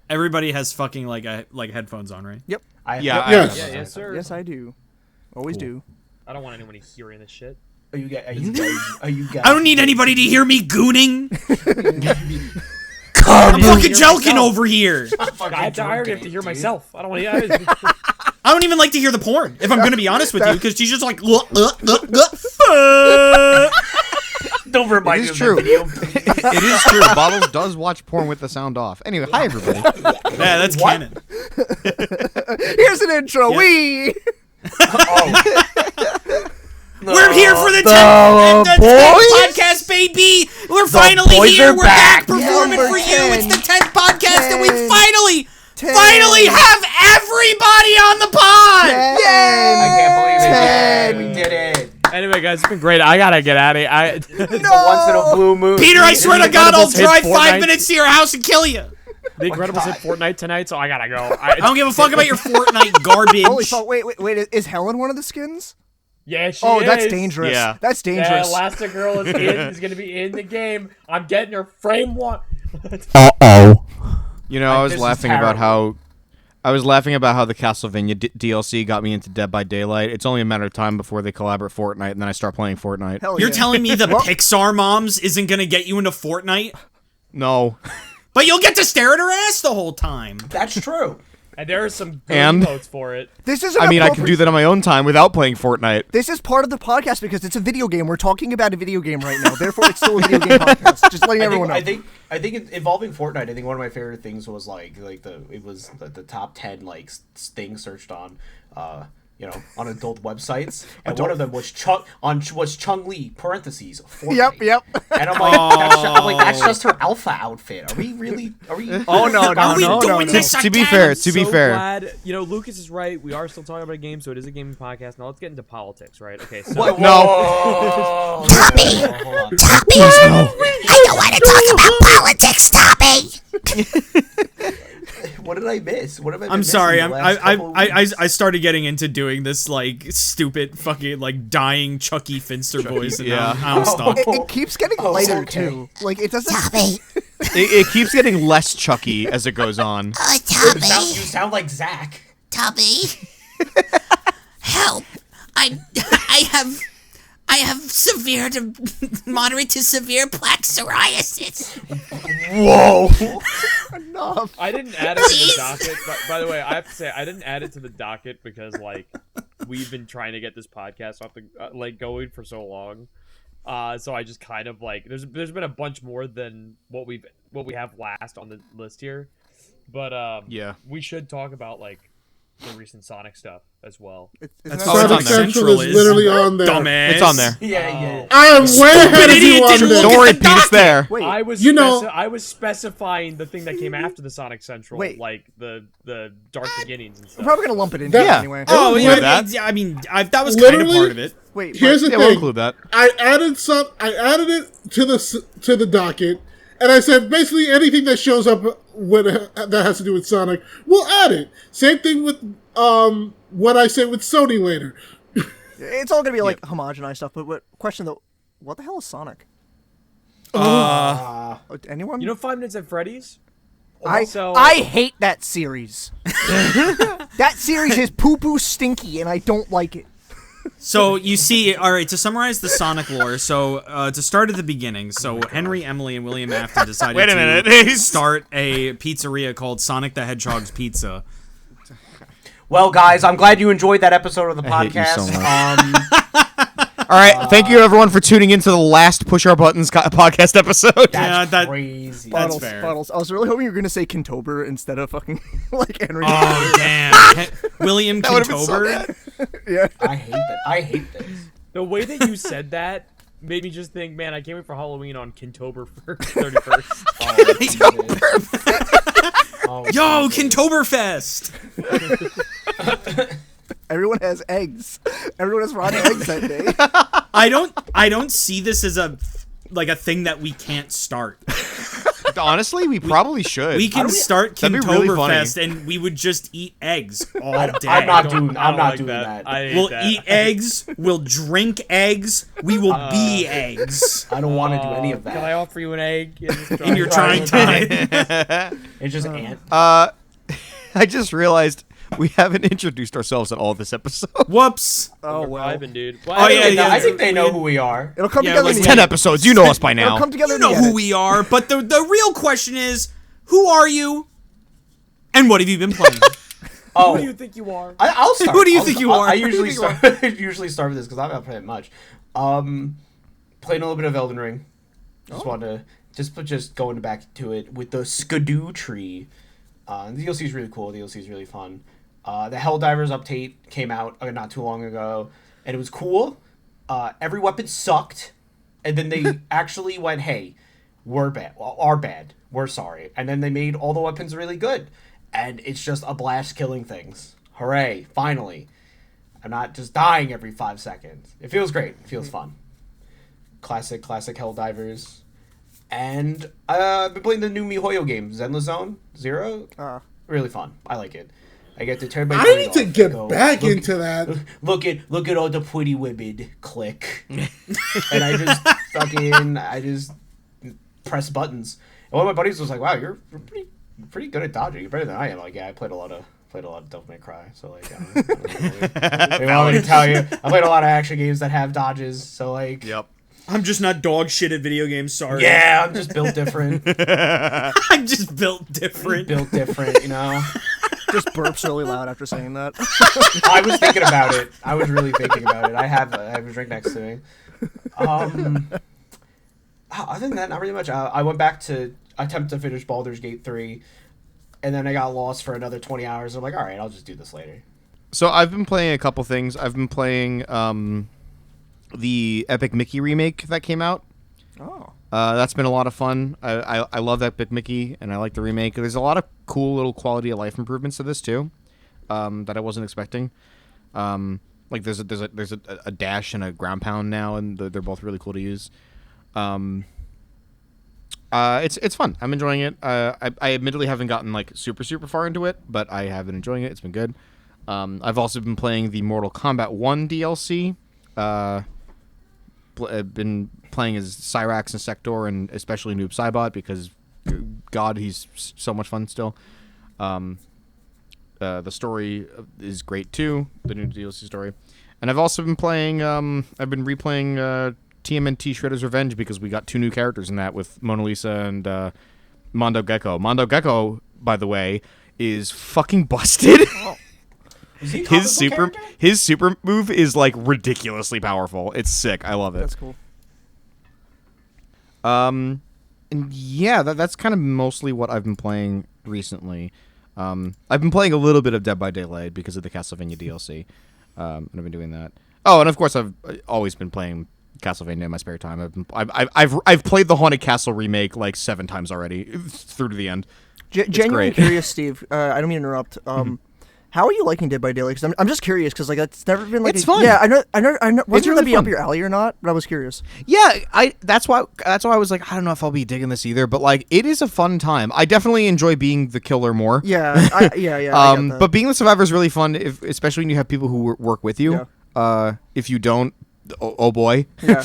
Everybody has fucking like headphones on, right? Yep. Yes, sir. Yes, I do. Always do. I don't want anyone hearing this shit. Are you guys? I don't need anybody to hear me gooning. I'm fucking joking over here. I'm tired of to hear myself. I don't want to. I don't even like to hear the porn, if I'm gonna be honest with you, because she's just like. Don't remind me of that video. It is true. Bottles does watch porn with the sound off. Anyway, hi everybody. Yeah, that's canon. Here's an intro. Yeah. We. We're here for the 10th podcast, baby. We're finally here. We're back performing for you. It's the 10th podcast, and we finally have everybody on the pod. Yay! I can't believe it. We did it. Anyway, guys, it's been great. I gotta get out of here. It's a once in a blue moon. Peter, I swear to God, I'll drive 5 minutes to your house and kill you. The Incredibles hit Fortnite tonight, so I gotta go. I don't give a fuck about your Fortnite garbage. Holy fuck! Wait! Is Helen one of the skins? Yeah, she Oh, is. that's dangerous. Yeah. That's Yeah, dangerous. Elastigirl is gonna be in the game. I'm getting her frame one. You know, I was laughing about how the Castlevania DLC got me into Dead by Daylight. It's only a matter of time before they collaborate Fortnite, and then I start playing Fortnite. Hell You're yeah. telling me the Pixar moms isn't gonna get you into Fortnite? No. But you'll get to stare at her ass the whole time. That's true. And there are some good And? emotes for it. This is. I can do that on my own time without playing Fortnite. This is part of the podcast because it's a video game. We're talking about a video game right now. Therefore, it's still a video game podcast. Just letting everyone know. I think involving Fortnite. I think one of my favorite things was the top 10 things searched on on adult websites, and one of them was Chun-Li parentheses Fortnite. Yep. And I'm like, that's just her alpha outfit. Are we really? Are we? Oh no! Are we doing this To be again? fair. Glad, Lucas is right. We are still talking about a game, so it is a gaming podcast. Now let's get into politics, right? Okay, so What? No. Toppy! I don't want to talk about politics, Toppy! What did I miss? What have I been I'm missing sorry. the last couple of weeks? I started getting into doing this stupid fucking dying Chucky Finster voice, and Yeah. I'm stuck. It keeps getting lighter okay. too. Like it doesn't. Toppy! It keeps getting less Chucky as it goes on. Oh, You Toppy! sound like Zach. Toppy! Help! I have severe to moderate to severe plaque psoriasis. Whoa! Enough. I didn't add it to the docket. But by the way, I have to say I didn't add it to the docket because we've been trying to get this podcast off the going for so long. So I just kind of there's been a bunch more than what we have last on the list here, but Yeah. we should talk about the recent Sonic stuff as well. That's Oh, it's Sonic on there. Central is literally on there. Dumbass. It's on there. Yeah. I am way ahead of you idiot on didn't this. look Don't at worry, the Pete, it's there. Wait. I was I was specifying the thing that came after the Sonic Central, Wait. the Dark Beginnings and We're stuff. probably gonna lump it in That- here anyway. Oh Yeah, yeah, that. I mean, that was kind of Literally- part of it. Wait. Here's the Yeah, we'll thing. include that. I added it to the docket, and I said basically anything that shows up that has to do with Sonic, we'll add it. Same thing with what I say with Sony later. It's all gonna be homogenized stuff. But question though, what the hell is Sonic? Anyone? Five Nights at Freddy's? I hate that series. That series is poo-poo stinky, and I don't like it. So you see, all right. To summarize the Sonic lore, so to start at the beginning, so Henry, Emily, and William Afton decided Wait a to minute. start a pizzeria called Sonic the Hedgehog's Pizza. Well, guys, I'm glad you enjoyed that episode of the I hate you podcast. so All right, thank you everyone for tuning into the last Push Our Buttons podcast episode. That's crazy. That's Bottles, fair. Bottles. I was really hoping you were gonna say Kintober instead of fucking Henry. Oh damn, William That would've been so Kintober. Yeah. I hate that. I hate this. The way that you said that made me just think, man, I can't wait for Halloween on Kintober 31st. Yo, Kintoberfest. Everyone has eggs. Everyone has rotten eggs that day. I don't see this as a thing that we can't start. Honestly, we probably should. We can start That'd be really Kintoberfest funny. and we would just eat eggs all day. I'm not doing like that. I hate We'll that. eat eggs. We'll drink eggs. We will be eggs I don't want to do any of that. Can I offer you an egg in your trying time. It's just ant. I just realized we haven't introduced ourselves at all this episode. Whoops. Oh, We're well. vibing, dude. Oh, yeah. I think they know who we are. It'll come Yeah, together. like in the 10 edit. episodes. You know us by It'll now. come together. You in the know who edit. we are, but the real question is, who are you, and what have you been playing? Oh, Who do you think you are? I'll start. Who do you think you are? I Who do you usually think start. Usually start with this because I'm not playing much. Playing a little bit of Elden Ring. Just want to just going back to it with the Skidoo tree. The DLC is really cool. The DLC is really fun. The Helldivers update came out not too long ago, and it was cool. Every weapon sucked, and then they actually went, "Hey, we're bad. Our bad. We're sorry." And then they made all the weapons really good, and it's just a blast killing things. Hooray! Finally, I'm not just dying every 5 seconds. It feels great. It feels fun. Classic Helldivers. And I've been playing the new MiHoYo game, Zenless Zone Zero. Really fun. I like it. I get to turn my I brain need to off, get go, back look- into that. Look at all the pretty women. Click. And I just press buttons. And one of my buddies was like, "Wow, you're pretty good at dodging. You're better than I am." Like, yeah, I played a lot of Devil May Cry, so like, I don't want me to tell you, I played a lot of action games that have dodges, so like, Yep. I'm just not dog shit at video games. Sorry. yeah, I'm just built different. I'm just built different. Built different, you know. Just burps really loud after saying that. I was thinking about it. I was really thinking about it. I have a drink next to me. Other than that, not really much. I went back to attempt to finish Baldur's Gate 3, and then I got lost for another 20 hours. I'm like, all right, I'll just do this later. So I've been playing a couple things. I've been playing the Epic Mickey remake that came out. Oh. That's been a lot of fun. I love Epic Mickey, and I like the remake. There's a lot of cool little quality of life improvements to this too, that I wasn't expecting. Like there's a dash and a ground pound now, and they're both really cool to use. It's fun. I'm enjoying it. I admittedly haven't gotten like super far into it, but I have been enjoying it. It's been good. I've also been playing the Mortal Kombat 1 DLC. I've been playing as Cyrax and Sector, and especially Noob Saibot, because God, he's so much fun still. The story is great too, the new DLC story. And I've also been playing, I've been replaying TMNT Shredder's Revenge, because we got 2 new characters in that with Mona Lisa and Mondo Gecko. Mondo Gecko, by the way, is fucking busted. Is he a comic book character? His super move is like ridiculously powerful. It's sick. I love it. That's cool. And yeah, that's kind of mostly what I've been playing recently. I've been playing a little bit of Dead by Daylight because of the Castlevania DLC, and I've been doing that. Oh, and of course I've always been playing Castlevania in my spare time. I've played the Haunted Castle remake like 7 times already through to the end. Genuinely great. curious, Steve. I don't mean to interrupt. How are you liking Dead by Daylight? Because I'm just curious, because like it's never been like It's fun. Yeah, I know. Wasn't It's sure really that'd be fun. up your alley or not, but I was curious. Yeah, that's why I was like, I don't know if I'll be digging this either, but like it is a fun time. I definitely enjoy being the killer more. Yeah, I get that. But being the survivor is really fun, especially when you have people who work with you. Yeah. If you don't, oh boy. yeah.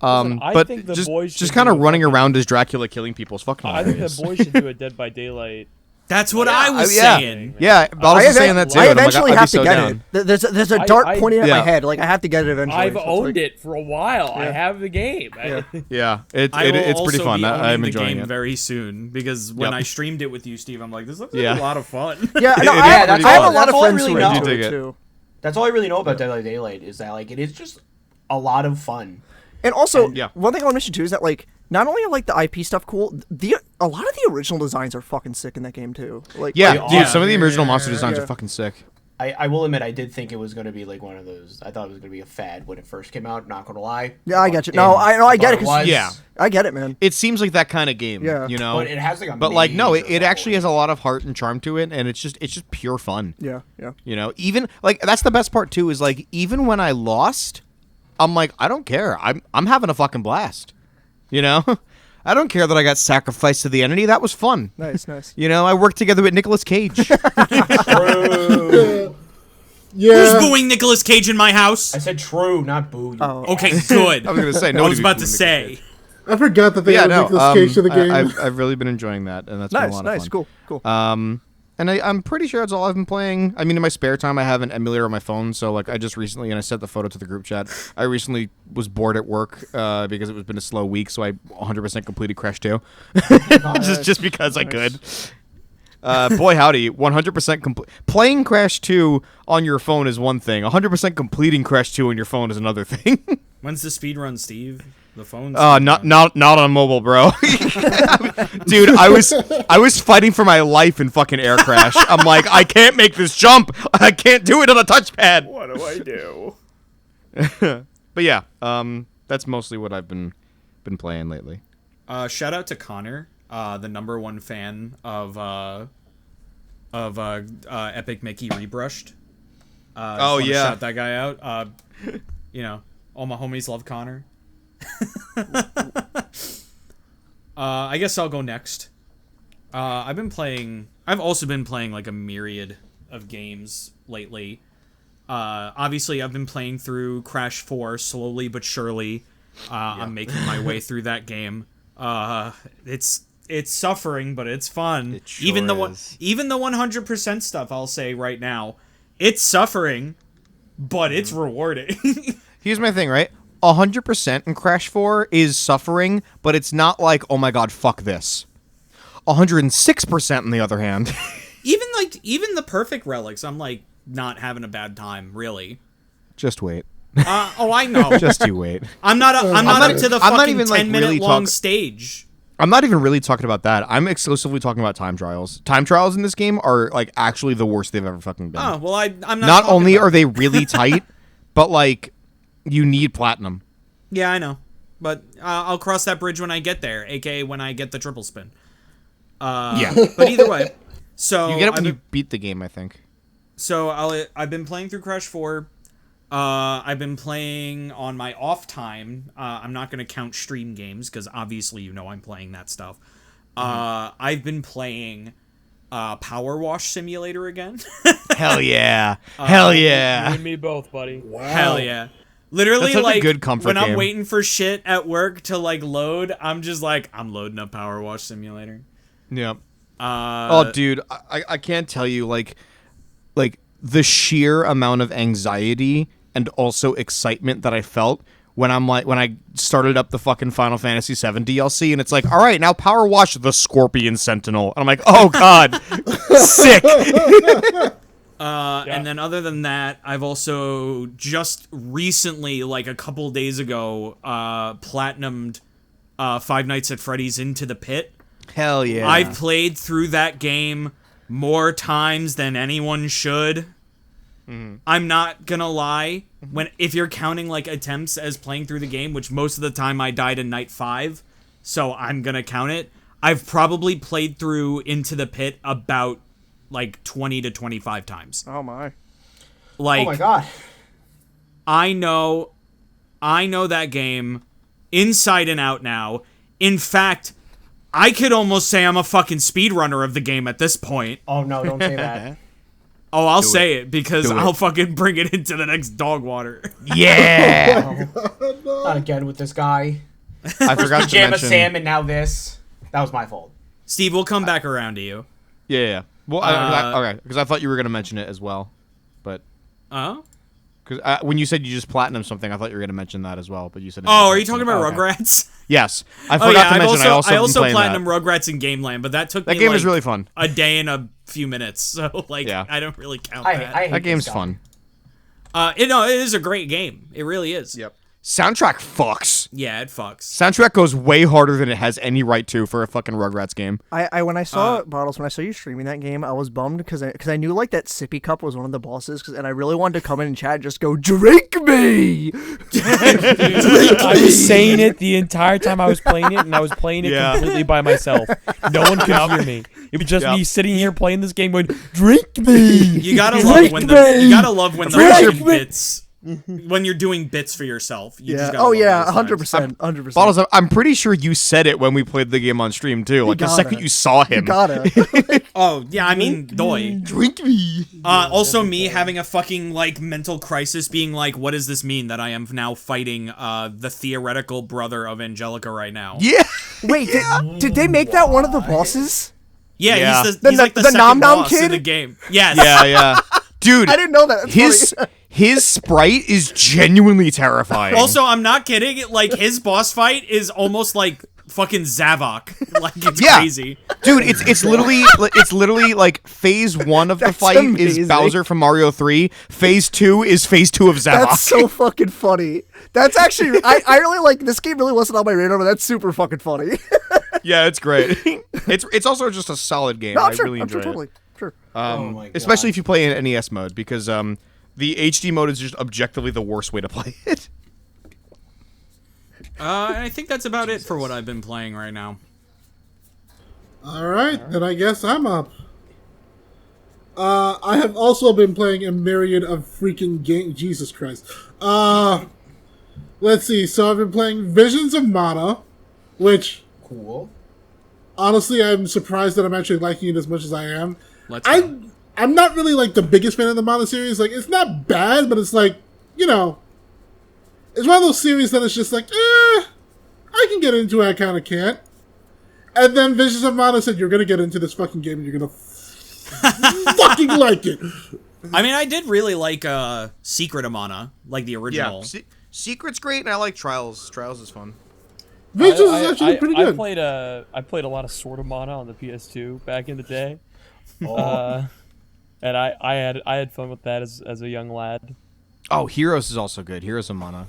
I But think the just boys should kind of do a running fucking- around as Dracula killing people is fucking I think hilarious. the boys should do a Dead by Daylight. That's what I was yeah. saying. Yeah, I was just saying that too. I and I'm like, eventually I'd be have to so get down. it. There's a dart I- pointing at my Yeah. head. Like I have to get it eventually. I've so it's owned like- it for a while. I have the game. Yeah, it's I will pretty also fun. be owning I'm the enjoying game it. very soon, because when Yep. I streamed it with you, Steve, I'm like, this looks like Yeah. a lot of fun. Yeah, no, It I is have pretty I have a fun. lot That's of all I friends really who know. are I do into dig it it. too. That's all I really know about Dead by Daylight is that like it is just a lot of fun. And also, Yeah. one thing I want to mention too is that like not only are like the IP stuff cool, a lot of the original designs are fucking sick in that game too. Like Yeah, Like, dude, some of the original monster designs Yeah. are fucking sick. I will admit I did think it was going to be like one of those. I thought it was going to be a fad when it first came out. Not going to lie. Yeah, I get you. And No, I get thought it. 'Cause was, Yeah. I get it, man. It seems like that kind of game, Yeah. you know. But it has like a. But like, no, it major actually has a following. lot of heart and charm to it, and it's just pure fun. Yeah. You know, even like that's the best part too. Is like even when I lost, I'm like, I don't care. I'm having a fucking blast. You know, I don't care that I got sacrificed to the entity. That was fun. Nice. You know, I worked together with Nicolas Cage. True. Yeah. Who's booing Nicolas Cage in my house? I said true, not boo. You Okay, good. I was gonna say. I was about to say. I forgot that they had Nicolas Cage to the game. I've really been enjoying that, and that's been a lot of fun. Cool. And I'm pretty sure that's all I've been playing. I mean, in my spare time, I have an emulator on my phone. So, like, I just recently, and I sent the photo to the group chat. I recently was bored at work because it was been a slow week, so I 100% completed Crash 2, just because I could. Boy, howdy, 100% complete. Playing Crash 2 on your phone is one thing. 100% completing Crash 2 on your phone is another thing. When's the speed run, Steve? The phone's not on mobile, bro. Dude, I was fighting for my life in fucking Air Crash. I'm like, I can't make this jump. I can't do it on a touchpad. What do I do? But yeah, that's mostly what I've been playing lately. Shout out to Connor, the #1 fan of Epic Mickey Rebrushed. Shout that guy out. You know, all my homies love Connor. I guess I'll go next. I've also been playing like a myriad of games lately. Obviously I've been playing through Crash 4 slowly but surely. I'm making my way through that game. It's suffering, but it's fun. It sure even the is. even the 100% stuff, I'll say right now, it's suffering, but it's rewarding. Here's my thing, right? 100% in Crash 4 is suffering, but it's not like, oh my god, fuck this. 106% on the other hand. even the perfect relics, I'm like not having a bad time, really. Just wait. I know. Just you wait. I'm not up to the fucking even, 10-minute really long stage. I'm not even really talking about that. I'm exclusively talking about time trials. Time trials in this game are like actually the worst they've ever fucking been. Oh, well, I'm not. Not only are they really tight, but like you need platinum. Yeah, I know, but I'll cross that bridge when I get there, aka when I get the triple spin. Yeah, but either way, so you get it when you beat the game, I think. So I've been playing through Crash 4. I've been playing on my off time. I'm not going to count stream games because obviously you know I'm playing that stuff. I've been playing Power Wash Simulator again. Hell yeah. Hell yeah. You and me both, buddy. Wow. Hell yeah. Literally, That's such a like, good comfort when I'm game. waiting for shit at work to, like, load, I'm just like, I'm loading up Power Wash Simulator. Yep. Oh, dude, I can't tell you, like the sheer amount of anxiety and also excitement that I felt when I started up the fucking Final Fantasy VII DLC, and it's like, all right, now power wash the Scorpion Sentinel. And I'm like, oh god, sick. And then other than that, I've also just recently, like a couple days ago, platinumed Five Nights at Freddy's Into the Pit. Hell yeah. I've played through that game more times than anyone should. I'm not gonna lie. If you're counting like attempts as playing through the game, which most of the time I died in night 5, so I'm gonna count it. I've probably played through Into the Pit about like 20 to 25 times. Oh my. Like, oh my god. I know that game inside and out now. In fact, I could almost say I'm a fucking speedrunner of the game at this point. Oh no, don't say that. Oh, I'll say it because Do it. I'll fucking bring it into the next dog water. Yeah. Not again with this guy. I forgot to Pajama mention. Sam and now this. That was my fault. Steve, we'll come back around to you. Yeah. Well, okay, because I thought you were gonna mention it as well, but Oh? because when you said you just platinum something, I thought you were gonna mention that as well, but you said. Oh, are you talking about okay. Rugrats? Yes, I forgot to mention. I also been playing platinumed that. Rugrats in Gameland, but that took That me game like is really fun. a day and a few minutes. So like, Yeah. I don't really count I that. hate That game's this guy. fun. It is a great game. It really is. Yep. Soundtrack fucks. Yeah, it fucks. Soundtrack goes way harder than it has any right to for a fucking Rugrats game. I when I saw Bottles, when I saw you streaming that game, I was bummed because I knew like that Sippy Cup was one of the bosses, and I really wanted to come in and chat and just go, drink me! I was saying it the entire time I was playing it, and I was playing it completely by myself. No one could hear me. It was just me sitting here playing this game going, drink me! You gotta love when the fucking bits when you're doing bits for yourself. You just Yeah. gotta Oh love yeah, those times. 100%. 100%. Bottles, I'm pretty sure you said it when we played the game on stream too. Like the gotta. second you saw him. You gotta. Oh yeah, I mean, doy. Drink me. Also, me having a fucking like mental crisis, being like, "What does this mean that I am now fighting the theoretical brother of Angelica right now?" Yeah. Wait, did they make that one of the bosses? Yeah, Yeah. he's like the The second Nom Nom boss kid? in the game. Yes. Yeah. Dude, I didn't know that. That's funny. his sprite is genuinely terrifying. Also, I'm not kidding. Like his boss fight is almost like fucking Zavok. Like it's crazy. Dude, it's literally like phase 1 of the That's fight is amazing. Bowser from Mario 3. Phase 2 is phase 2 of Zavok. That's so fucking funny. That's actually I really like this game. Really wasn't on my radar, but that's super fucking funny. Yeah, it's great. It's also just a solid game. No, I I'm sure. really I'm enjoy sure, it. totally. Sure. Oh my God. Especially if you play in NES mode, because the HD mode is just objectively the worst way to play it. And I think that's about it for what I've been playing right now. All right, then I guess I'm up. I have also been playing a myriad of freaking games. Jesus Christ. Let's see. So I've been playing Visions of Mana, which Cool. honestly I'm surprised that I'm actually liking it as much as I am. Let's go. I'm not really like the biggest fan of the Mana series. Like it's not bad, but it's like, you know, it's one of those series that it's just like, I can get into it, I kind of can't. And then Visions of Mana said, you're going to get into this fucking game and you're going to fucking like it. I mean, I did really like Secret of Mana, like the original. Secret's great, and I like Trials. Trials is fun. Visions is actually pretty good. I played a lot of Sword of Mana on the PS2 back in the day. Oh. And I had fun with that as a young lad. Oh, Heroes is also good. Heroes of Mana.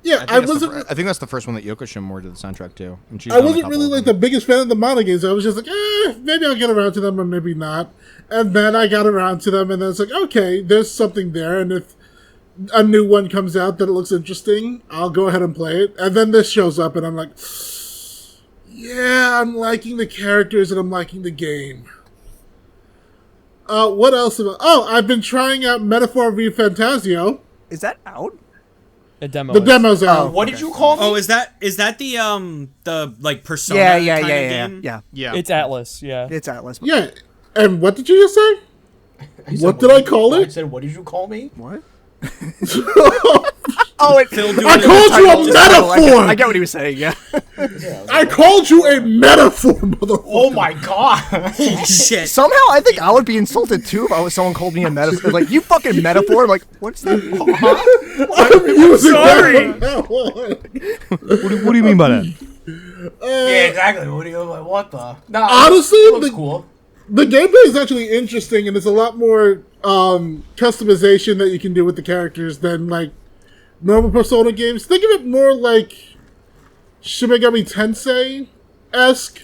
Yeah, I think that's the first one that Yoko Shimomura did the soundtrack to. And she's I done a wasn't couple really of like them. the biggest fan of the Mana games. I was just like, maybe I'll get around to them or maybe not. And then I got around to them and then it's like, okay, there's something there. And if a new one comes out that it looks interesting, I'll go ahead and play it. And then this shows up and I'm like, yeah, I'm liking the characters and I'm liking the game. What else? I've been trying out Metaphor v Fantasio. Is that out? A demo. The demo's out. What did you call me? Oh, is that the like Persona Yeah. kind of game? Yeah. It's Atlas, yeah. It's Atlas. Yeah. And what did you just say? He said, What did I call I it? said, what did you call me? What? Oh, Phil doing I it called with you a titles. metaphor! I get what he was saying, yeah. I called you a metaphor, motherfucker. Oh my God. Holy shit. Somehow I think I would be insulted too if someone called me a metaphor. Like, you fucking metaphor? I'm like, what's that? I'm sorry. What do you mean by that? Yeah, exactly. What do you like? What the? Nah, Honestly, it looks the- cool. The gameplay is actually interesting, and there's a lot more customization that you can do with the characters than, like, normal Persona games. Think of it more like Shin Megami Tensei-esque.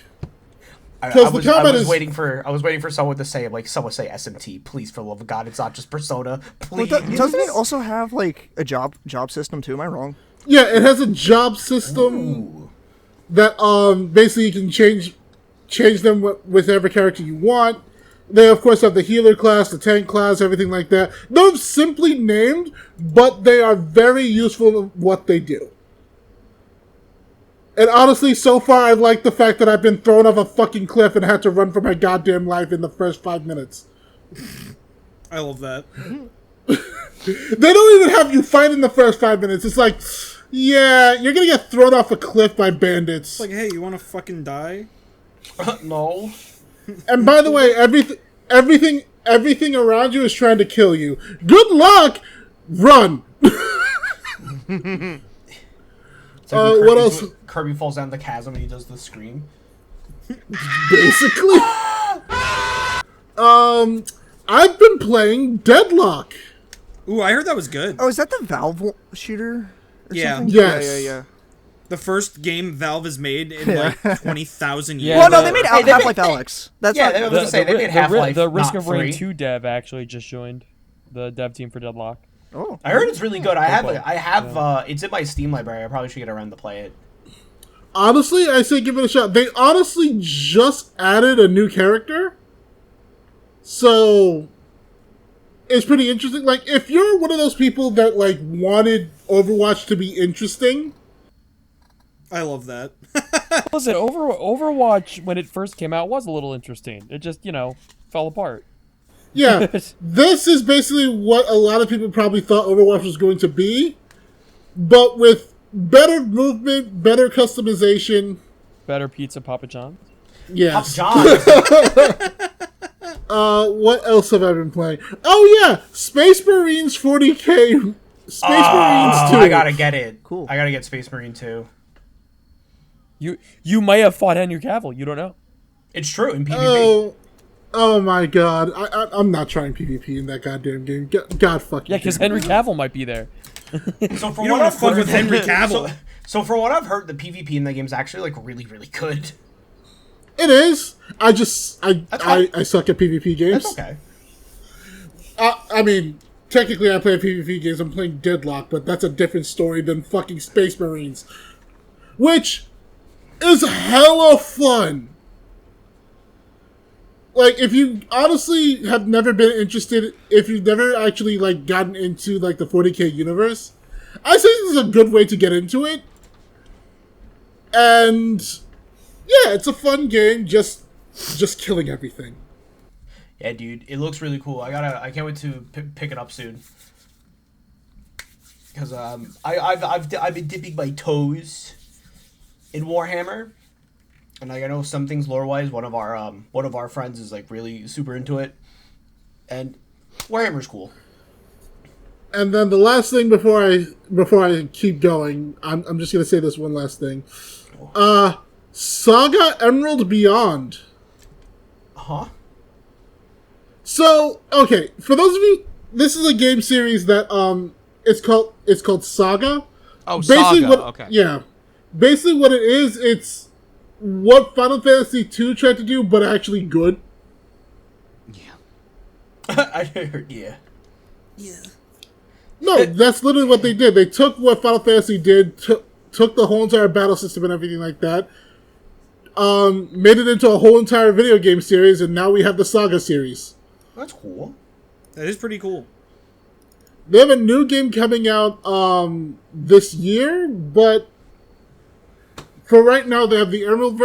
I Because the was combat is... waiting for someone to say, like, someone say SMT, please, for the love of God, it's not just Persona, Well, please. doesn't it also have, like, a job system too? Am I wrong? Yeah, it has a job system that basically you can change them with every character you want. They, of course, have the healer class, the tank class, everything like that. They're simply named, but they are very useful in what they do. And honestly, so far, I like the fact that I've been thrown off a fucking cliff and had to run for my goddamn life in the first 5 minutes. I love that. They don't even have you fight in the first 5 minutes. It's like, yeah, you're gonna get thrown off a cliff by bandits. It's like, hey, you want to fucking die? No. And by the way, everything around you is trying to kill you. Good luck! Run! It's like when what else? Kirby falls down the chasm and he does the scream. Basically. I've been playing Deadlock. Ooh, I heard that was good. Oh, is that the Valve shooter? Or Yeah. something? Yes. Yeah. The first game Valve has made in like 20,000 years. Yeah, Well, no, the- they made Hey, they Half-Life made- Alex. That's Yeah, not... they- I was gonna say, they made Half-Life, the Risk not of Rain 3. 2 dev actually just joined the dev team for Deadlock. Oh. I heard it's really good. I have Yeah. it's in my Steam library. I probably should get around to play it. Honestly, I say give it a shot. They honestly just added a new character. So, is pretty interesting. Like, if you're one of those people that like wanted Overwatch to be interesting, I love that. Listen, Overwatch when it first came out was a little interesting. It just fell apart. yeah, this is basically what a lot of people probably thought Overwatch was going to be, but with better movement, better customization, Better pizza, Papa John's. yes. John. What else have I been playing? Oh yeah, Space Marines 40K. Space Marines 2. I gotta get it. Cool. I gotta get Space Marine 2. You may have fought Henry Cavill. You don't know. It's true in PvP. Oh my god. I'm not trying PvP in that goddamn game. God fucking Yeah, because damn it. Henry Cavill might be there. So for You don't what want I've to fuck heard, with Henry Cavill. So for what I've heard, the PvP in the game is actually like really, really good. It is. I suck at PvP games. That's okay. I mean, technically I play PvP games. I'm playing Deadlock, but that's a different story than fucking Space Marines. Which is hella fun. Like, if you honestly have never been interested, if you've never actually, like, gotten into, like, the 40K universe, I say this is a good way to get into it. And, yeah, it's a fun game, just killing everything. Yeah, dude, it looks really cool. I can't wait to pick it up soon. Because I've been dipping my toes in Warhammer, and like I know some things lore wise. One of our friends is like really super into it, and Warhammer's cool. And then the last thing before I keep going, I'm just gonna say this one last thing. Saga Emerald Beyond. Huh? So, okay, for those of you, this is a game series that it's called Saga. Oh, Basically Saga. Okay. Yeah. Basically what it is, it's what Final Fantasy II tried to do, but actually good. I heard, yeah. No, that's literally what they did. They took what Final Fantasy did, took the whole entire battle system and everything like that, made it into a whole entire video game series, and now we have the Saga series. That's cool. That is pretty cool. They have a new game coming out this year, but for right now they have the Emerald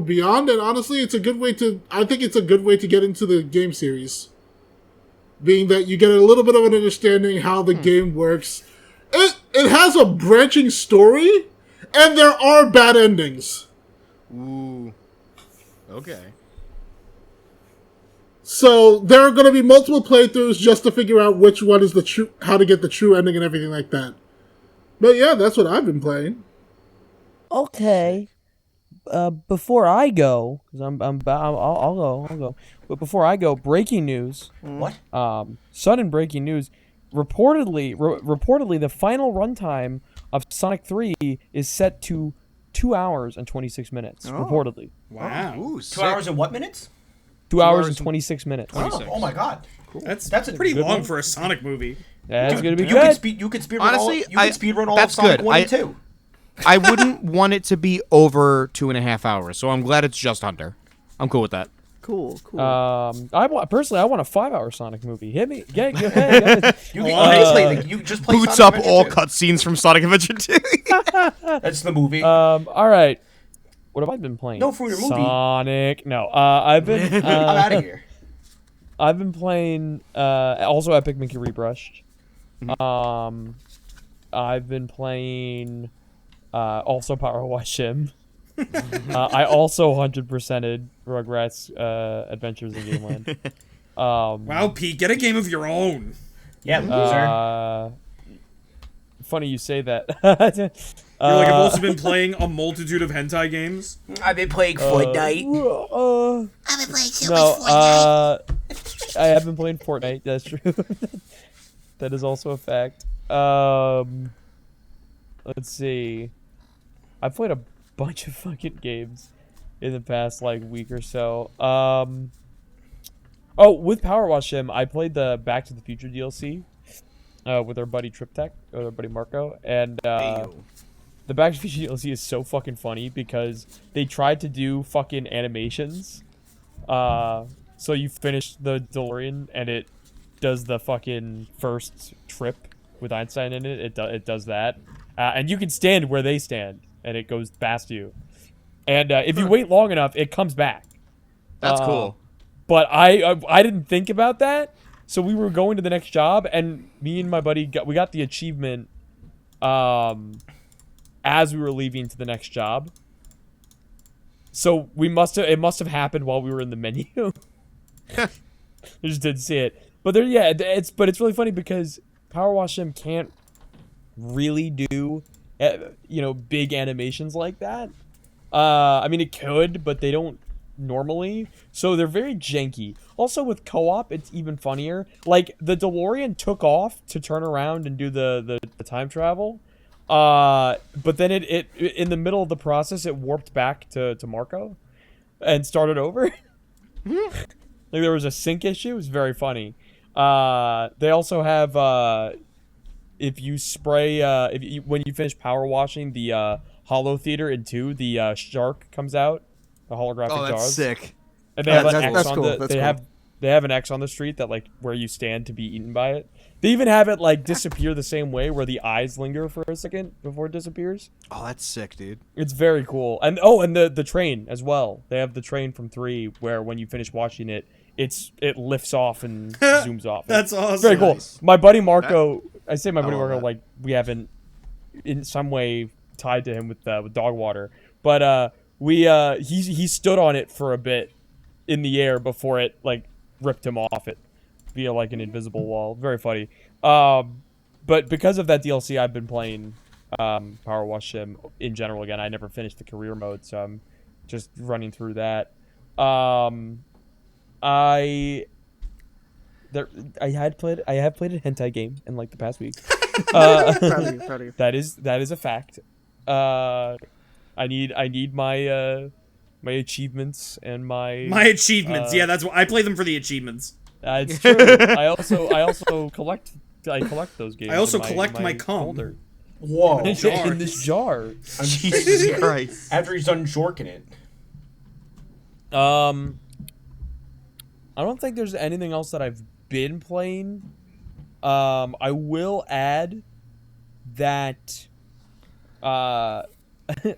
Beyond, and honestly, I think it's a good way to get into the game series. Being that you get a little bit of an understanding how the game works. It has a branching story, and there are bad endings. Ooh. Okay. So there are going to be multiple playthroughs just to figure out which one is how to get the true ending and everything like that. But yeah, that's what I've been playing. Okay. Before I go, because I'll go. But before I go, breaking news. What? Sudden breaking news. Reportedly, the final runtime of Sonic 3 is set to 2 hours and 26 minutes. Reportedly. Wow. Ooh, 2 hours and what minutes? 2 hours and 26 minutes. Oh my god. Cool. That's a pretty good long one. for a Sonic movie. That's gonna be You good. could speedrun Honestly, all of that's Sonic good. 1 and 2. I wouldn't want it to be over 2.5 hours, so I'm glad it's just under. I'm cool with that. Cool. I want a 5-hour Sonic movie. Hit me. Get You just play Boots Sonic up Adventure all 2. cutscenes from Sonic Adventure 2. That's the movie. all right. What have I been playing? No, for your movie. Sonic. No. I've been. I'm out of here. I've been playing. Also, Epic Mickey Rebrushed. I've been playing. Also, Power Wash Him. I also 100%ed Rugrats Adventures in Gameland. Wow, Pete, get a game of your own. Yeah, loser. Funny you say that. You're like, I've also been playing a multitude of hentai games. I've been playing Fortnite. I've been playing so much Fortnite. I have been playing Fortnite. That's true. That is also a fact. Let's see. I've played a bunch of fucking games in the past week or so. With Power Wash Him, I played the Back to the Future DLC with our buddy Triptech, or our buddy Marco, and the Back to the Future DLC is so fucking funny because they tried to do fucking animations. So you finish the DeLorean and it does the fucking first trip with Einstein in it. It does that, and you can stand where they stand, and it goes past you. And if you wait long enough, it comes back. That's cool. But I didn't think about that, so we were going to the next job, and me and my buddy got the achievement, as we were leaving to the next job. So it must have happened while we were in the menu. I just didn't see it. But it's really funny because Power Wash Sim can't really do big animations like that. I mean, it could, but they don't normally. So they're very janky. Also, with co-op, it's even funnier. Like, the DeLorean took off to turn around and do the time travel. But then it in the middle of the process, it warped back to Marco and started over. Like, there was a sync issue. It was very funny. They also have, if you spray, when you finish power washing the Hollow Theater in 2, the shark comes out, the holographic jars. Oh, that's sick. And they have an X that's on cool. the That's they cool. have they have an X on the street that, like, where you stand to be eaten by it. They even have it, like, disappear the same way, where the eyes linger for a second before it disappears. Oh, that's sick, dude. It's very cool. And the train as well. They have the train from 3 where when you finish watching it, it lifts off and zooms off. That's awesome. Very cool. Nice. My buddy Marco, I say my buddy love Marco, that. like, we haven't in some way tied to him with dog water, but he stood on it for a bit in the air before it, like, ripped him off it via, like, an invisible wall. Very funny. But because of that DLC, I've been playing Power Wash Sim in general again. I never finished the career mode, so I'm just running through that. I have played a hentai game in, like, the past week. Proud of you. That is a fact. I need my my achievements and my achievements. Yeah, that's what I play them for the achievements. it's true. I also collect those games. I also in collect my cum. folder. Whoa. In this jar. Jesus Christ. After he's done jorking it. I don't think there's anything else that I've been playing. I will add that I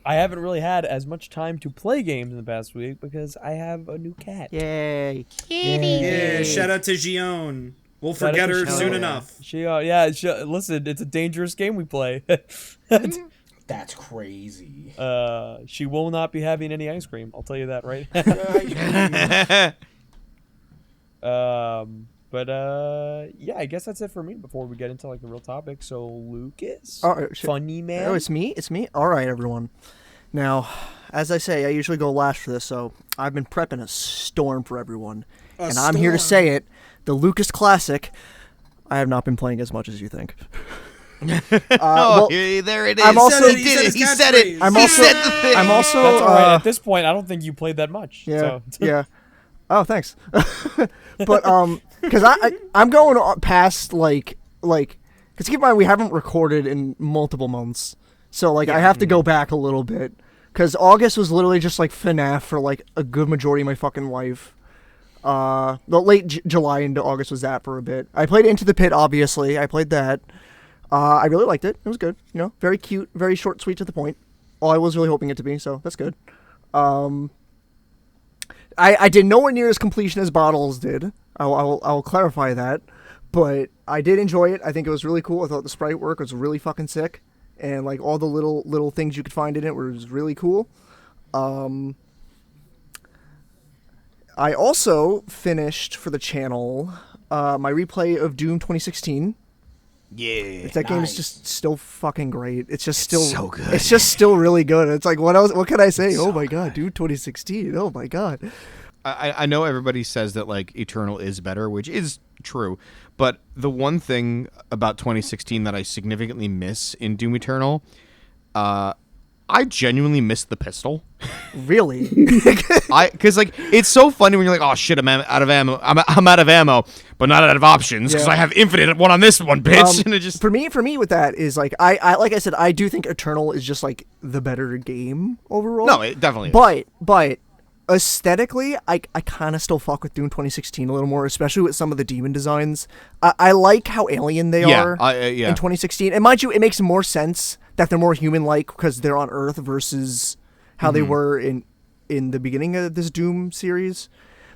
haven't really had as much time to play games in the past week because I have a new cat. Yay. Yeah, shout out to Gion. We'll Shout out forget to her Gion. soon Yeah. enough. Listen, it's a dangerous game we play. That's crazy. She will not be having any ice cream. I'll tell you that right now. Yeah, I guess that's it for me before we get into, like, the real topic. So, Lucas, funny man. Oh, it's me. All right, everyone. Now, as I say, I usually go last for this, so I've been prepping a storm for everyone, and I'm here to say it. The Lucas Classic. I have not been playing as much as you think. There it is. I'm also- he did it. He said it. I'm He also- said the thing. I'm also. That's all right. At this point, I don't think you played that much. Yeah. So. Yeah. Oh, thanks. But because I'm going past like because keep in mind we haven't recorded in multiple months, so like I have to go back a little bit because August was literally just like FNAF for like a good majority of my fucking life. The late July into August was that for a bit. I played Into the Pit, obviously. I played that. I really liked it. It was good. You know, very cute, very short, sweet, to the point. All I was really hoping it to be, so that's good. I did nowhere near as completion as Bottles did. I will clarify that, but I did enjoy it. I think it was really cool. I thought the sprite work was really fucking sick, and like all the little things you could find in it was really cool. I also finished for the channel my replay of Doom 2016. Yeah. That game is just still fucking great. It's just still so good. It's just still really good. It's like what can I say? Oh my god, dude, 2016. Oh my god. I know everybody says that, like, Eternal is better, which is true, but the one thing about 2016 that I significantly miss in Doom Eternal, I genuinely miss the pistol. Really? Because, like, it's so funny when you're like, oh shit, I'm out of ammo. I'm out of ammo, but not out of options because Yeah. I have infinite one on this one, bitch. And it just for me with that is like I like I said, I do think Eternal is just like the better game overall. no, it definitely is. But aesthetically, I kind of still fuck with Doom 2016 a little more, especially with some of the demon designs. I like how alien they are in 2016. And mind you, it makes more sense that they're more human-like because they're on Earth versus how they were in the beginning of this Doom series.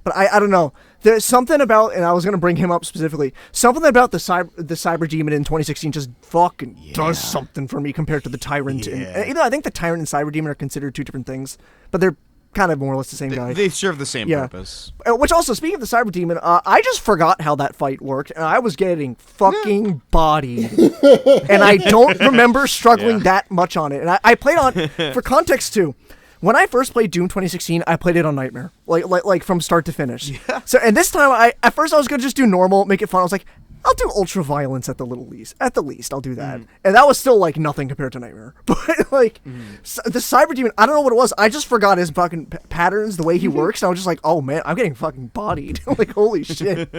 But I don't know. There's something about, and I was going to bring him up specifically, something about the cyber demon in 2016 just fucking does something for me compared to the Tyrant. And even though I think the Tyrant and cyber demon are considered two different things, but they're kind of more or less the same guy. They serve the same purpose. Which also, speaking of the cyber demon, I just forgot how that fight worked, and I was getting fucking bodied. And I don't remember struggling that much on it. And I played on, for context too, when I first played Doom 2016, I played it on Nightmare, like from start to finish. Yeah. So, and this time, at first I was gonna just do normal, make it fun. I was like, I'll do ultra violence at the least. At the least, I'll do that. And that was still like nothing compared to Nightmare. But like the cyber demon, I don't know what it was. I just forgot his fucking patterns, the way he works. And I was just like, oh man, I'm getting fucking bodied. Like holy shit.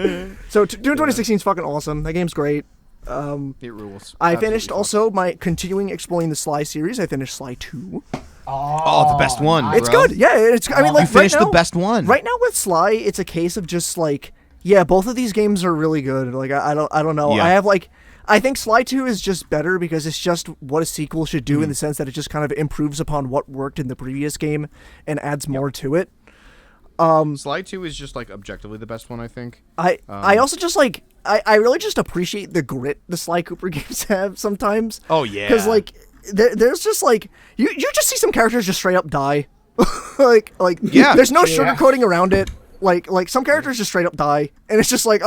So Doom 2016 is fucking awesome. That game's great. It rules. I finished also my continuing exploring the Sly series. I finished Sly 2. Oh, the best one. It's good. Yeah, it's. I mean, like finished right now, the best one. Right now with Sly, it's a case of just like, yeah, both of these games are really good. Like I don't know. Yeah. I think Sly 2 is just better because it's just what a sequel should do in the sense that it just kind of improves upon what worked in the previous game and adds more to it. Sly 2 is just like objectively the best one, I think. I also just like I really just appreciate the grit the Sly Cooper games have sometimes. Oh yeah. Because like there's just like you just see some characters just straight up die. like there's no sugarcoating around it. Like some characters just straight up die, and it's just like,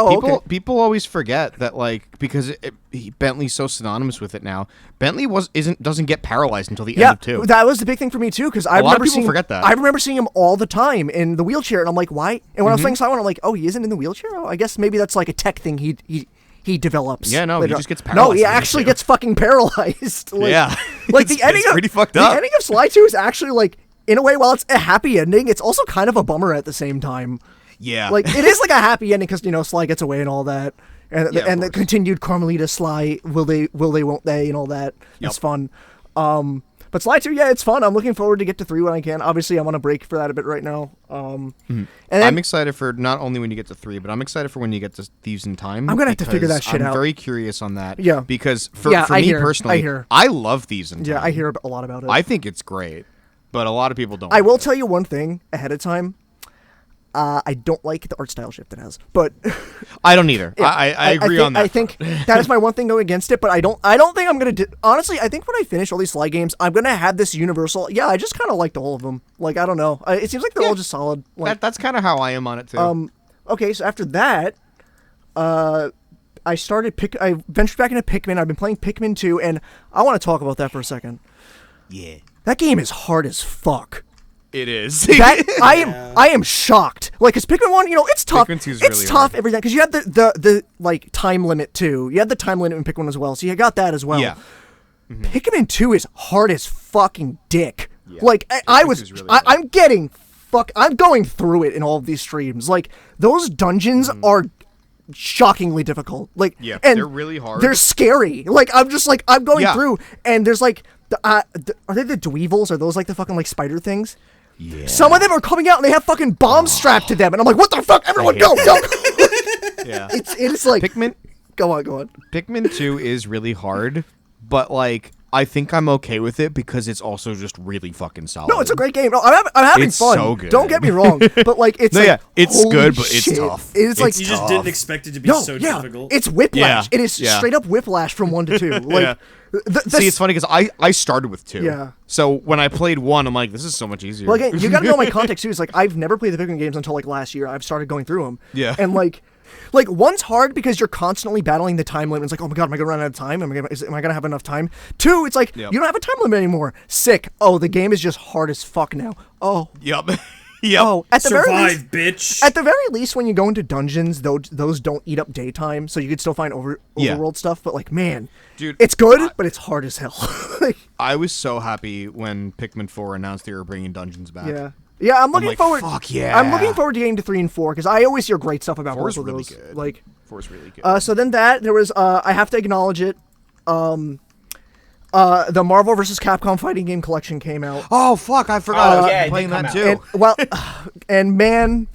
people always forget that, like, because Bentley's so synonymous with it now. Bentley doesn't get paralyzed until the end of 2. That was the big thing for me too, because a lot of people forget that. I remember seeing him all the time in the wheelchair, and I'm like, why? And when I was playing Silent, I'm like, oh, he isn't in the wheelchair. Oh, I guess maybe that's like a tech thing he develops. Yeah, no, later. he just gets paralyzed. No, he actually gets fucking paralyzed. Like, yeah, like the ending it's pretty fucked up. The ending of Sly 2 is actually like, in a way, while it's a happy ending, it's also kind of a bummer at the same time. Yeah. Like, it is like a happy ending because, Sly gets away and all that. And the continued Carmelita Sly, will they, won't they, and all that. It's fun. But Sly 2, yeah, it's fun. I'm looking forward to get to 3 when I can. Obviously, I'm on a break for that a bit right now. And then, I'm excited for not only when you get to 3, but I'm excited for when you get to Thieves in Time. I'm going to have to figure that shit out. I'm very curious on that. Yeah. Because for me personally, I love Thieves in Time. Yeah, I hear a lot about it. I think it's great. But a lot of people don't. I will tell you one thing ahead of time. I don't like the art style shift it has, but I don't either. Yeah, I agree on that. I think that is my one thing going against it, but I don't think I'm gonna honestly. I think when I finish all these Sly games, I'm gonna have this universal. Yeah, I just kind of liked all of them. Like I don't know. It seems like they're all just solid. Like, that's kind of how I am on it too. Okay, so after that, I ventured back into Pikmin. I've been playing Pikmin 2, and I want to talk about that for a second. Yeah, that game is hard as fuck. It is. I am shocked. Like, cause Pikmin 1, it's tough. Pikmin 2's it's really tough hard. every time. Cause you had the like time limit too. You had the time limit in Pikmin as well, so you got that as well. Yeah. Pikmin 2 is hard as fucking dick. Yeah. Like I'm going through it in all of these streams. Like those dungeons are shockingly difficult. Like and they're really hard. They're scary. Like I'm going through, and there's like are they the Dweevils? Are those like the fucking like spider things? Yeah. Some of them are coming out and they have fucking bombs strapped to them, and I'm like, what the fuck? Everyone go! Yeah. It's like Pikmin. Go on. Pikmin 2 is really hard, but like I think I'm okay with it because it's also just really fucking solid. No, it's a great game. No, I'm having it's fun. So good. Don't get me wrong, but like it's it's good, but shit. it's tough. It's like you just didn't expect it to be so difficult. It's whiplash. Yeah. It is straight up whiplash from 1 to 2. Like. See, it's funny because I started with 2. Yeah. So when I played 1, I'm like, this is so much easier. Well, again, you got to know my context too. It's like I've never played the Pikmin games until like last year. I've started going through them. Yeah. And like 1's hard because you're constantly battling the time limit. It's like, oh my god, am I gonna run out of time? Am I gonna have enough time? 2, it's like you don't have a time limit anymore. Sick. Oh, the game is just hard as fuck now. Oh. Yep. Oh, at the very least, bitch. At the very least, when you go into dungeons, those don't eat up daytime, so you could still find overworld stuff. But like, man, dude, it's good, but it's hard as hell. I was so happy when Pikmin 4 announced they were bringing dungeons back. Yeah, I'm looking forward. Fuck yeah! I'm looking forward to getting to 3 and 4 because I always hear great stuff about both of really those. Good. Like 4's really good. So then there was I have to acknowledge it. The Marvel vs. Capcom fighting game collection came out. Oh fuck! I forgot. I was playing it did that come too. And, and man,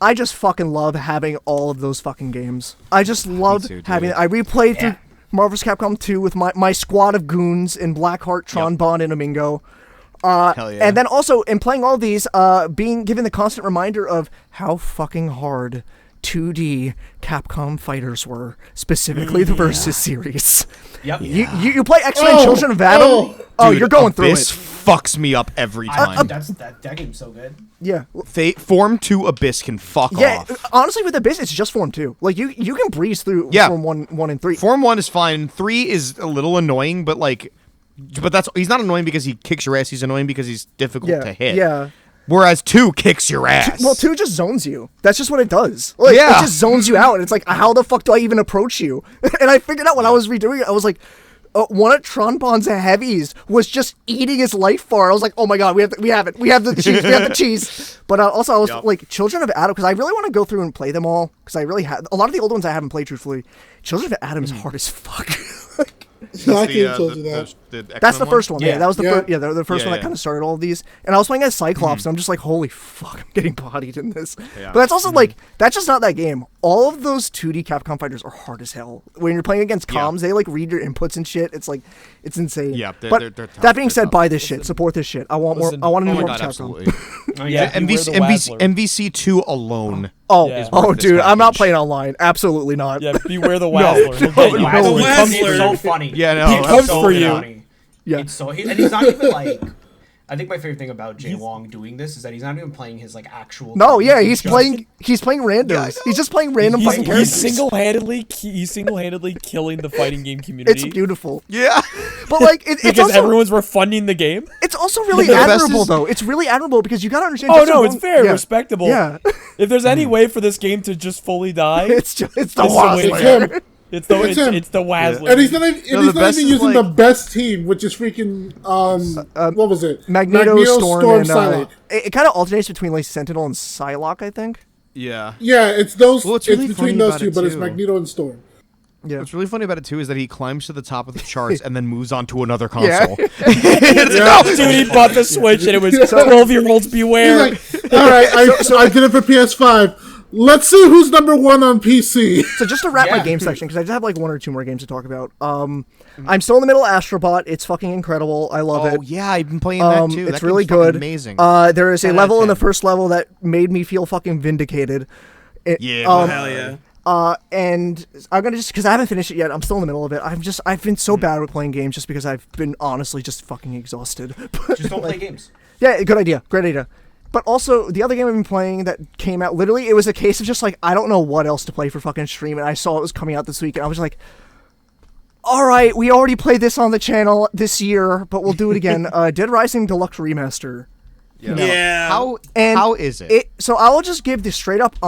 I just fucking love having all of those fucking games. I just loved too, dude. having. I replayed through Marvel vs. Capcom 2 with my squad of goons in Blackheart, Tron Bonne, and Amingo. Hell yeah. And then also in playing all these, being given the constant reminder of how fucking hard 2D Capcom fighters were, specifically the Versus series. Yep. You play X-Men Children of Adam? Oh, Dude, you're going through Abyss it. fucks me up every time. That game's so good. Yeah. Form 2 Abyss can fuck Yeah, off. honestly, with Abyss, it's just Form 2. Like, you can breeze through Form 1 and 3. Form 1 is fine. 3 is a little annoying, but he's not annoying because he kicks your ass. He's annoying because he's difficult to hit. Yeah. Whereas 2 kicks your ass. Well, 2 just zones you. That's just what it does. Like, Yeah. it just zones you out. And it's like, how the fuck do I even approach you? And I figured out when I was redoing it, I was like, one of Tron Bonne's heavies was just eating his life bar. I was like, oh my god, we have it. We have the cheese. We have the cheese. But also, I was like, Children of Adam, because I really want to go through and play them all. Because I really have a lot of the old ones I haven't played truthfully. Children of Adam is hard as fuck. I can't tell you that. That's the first one. Yeah, that was the first. Yeah, the first one that yeah. kind of started all of these. And I was playing as Cyclops, and I'm just like, holy fuck, I'm getting bodied in this. But that's also like, that's just not that game. All of those 2D Capcom fighters are hard as hell. When you're playing against comms, they like read your inputs and shit. It's like, it's insane. Yeah, but they're tough. that being They're said, tough. buy this shit. Support this shit. I want more. I want to Oh know my more god, Capcom. absolutely. Yeah, MVC 2 alone. Oh, is oh, worth this dude, I'm not package. playing online. Absolutely not. Yeah, beware the Wazzler. He'll get you. no, He comes It's for so you. funny. Yeah, no, He that's comes so for you. funny. Yeah. It's so, and he's not even like. I think my favorite thing about Jay Wong doing this is that he's not even playing his like actual. No, yeah, he's just- playing randos. He's just playing random fucking He's characters. single-handedly killing the fighting game community. It's beautiful. Yeah. But like, it's because also everyone's refunding the game. it's also really The best admirable is- though. It's really admirable because you gotta understand. Oh just no, alone- it's very yeah. respectable. Yeah. If there's any way for this game to just fully die, It's the It's the way to Wazzler. him. it's the It's him. it's the Wazzler. And he's not even, No, the best is, using like- the best team, which is freaking what was it? Magneto, Storm, and Psylocke. it kind of alternates between like Sentinel and Psylocke, I think. Yeah. Yeah, it's those. Well, it's it's really between funny those about two, it, but it's too. Magneto and Storm. Yeah. What's really funny about it too is that he climbs to the top of the charts and then moves on to another Yeah. console. Dude, he bought the Switch and it was 12-year-olds He's beware. like, all right, I did it for PS5. Let's see who's number one on PC. So just to wrap my Yeah. game section, because I just have like 1 or 2 more games to talk about. I'm still in the middle of Astrobot. It's fucking incredible. I love it. Oh yeah, I've been playing that too. It's That really game's fucking good. Amazing. There is a 10 out of level in the 10. first level that made me feel fucking vindicated. Yeah. Hell yeah. And I'm gonna just because I haven't finished it yet. I'm still in the middle of it. I've been so bad with playing games just because I've been honestly just fucking exhausted. Just don't play games. Yeah, good idea. Great idea. But also, the other game I've been playing that came out, literally, it was a case of just like, I don't know what else to play for fucking stream, and I saw it was coming out this week, and I was like, alright, we already played this on the channel this year, but we'll do it again. Dead Rising Deluxe Remaster. Yeah. How is it? So I will just give the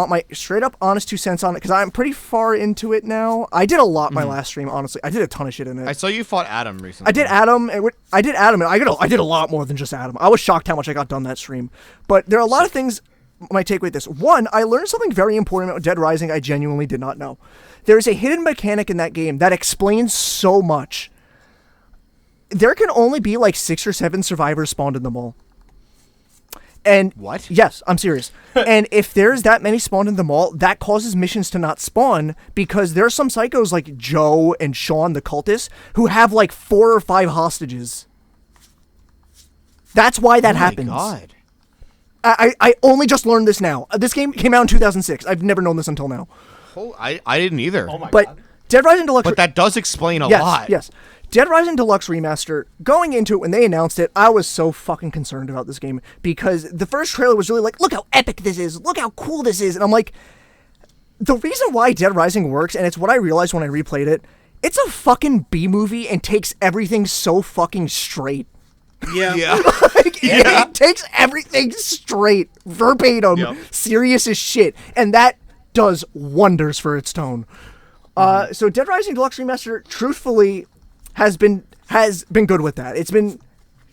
my straight up honest 2 cents on it, because I'm pretty far into it now. I did a lot my last stream, honestly. I did a ton of shit in it. I saw you fought Adam recently. I did Adam, and I did a lot more than just Adam. I was shocked how much I got done that stream. But there are a lot of things my take with this. One, I learned something very important about Dead Rising I genuinely did not know. There is a hidden mechanic in that game that explains so much. There can only be like 6 or 7 survivors spawned in the mall. And What? Yes, I'm serious. And if there's that many spawned in the mall, that causes missions to not spawn because there's some psychos like Joe and Sean, the cultists, who have like 4 or 5 hostages. That's why that happens. Oh my god. I only just learned this now. This game came out in 2006. I've never known this until now. I didn't either. Oh my But god. Dead Rising Deluxe. But that does explain a yes, lot. Yes. Dead Rising Deluxe Remaster, going into it when they announced it, I was so fucking concerned about this game because the first trailer was really like, look how epic this is, look how cool this is. And I'm like, the reason why Dead Rising works, and it's what I realized when I replayed it, it's a fucking B-movie and takes everything so fucking straight. Yeah. It takes everything straight, verbatim, Yep. serious as shit, and that does wonders for its tone. So Dead Rising Deluxe Remaster, truthfully, has been good with that. It's been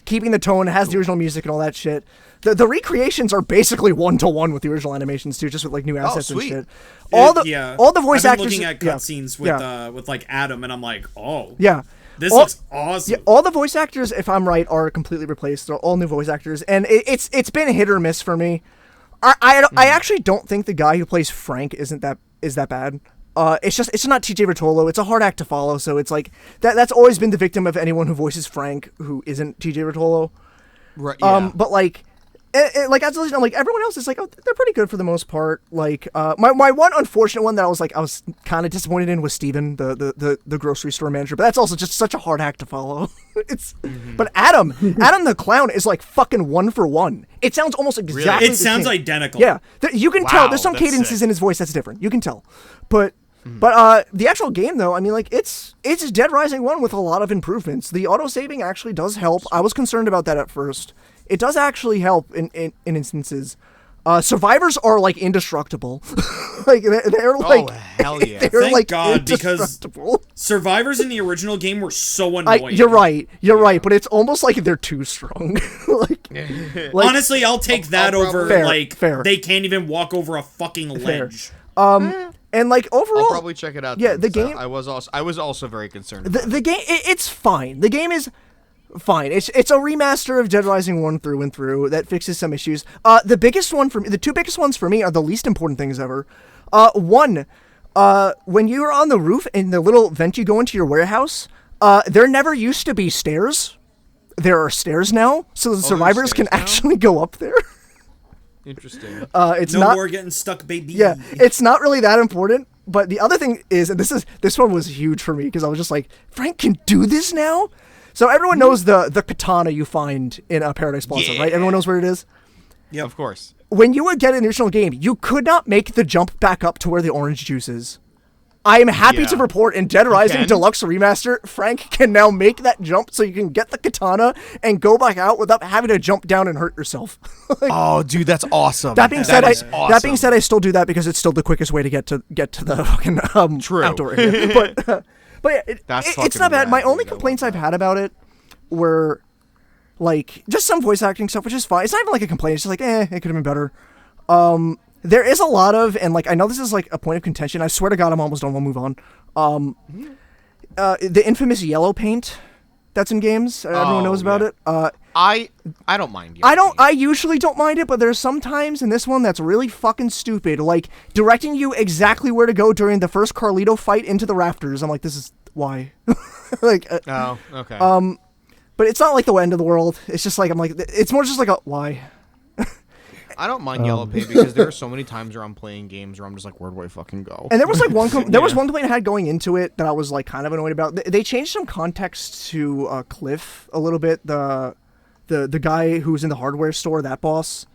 keeping the tone, it has the original music and all that shit. The recreations are basically 1-to-1 with the original animations too, just with like new assets and sweet. shit. All the voice I've been actors. looking at cutscenes with like Adam, and I'm like, oh. Yeah. This looks awesome. Yeah, all the voice actors, if I'm right, are completely replaced. They're all new voice actors, and it's been hit or miss for me. I actually don't think the guy who plays Frank is that bad. It's just not TJ Rotolo. It's a hard act to follow, so it's like that's always been the victim of anyone who voices Frank who isn't TJ Rotolo. Right. Yeah. But like, as like everyone else is like, oh, they're pretty good for the most part. Like, my one unfortunate one that I was kind of disappointed in was Steven, the grocery store manager. But that's also just such a hard act to follow. But Adam the clown is like fucking 1 for 1. It sounds almost exactly. It the sounds same. identical. Yeah, you can tell. There's some that's cadences sick. in his voice that's different. You can tell, but the actual game though, I mean, like it's Dead Rising 1 with a lot of improvements. The auto saving actually does help. I was concerned about that at first. It does actually help in instances. Survivors are like indestructible. Like they're like, oh hell yeah! they're Thank like God, because indestructible. survivors in the original game were so annoying. You're right, but it's almost like they're too strong. like, Honestly, I'll take that over fair. they can't even walk over a fucking ledge. And like overall, I'll probably check it out. Yeah, then, the 'cause game. I was also very concerned. The game, it's fine. The game is fine. It's a remaster of Dead Rising 1 through and through that fixes some issues. The biggest one for me, the two biggest ones for me are the least important things ever. One, when you're on the roof and the little vent you go into your warehouse, there never used to be stairs. There are stairs now, so the survivors can actually go up there. Interesting. It's No not more getting stuck, baby. Yeah, it's not really that important. But the other thing is, and this one was huge for me because I was just like, Frank can do this now. So everyone knows the katana you find in a Paradise Plaza, right? Everyone knows where it is. Yeah, of course. When you would get an original game, you could not make the jump back up to where the orange juice is. I am happy to report in Dead Rising Deluxe Remaster, Frank can now make that jump so you can get the katana and go back out without having to jump down and hurt yourself. Oh, dude, that's awesome. That being said, that being said, I still do that because it's still the quickest way to get to the fucking outdoor area. But yeah, it's not bad. My only complaints I've had about it were like just some voice acting stuff, which is fine. It's not even like a complaint. It's just like, it could have been better. There is a lot of, and like I know this is like a point of contention. I swear to God, I'm almost done. We'll move on. The infamous yellow paint that's in games. Everyone knows about it. I don't mind. I usually don't mind it, but there's sometimes in this one that's really fucking stupid. Like directing you exactly where to go during the first Carlito fight into the rafters. I'm like, this is why. Like. Oh, okay. But it's not like the end of the world. It's just like I'm like it's more just like a why. I don't mind yellow paint because there are so many times where I'm playing games where I'm just like, where do I fucking go? And there was like one was one complaint I had going into it that I was like kind of annoyed about. They changed some context to Cliff a little bit. The guy who's in the hardware store, that boss,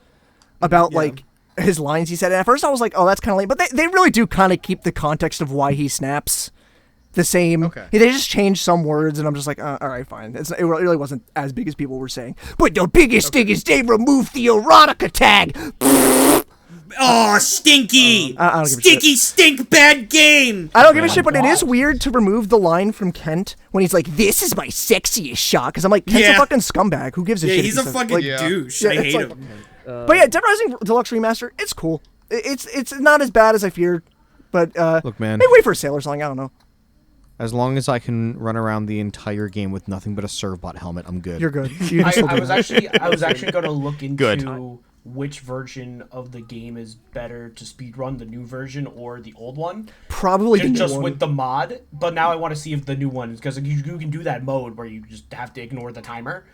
about like his lines he said. And at first I was like, oh, that's kind of lame. But they really do kind of keep the context of why he snaps the same. Okay. They just changed some words, and I'm just like, all right, fine. It really wasn't as big as people were saying. But the biggest thing is they removed the erotica tag. Oh, stinky! I don't give a Stinky shit. stink bad game! I don't give a shit, but it is weird to remove the line from Kent when he's like, this is my sexiest shot. Because I'm like, Kent's a fucking scumbag. Who gives a shit? Yeah, he's a fucking douche. I hate him. But yeah, Dead Rising Deluxe Remaster, it's cool. It's not as bad as I feared. But look, man, maybe wait for a sale or something. I don't know. As long as I can run around the entire game with nothing but a Servbot helmet, I'm good. You're good. I was actually going to look into which version of the game is better to speedrun, the new version or the old one. Probably the new just one. with the mod. But now I want to see if the new one, because you can do that mode where you just have to ignore the timer.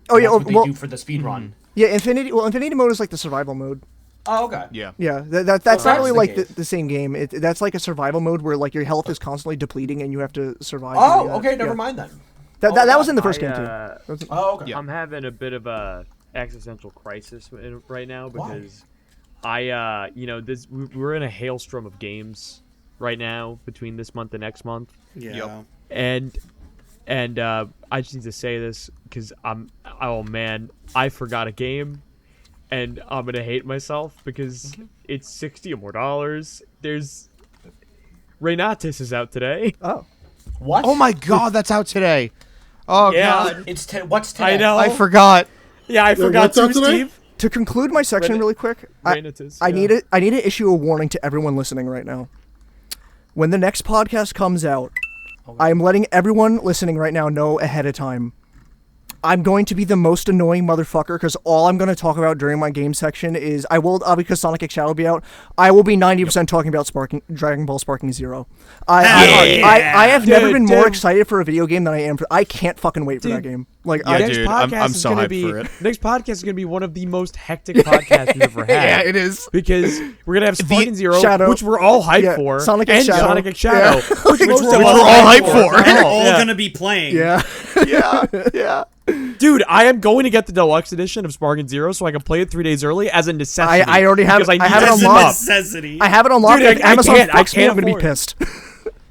Oh yeah, that's what they do for the speedrun. Yeah, Infinity mode is like the survival mode. Oh, okay. Yeah. Yeah, that's not really the like case. the same game. That's like a survival mode where like your health is constantly depleting and you have to survive. Oh, okay, never mind then. That was in the first game too. Oh, okay. I'm having a bit of a existential crisis right now because we're in a hailstorm of games right now between this month and next month. Yeah. And I just need to say this because I forgot a game. And I'm gonna hate myself because it's $60 or more. There's Renatus is out today. Oh, what? Oh my God, that's out today. Oh Yeah. God, It's what's today? I know. I forgot. Yeah, I forgot what's out too, today? Steve. to conclude my section really quick, I need to issue a warning to everyone listening right now. When the next podcast comes out, I'm letting everyone listening right now know ahead of time. I'm going to be the most annoying motherfucker because all I'm going to talk about during my game section is because Sonic X Shadow will be out. I will be 90% talking about Dragon Ball Sparking Zero. I have never been more excited for a video game than I am. I can't fucking wait for that game. Like, I'm so hyped for it. Next podcast is going to be one of the most hectic podcasts we've ever had. Yeah, it is. Because we're going to have Sparking Zero, which we're all hyped for, Sonic X Shadow. Sonic X Shadow, which we're all hyped for. We're all going to be playing. Yeah. Dude, I am going to get the deluxe edition of Sparking Zero so I can play it 3 days early as a necessity. I already have it. I have it unlocked. I have it unlocked. Dude, Amazon fucks me. I'm going to be pissed.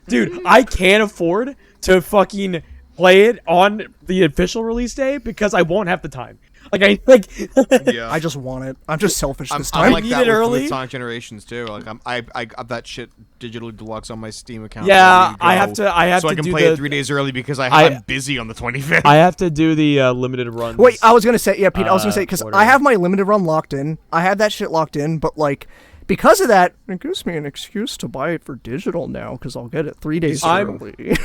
Dude, I can't afford to fucking play it on the official release day because I won't have the time. I just want it. I'm just selfish this time. I'm like that early. With Sonic Generations too. Like I got that shit digitally deluxe on my Steam account. Yeah, I have to. So I can play it 3 days early because I'm busy on the 25th. I have to do the limited runs. Wait, I was gonna say, Pete. I was gonna say because I have my limited run locked in. I have that shit locked in, but like. Because of that, it gives me an excuse to buy it for digital now because I'll get it 3 days early.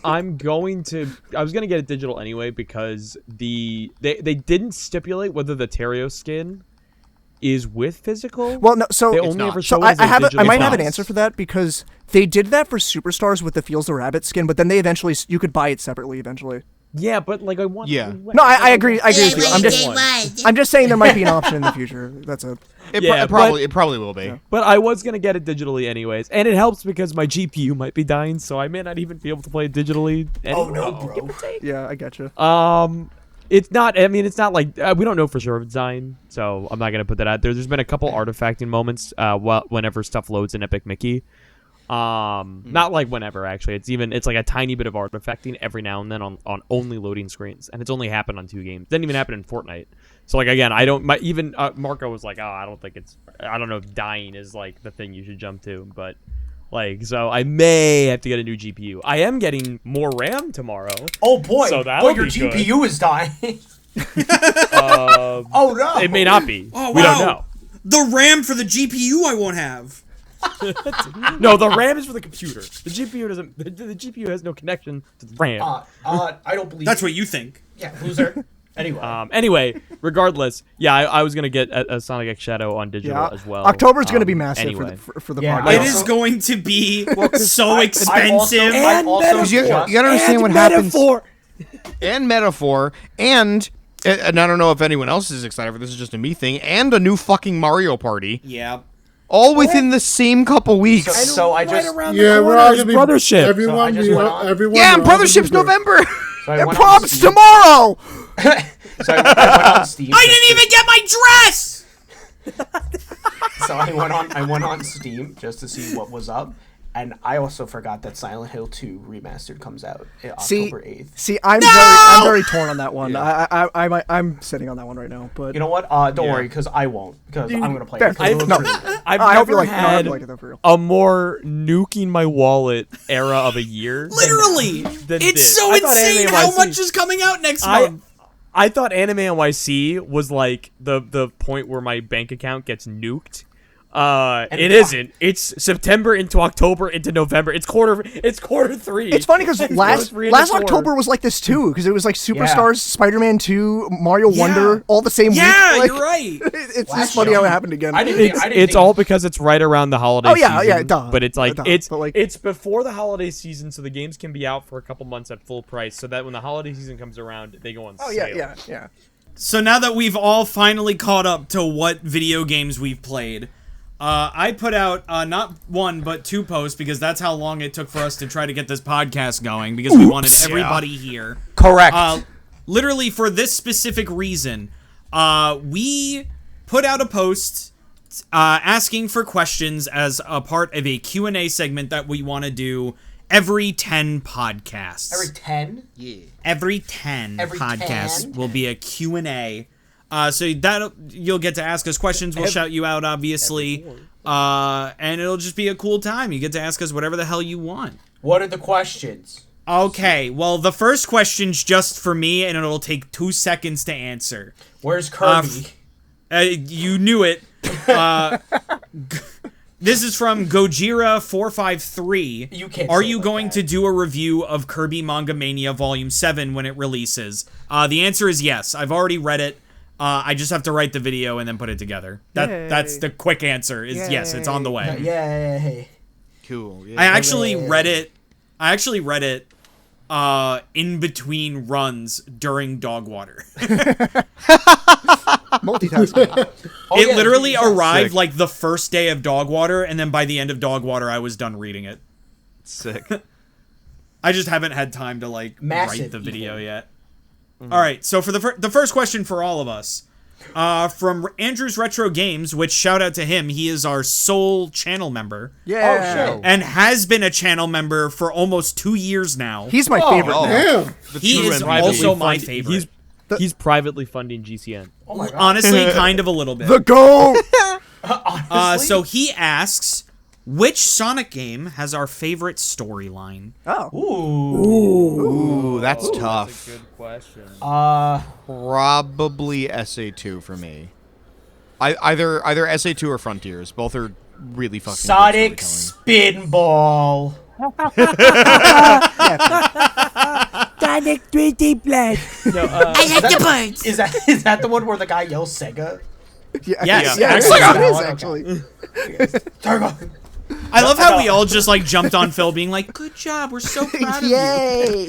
I was going to get it digital anyway because they didn't stipulate whether the Terrio skin is with physical. Well, no, so they only ever show I might have an answer for that because they did that for Superstars with the Feels the Rabbit skin, but then you could buy it separately eventually. Yeah, but like I want. Yeah. No, I agree. I agree with you. I'm just saying there might be an option in the future. That's it. It probably will be. Yeah. But I was gonna get it digitally anyways, and it helps because my GPU might be dying, so I may not even be able to play it digitally. Oh no, bro. Yeah, I gotcha. It's not. I mean, it's not like we don't know for sure if it's dying, so I'm not gonna put that out there. There's been a couple artifacting moments whenever stuff loads in Epic Mickey. Not like whenever actually. It's like a tiny bit of artifacting every now and then on only loading screens, and it's only happened on 2 games. Didn't even happen in Fortnite. So like again, I don't. Marco was like, I don't know if dying is like the thing you should jump to, but like so I may have to get a new GPU. I am getting more RAM tomorrow. Oh boy! So but your GPU is dying. Oh no! It may not be. Oh wow! We don't know. The RAM for the GPU I won't have. No, the RAM is for the computer. The GPU doesn't. The GPU has no connection to the RAM. I don't believe. That's what you think. Yeah, loser. Anyway. Anyway, regardless, yeah, I was gonna get a Sonic X Shadow on digital as well. October's gonna be massive anyway. for the Yeah, podcast. It is going to be so expensive. You gotta understand what happens. And metaphor, and I don't know if anyone else is excited for this. Is just a me thing, and a new fucking Mario Party. Yeah. All within the same couple weeks. So I just we're all gonna be Brothership. Everyone, everyone. Yeah, and Brothership's November. So And prom's tomorrow. So I went on Steam. I didn't even get my dress. So I went on Steam just to see what was up, and I also forgot that Silent Hill 2 Remastered comes out October 8th. See, I'm very torn on that one. Yeah. I'm sitting on that one right now, but you know what? Don't worry, because I won't, because I'm gonna play it. I've never had a more nuking my wallet era of a year. Literally, it's so insane how much is coming out next month. I thought Anime NYC was like the point where my bank account gets nuked. It isn't. It's September into October into November. It's quarter 3. It's funny because last October was like this too, because it was like Superstars, Spider-Man 2, Mario Wonder, all the same week. Yeah, like, you're right. It's just funny how it happened again. It's all because it's right around the holiday season. Oh yeah, duh. But it's like duh, it's before the holiday season, so the games can be out for a couple months at full price, so that when the holiday season comes around, they go on sale. Yeah. So now that we've all finally caught up to what video games we've played, I put out not 1 but 2 posts because that's how long it took for us to try to get this podcast going because we wanted everybody here. Correct. Literally for this specific reason, we put out a post asking for questions as a part of a Q&A segment that we want to do every 10 podcasts. Every 10? Yeah. Every 10 Every podcasts 10? will be a Q&A. So that you'll get to ask us questions. We'll shout you out, obviously. And it'll just be a cool time. You get to ask us whatever the hell you want. What are the questions? Okay, well, the first question's just for me, and it'll take 2 seconds to answer. Where's Kirby? You knew it. This is from Gojira453. You can't Are say it you like going that. to do a review of Kirby Manga Mania Volume 7 when it releases? The answer is yes. I've already read it. I just have to write the video and then put it together. That's the quick answer. Is yes, it's on the way. Yay. Cool. Yeah. I actually read it. In between runs during Dog Water. Multitasking. It literally arrived Sick. like the first day of Dog Water, and then by the end of Dog Water, I was done reading it. Sick. I just haven't had time to like Massive write the video even. yet. All right, so for the first question for all of us, from Andrew's Retro Games, which shout out to him, he is our sole channel member. Yeah. Oh, shit. And has been a channel member for almost 2 years now. He's my favorite. Oh. now. Damn. He is also my favorite. He's privately funding GCN. Oh my god. Honestly, kind of a little bit. The GOAT. Honestly? So he asks, which Sonic game has our favorite storyline? Oh. Ooh, that's tough. That's a good question. Probably SA2 for me. Either SA2 or Frontiers. Both are really fucking Sonic good storytelling. Spinball. Sonic 3D Blast. No, I like the birds. Is that the one where the guy yells Sega? Yeah, Yes, yeah, actually, it is okay. actually. Turbo. I love how we all just like jumped on Phil being like, good job, we're so proud of you. Yay!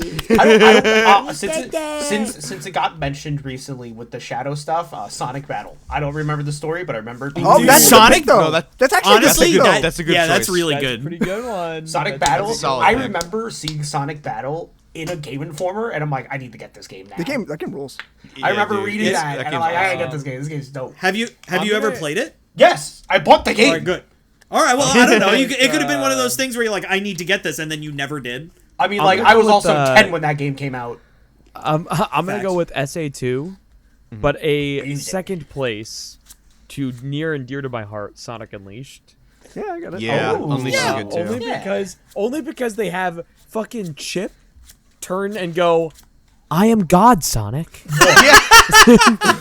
Since it got mentioned recently with the Shadow stuff, Sonic Battle. I don't remember the story, but I remember it being Oh, Dude, that's Sonic- Sonic though. No, that's actually Honestly, a good pick, though. that's a good yeah, that's choice. really that's a good. pretty good one. Sonic That's- Battle. that's a solid I pick. remember seeing Sonic Battle in a Game Informer, and I'm like, I need to get this game now. That game rules. I remember dude. reading It's- that, and I'm game's like, I gotta awesome. get this game. This game's dope. Have you ever played it? Yes, I bought the game. All right, good. All right, well, I don't know. It could have been one of those things where you're like, I need to get this, and then you never did. I mean, I'm like, gonna I was go with, also 10 when that game came out. I'm gonna go with SA2, but a Easy. second place to near and dear to my heart, Sonic Unleashed. Yeah, I got it. Yeah, Oh. Unleashed Yeah, is good too. Only because they have fucking Chip turn and go, I am God, Sonic.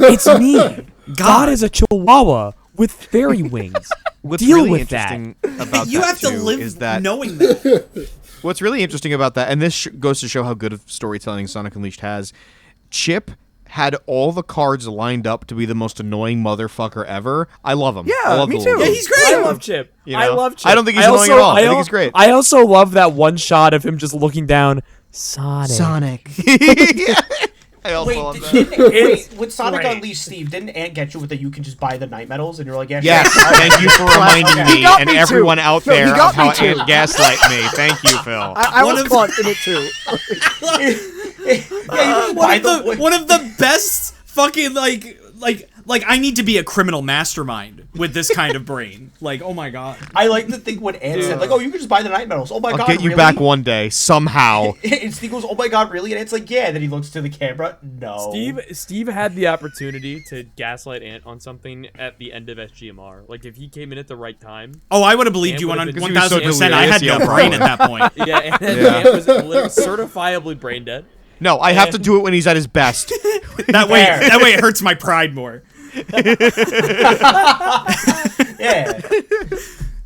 It's me. God is a chihuahua with fairy wings. What's Deal really with that. interesting about You that have to too live is that knowing that. what's really interesting about that, and this goes to show how good of storytelling Sonic Unleashed has. Chip had all the cards lined up to be the most annoying motherfucker ever. I love him. Yeah, I love me the too. little Yeah, he's great. I love Chip. You I know? love Chip. I don't think he's annoying at all. I think he's great. I also love that one shot of him just looking down. Sonic. I also Wait, love did that. wait, with Sonic great. Unleashed, Steve, didn't Ant get you with that you can just buy the night medals? And you're like, yeah, Yes, sure. thank you for reminding Okay. me He got and me too. everyone out No, he there got of how me too. Ant gaslight me. Thank you, Phil. I One was of- caught in it too. Yeah, you just buy One of the best fucking like I need to be a criminal mastermind with this kind of brain. Like, oh my god. I like to think when Ant said, like, oh, you can just buy the night medals. Oh my I'll god, get you really? back one day, somehow. And Steve goes, oh my god, really? And it's like, yeah. And then he looks to the camera. No. Steve had the opportunity to gaslight Ant on something at the end of SGMR. Like if he came in at the right time. Oh, I would have believed Ant you would've been- 1000%. I had delirious, no yeah, brain at probably. that point. Yeah, and Ant was literally certifiably brain dead. No, I have to do it when he's at his best. That way it hurts my pride more. Yeah.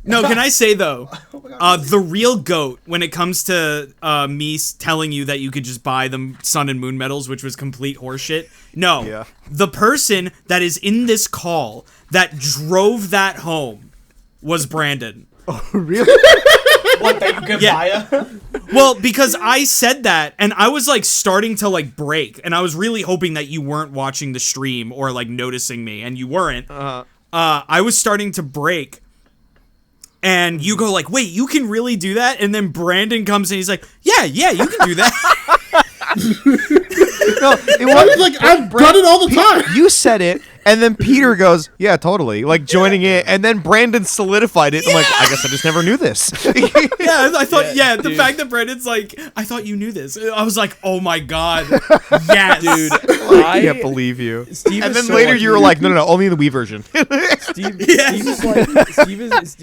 No, can I say though, the real GOAT when it comes to me telling you that you could just buy them Sun and Moon medals, which was complete horseshit. No, Yeah. the person that is in this call that drove that home was Brandon. Really? What, that you can Yeah. buy a... Well, because I said that, and I was like starting to like break, and I was really hoping that you weren't watching the stream or like noticing me, and you weren't. I was starting to break, and you go like, "Wait, you can really do that?" And then Brandon comes and he's like, "Yeah, you can do that." No, it I was like, I've done it all the time. You said it, and then Peter goes, "Yeah, totally," like joining it, and then Brandon solidified it. I'm like, I guess I just never knew this. Yeah, I thought. Yeah, the dude. fact that Brandon's like, "I thought you knew this." I was like, "Oh my god, yes, Dude, I can't believe you. Steve And is then so later lucky. you were like, no, only the Wii version. Steve, Yeah.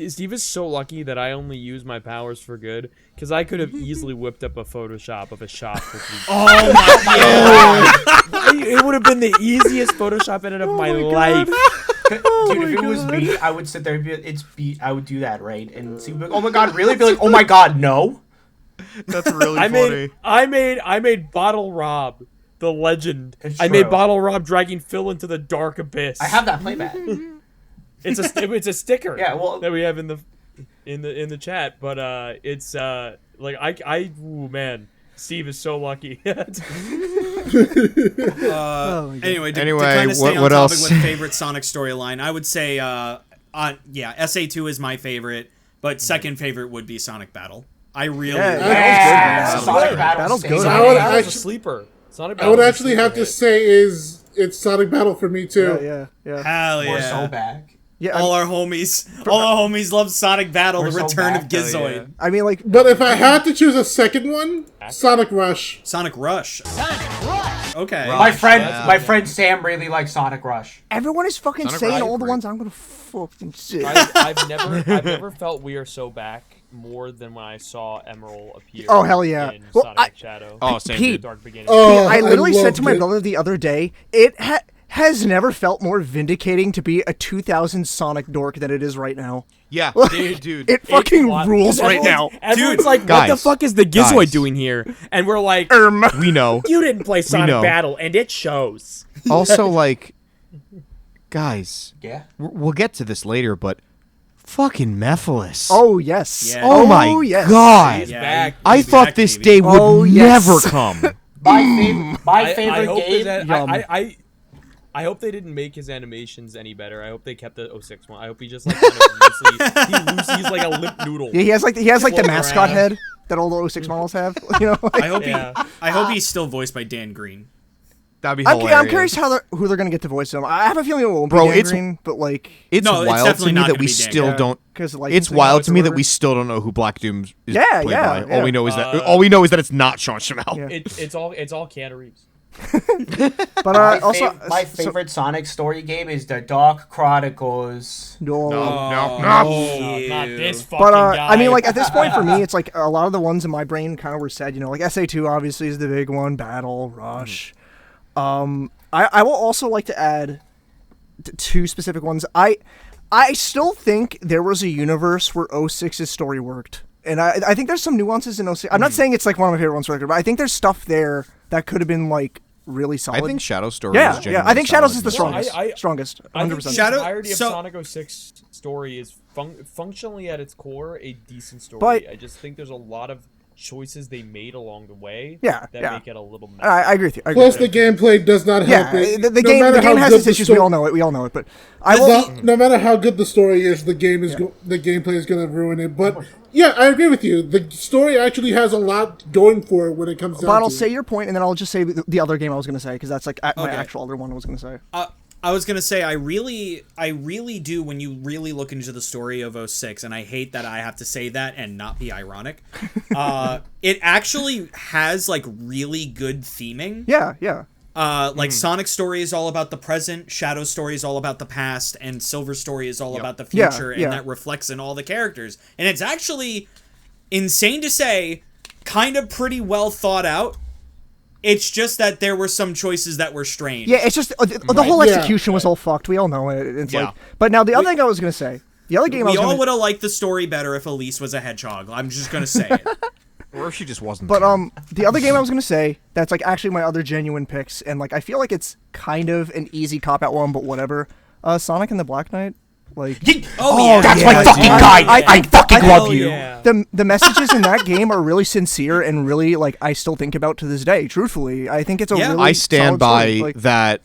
Steve is so lucky that I only use my powers for good because I could have easily whipped up a Photoshop of a shop. With me. oh my god." It would have been the easiest Photoshop edit of my life. Dude, if it was me, I would sit there and I would do that, right? And see, like, oh my god, really? Be like, oh my god, no. That's really funny. I made Bottle Rob the legend. It's I made true. Bottle Rob dragging Phil into the dark abyss. I have that playback. It's a sticker. Yeah, well, that we have in the chat, but it's like ooh, man, Steve is so lucky. Anyway, to kind of stay on what topic else? with favorite Sonic storyline, I would say, SA2 is my favorite, but second favorite would be Sonic Battle. I really, Sonic Battle's good. Battle's a sleeper. Sonic I would Battle's a actually have to sleeper say it's Sonic Battle for me too. Yeah. hell We're yeah. so back. Yeah, All our homies love Sonic Battle, We're the so return of back. Gizoid. I mean, like, But if I had to choose a second one, Sonic Rush. Sonic Rush. Okay. My friend Sam really likes Sonic Rush. everyone is fucking Sonic saying Rush all is the great. ones I'm gonna fucking say. I've never felt We Are So Back more than when I Emerald appear. Oh, hell yeah. In Well, Sonic Shadow. Oh, same Pete, dude. Dark Beginning. Oh, I literally said to my loved it. brother the other day, it has never felt more vindicating to be a 2000 Sonic dork than it is right now. Yeah, dude. It fucking What? rules right now. Everyone's like, what Guys, the fuck is the Gizoid guys. doing here? And we're like, We know. you didn't play Sonic know. Battle, and it shows. Also, like, guys, Yeah. we'll get to this later, but fucking Mephiles. Oh, yes. Yeah. Oh my yes. god. He's back. I He's thought back, this baby. day would Oh, yes. never come. My favorite I hope game. that I hope they didn't make his animations any better. I hope they kept the 06 one. I hope he just like kind of he's like a limp noodle. Yeah, he has like the Floating mascot around. head that all the 06 models have. You know, like, I hope he's still voiced by Dan Green. That'd be hilarious. I'm curious who they're gonna get to voice him. I have a feeling it won't Bro, be Dan it's- Green, but like, It's No, it's wild to definitely me not that gonna we be Dan still Green. don't. because It's wild to me that we still don't know who Black Doom is Yeah, played yeah, by. yeah. All we know is that it's not Sean Schemmel. Yeah. It's all Keanu Reeves. But My favorite Sonic story game is the Dark Chronicles. No. Not this fucking But guy. I mean, like at this point for me, it's like a lot of the ones in my brain kind of were said. You know, like SA2 obviously is the big one. Battle, Rush. I will also like to add two specific ones. I still think there was a universe where 06's story worked. And I think there's some nuances in 06. I'm not saying it's like one of my favorite ones for record, but I think there's stuff there that could have been like really solid. I think Shadow Story. Yeah, is yeah. I think Shadows is the genuinely strongest. Strongest. I think 100%. the Shadow- entirety of so- Sonic 06 story is functionally at its core a decent story. But- I just think there's a lot of choices they made along the way Yeah, that yeah. make it a little messy. I agree with you. I agree Plus, with the you. gameplay does not help Yeah, it. the No game matter how has good its the issues. sto- We all know it. But I will. No matter how good the story is, the game is the gameplay is going to ruin it. But yeah, I agree with you. The story actually has a lot going for it when it comes down But I'll to say it. your point, and then I'll just say the other game I was going to say because that's like my Okay. actual other one I was going to say. I was gonna say I really do when you really look into the story of 06, and I hate that I have to say that and not be ironic. It actually has like really good theming. Yeah. Like Sonic's story is all about the present, Shadow's story is all about the past, and Silver's story is all about the Yeah, future, yeah. and that reflects in all the characters. And it's actually insane to say, kind of pretty well thought out. It's just that there were some choices that were strange. Yeah, it's just the whole Yeah. execution was all fucked. We all know it. It's Yeah. like, but now the other thing I was going to say, the other game I We was all going would to. have liked the story better if Elise was a hedgehog. I'm just gonna say it. Or if she just wasn't. But there. the other game I was gonna say that's like actually my other genuine picks, and like I feel like it's kind of an easy cop out one, but whatever. Sonic and the Black Knight, like Oh, That's yeah. my fucking guy. I fucking Hell love you. Yeah. the messages in that game are really sincere and really like I still think about to this day. Truthfully, I think it's a Yeah. really I stand solid by story. Like, that.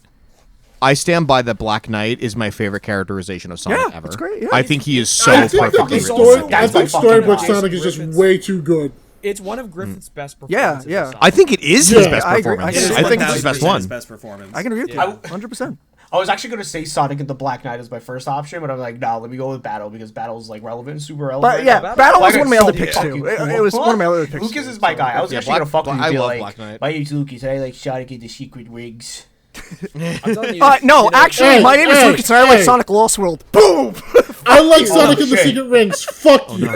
I stand by that. Black Knight is my favorite characterization of Sonic Yeah, ever. it's great, yeah. I think he is so I think that perfectly the written. story, I That's my think fucking storybook guy. Sonic is just Griffith's- way too good. It's one of Griffith's best Yeah, performances. yeah. of Sonic. I think it is his Yeah, best I agree. performance. I can I think it's his best 1000% one. His best performance. I can agree with Yeah. you, 100%. I was actually going to say Sonic and the Black Knight as my first option, but I'm like, nah, let me go with Battle because Battle's like relevant, super relevant. But yeah, Battle- Battle was Black one of my Knight's other so picks fucking too. cool. It was one of my other picks. Lucas too, is my so- guy. I was Yeah, actually going to fuck with you. I and be love like, Black Knight. my name's Lucas and I like Sonic and the Secret Rigs. I'm telling you, No, you know, actually, Hey, my name is hey, Lucas, and I like hey. Sonic Lost World. Boom! I like Sonic and the shit. Secret Rings. Fuck you.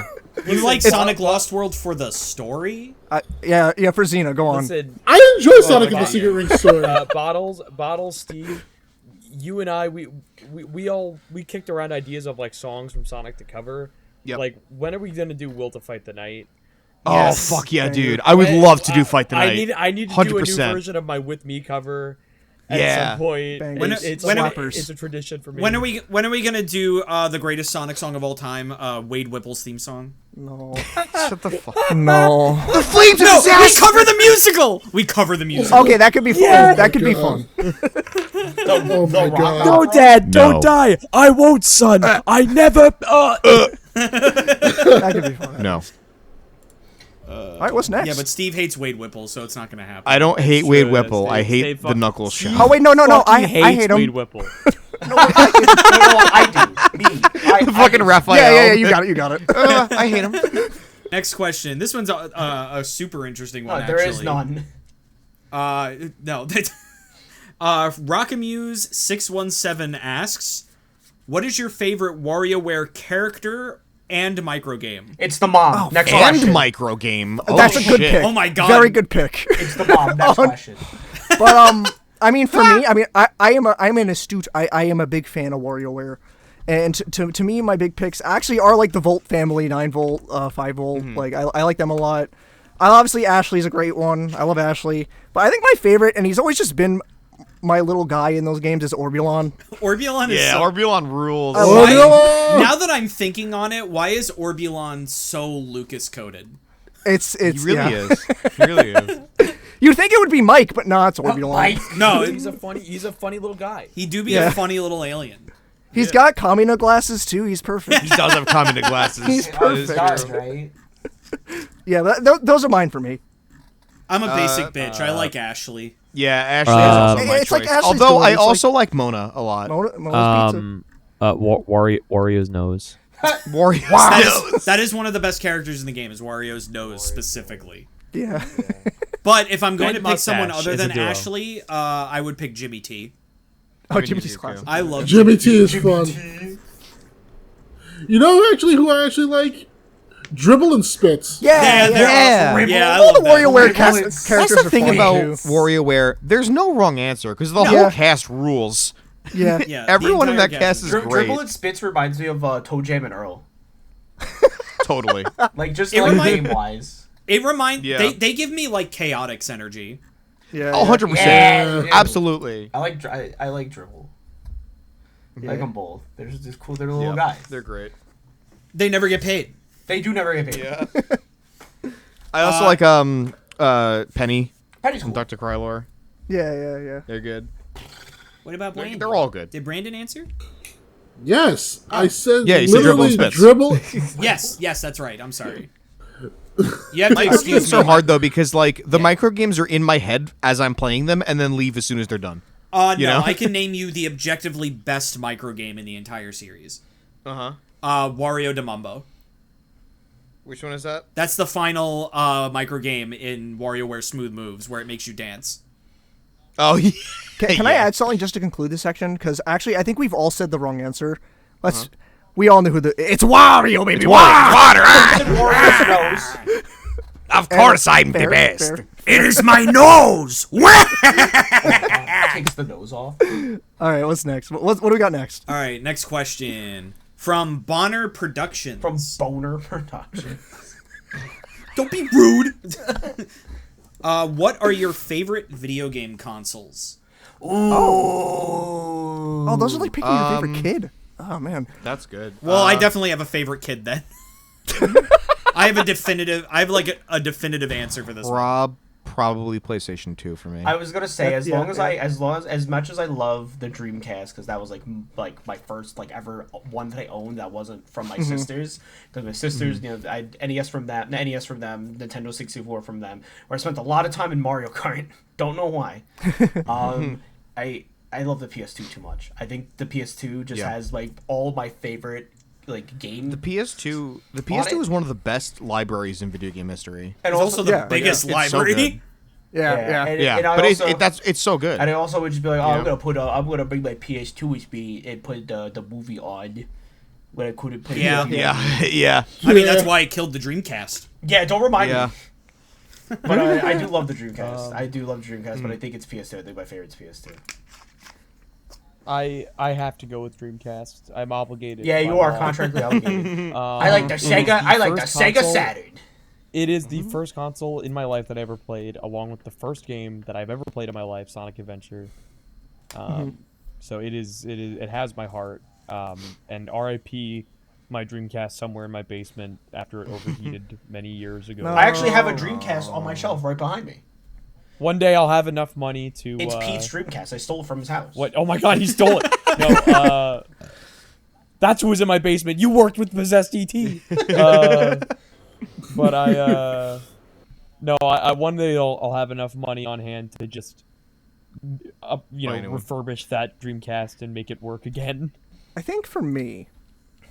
You like Sonic Lost World for the story? Yeah, for Xena, go on. Listen, I enjoy Sonic and my the God. Secret Rings story. Bottles, Steve. you and I, we kicked around ideas of like songs from Sonic to cover. Yep. Like, when are we gonna do "Will to Fight the Night"? Oh fuck yeah, dude! I would love to do "Fight the Night." I need to 100%. do a new version of my "With Me" cover. At some point, it's a tradition for me. When are we gonna do the greatest Sonic song of all time, Wade Whipple's theme song? No. Shut the fuck. No. The flames No, we cover the musical. We cover the musical. Okay, that could be fun. Yeah. That could be fun. Oh my god. No, Dad, No. don't die. I won't, son. I never. That could be fun. No, All right, what's next? Yeah, but Steve hates Wade Whipple, so it's not gonna happen. I don't hate true, Wade that's Whipple. true. I hate Stay the fucking- Knuckles shot. Oh wait, no. I hates hate Wade him. Whipple. I do. Me. The fucking Raphael. Yeah. You got it. I hate him. Next question. This one's a super interesting one. There actually. is none. No. Rockamuse617 asks, "What is your favorite WarioWare character and microgame?" It's the mom. Next And question. micro game. Oh, That's a good shit. pick. Oh my god. Very good pick. It's the mom. Next question. But I mean, for me, I'm an astute. I am a big fan of WarioWare, and to me, my big picks actually are like the Volt family, 9 volt, 5 volt. Like I like them a lot. Obviously, Ashley's a great one. I love Ashley, but I think my favorite, and he's always just been my little guy in those games, is Orbulon. Orbulon is Yeah, so... Orbulon rules. Now that I'm thinking on it, why is Orbulon so Lucas coded? It's He really yeah. is. He really is. You'd think it would be Mike, but no, it's Orbulon. Mike. No, He's a funny little guy. he do be Yeah. a funny little alien. He's got Kamina glasses too. He's perfect. He does have Kamina glasses. He's That is perfect. true. Right? Yeah, those are mine for me. I'm a basic bitch. I like Ashley. Yeah, Ashley is also my it's like choice. Ashley's Although doing, I it's also like Mona a lot. Mona's Pizza. Wario's nose. Warriors. That is one of the best characters in the game, is Wario's nose specifically. Yeah. But if I'm going And to pick someone mustache other is a than duo. Ashley, I would pick Jimmy T. Oh, Jimmy T's classic. I love Jimmy T is fun. You know who I actually like? Dribble and Spitz. Yeah, Yeah, I All love the that. WarioWare That's characters That's the are thing fun, about too. WarioWare. There's no wrong answer because the whole Yeah. cast rules. Yeah. Yeah, the Everyone in entire that cast is great. Dribble and Spitz reminds me of Toe Jam and Earl. Totally. Like, just It like remind- game-wise. It reminds Yeah. they give me like Chaotix energy. Yeah. Oh, 100%. Yeah. Absolutely. I like Dribble. I like them both. They're just cool. They're little Yeah, guys. they're great. They never get paid. They do never get paid. Yeah. I also like Penny Penny's from cool. Dr. Krylor. Yeah. They're good. What about Brandon? They're all good. Did Brandon answer? Yes, I said Yeah, you said Dribble and literally Spitz. Dribble. Yes, that's right. I'm sorry. You have to Micro excuse games me. are hard though because like the micro games are in my head as I'm playing them and then leave as soon as they're done. No, you know? I can name you the objectively best micro game in the entire series. Uh-huh. Wario de Mumbo. Which one is that? That's the final micro game in WarioWare Smooth Moves, where it makes you dance. Oh, yeah. Can I add something just to conclude this section? Because actually, I think we've all said the wrong answer. We all know who it's Wario, baby. Water. Warriors knows. Of course I'm Fair, the best. fair. It is my nose! Takes the nose off. All right, what's next? What do we got next? All right, next question. From Bonnerproductions. From Boner Production. Don't be rude! What are your favorite video game consoles? Oh, those are like picking your favorite kid. Oh man. That's good. Well, I definitely have a favorite kid then. I have a definitive answer for this one. Rob, probably PlayStation 2 for me. I was gonna say, as Yeah, much as I love the Dreamcast, because that was like my first ever one that I owned that wasn't from my sisters. Because my sisters, you know, I had NES from them, Nintendo 64 from them, where I spent a lot of time in Mario Kart. Don't know why. I love the PS2 too much. I think the PS2 just has like all my favorite game. The PS2 is one of the best libraries in video game history. And It's also the yeah, biggest it's so library. good. Yeah. And I But also, it's so good. and I also would just be like, oh, Yeah. I'm gonna bring my PS2 with me and put the movie on when I couldn't play. Yeah. the game. Yeah. I mean, that's why I killed the Dreamcast. Yeah, don't remind Yeah. me. But I do love the Dreamcast. I do love the Dreamcast, but I think it's PS2. I think my favorite's PS2. I have to go with Dreamcast. I'm obligated. Yeah, you by are law. contractually obligated. Um, I like the it is Sega. I like the first Sega console- Saturn. It is the first console in my life that I ever played, along with the first game that I've ever played in my life, Sonic Adventure. So it has my heart. And RIP my Dreamcast somewhere in my basement after it overheated many years ago. I actually have a Dreamcast on my shelf right behind me. One day I'll have enough money to. It's Pete's Dreamcast. I stole it from his house. What? Oh my God, he stole it. No, that's who was in my basement. You worked with Possessed ET. But I one day I'll have enough money on hand to just, refurbish that Dreamcast and make it work again. I think for me,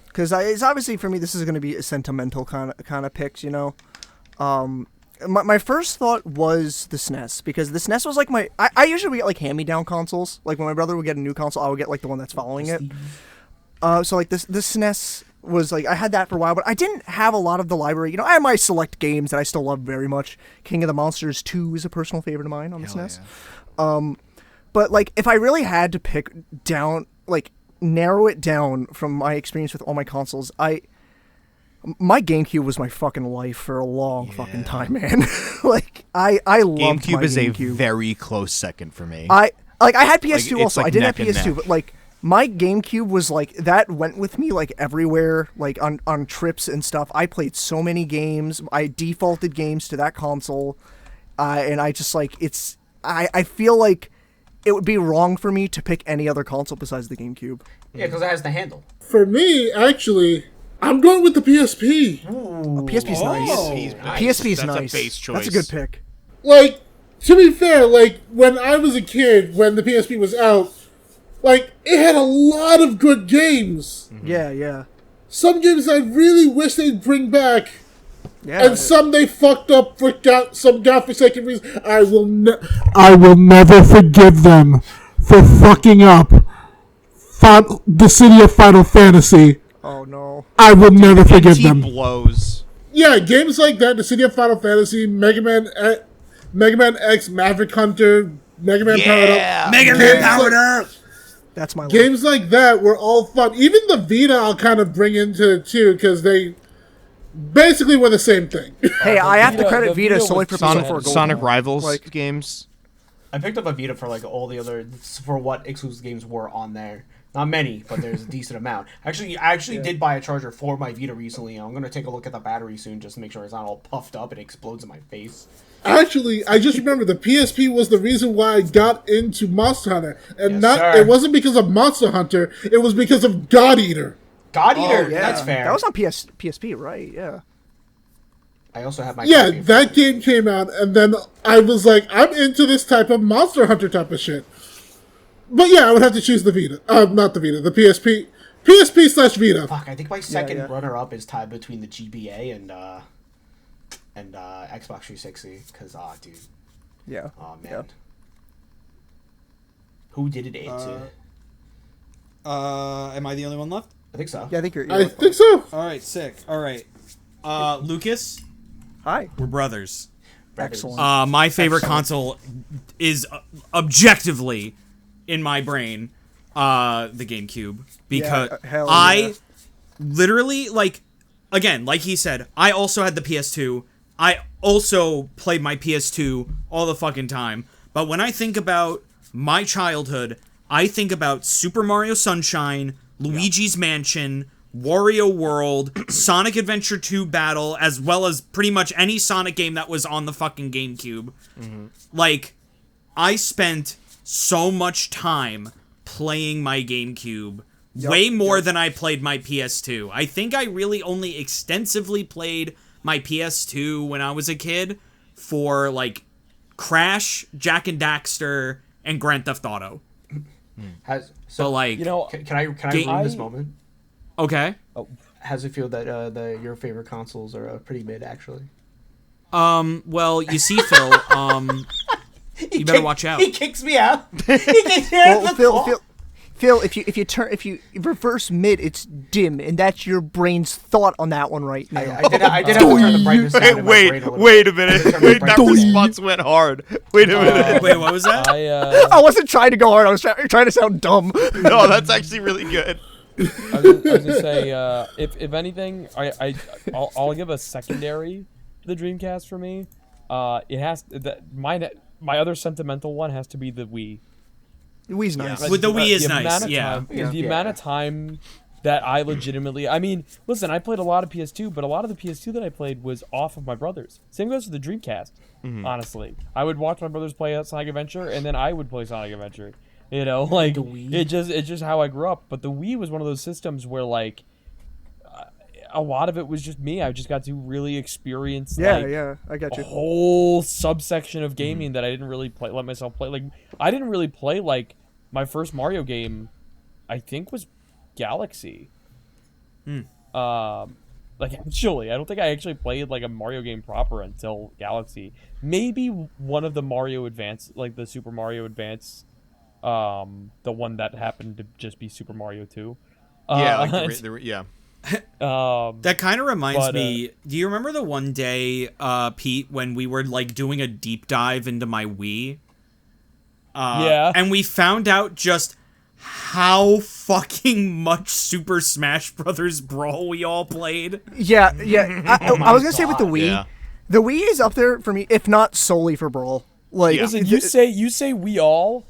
because it's obviously for me, this is going to be a sentimental kind of picks, you know. My first thought was the SNES, because the SNES was like I usually get like hand-me-down consoles. Like when my brother would get a new console, I would get like the one that's following it. So like this SNES was like, I had that for a while, but I didn't have a lot of the library. You know, I had my select games that I still love very much. King of the Monsters 2 is a personal favorite of mine on the SNES. Yeah. But like if I really had to pick down, like narrow it down from my experience with all my consoles, my GameCube was my fucking life for a long fucking time, man. Like I loved GameCube my is GameCube. a very close second for me. I had PS2 Like, also. like I didn't have neck and PS2, neck. but like my GameCube was like that went with me like everywhere, like on trips and stuff. I played so many games. I defaulted games to that console, and I just like I feel like it would be wrong for me to pick any other console besides the GameCube. Yeah, because it has the handle. For me, actually, I'm going with the PSP. PSP's nice. PSP's That's nice. a base choice. That's a good pick. Like, to be fair, like, when I was a kid, when the PSP was out, like, it had a lot of good games. Yeah. Some games I really wish they'd bring back, Yeah. and some they fucked up for some godforsaken reason. I will never forgive them for fucking up the city of Final Fantasy. Oh no. I will never forgive NT them. blows. Yeah, games like that, the city of Final Fantasy, Mega Man X, Maverick Hunter, Mega Man Powered Up. Mega Man Powered Up! That's my life. Games like that were all fun. Even the Vita I'll kind of bring into it too, because they basically were the same thing. Hey, I have to Vita- credit the Vita Vita solely was for Persona 4 Sonic, Gold. Sonic Rivals Like- games. I picked up a Vita for like all the other for what exclusive games were on there. Not many, but there's a decent amount. I actually did buy a charger for my Vita recently. I'm gonna take a look at the battery soon just to make sure it's not all puffed up and explodes in my face. Actually, I just remember the PSP was the reason why I got into Monster Hunter, and Yes, sir. it wasn't because of Monster Hunter. It was because of God Eater. God Eater, Oh, yeah. that's fair. That was on PSP, right? Yeah. I also have my Yeah, copy of that game came out, and then I was like, I'm into this type of Monster Hunter type of shit. But yeah, I would have to choose the Vita. Not the Vita, the PSP. PSP/Vita. Fuck, I think my second yeah. runner-up is tied between the GBA and Xbox 360. Because, dude. Yeah. Oh, man. Yeah. Who did it to? Am I the only one left? I think so. Yeah, I think you're I think so. All right, sick. All right. Lucas, Hi. we're brothers. Excellent. My favorite console is objectively, in my brain, the GameCube. Because hell I yeah. literally, like, again, like he said, I also had the PS2. I also played my PS2 all the fucking time. But when I think about my childhood, I think about Super Mario Sunshine, Luigi's Mansion, Wario World, Sonic Adventure 2 Battle, as well as pretty much any Sonic game that was on the fucking GameCube. Like, I spent so much time playing my GameCube, way more than I played my PS2. I think I really only extensively played my PS2 when I was a kid for, like, Crash, Jak and Daxter, and Grand Theft Auto. So, like, Can I ruin this moment? okay. How's it feel that your favorite consoles are pretty mid, actually? Well, you see, Phil, you better watch out. He kicks me out. He kicks me out. Well, Phil, if you reverse mid, it's dim, and that's your brain's thought on that one right now. I did have to turn the brightness down. in my brain a little Wait a bit. minute. I had to turn my Wait, that brightness down. response went hard. Wait a minute. Wait, what was that? I wasn't trying to go hard. I was trying to sound dumb. No, that's actually really good. I was gonna say, if anything, I'll give a secondary to the Dreamcast for me. It has my other sentimental one has to be the Wii. The Wii's nice. With the Wii is amount nice, of yeah. time- The amount of time that I legitimately, I mean, listen, I played a lot of PS2, but a lot of the PS2 that I played was off of my brother's. Same goes for the Dreamcast. Honestly, I would watch my brothers play Sonic Adventure, and then I would play Sonic Adventure. You know, like it's just how I grew up. But the Wii was one of those systems where like a lot of it was just me. I just got to really experience I got a you. whole subsection of gaming that I didn't really let myself play. Like I didn't really play like my first Mario game, I think was Galaxy. Like actually, I don't think I actually played like a Mario game proper until Galaxy. Maybe one of the Mario Advance, like the Super Mario Advance, the one that happened to just be Super Mario 2. Yeah, yeah. That kind of reminds me. Do you remember the one day, Pete, when we were like doing a deep dive into my Wii? Yeah. And we found out just how fucking much Super Smash Brothers Brawl we all played. Yeah. I was gonna say with the Wii, Yeah. the Wii is up there for me, if not solely for Brawl. Like, Listen, you say we all.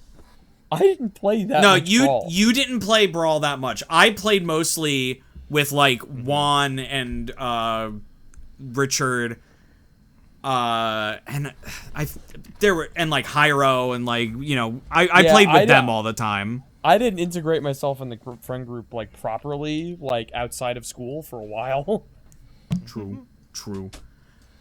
I didn't play that. No, much Brawl. you didn't play Brawl that much. I played mostly with like Juan and Richard, and like Hyro and like I played with them all the time. I didn't integrate myself in the friend group like properly, like outside of school for a while. True.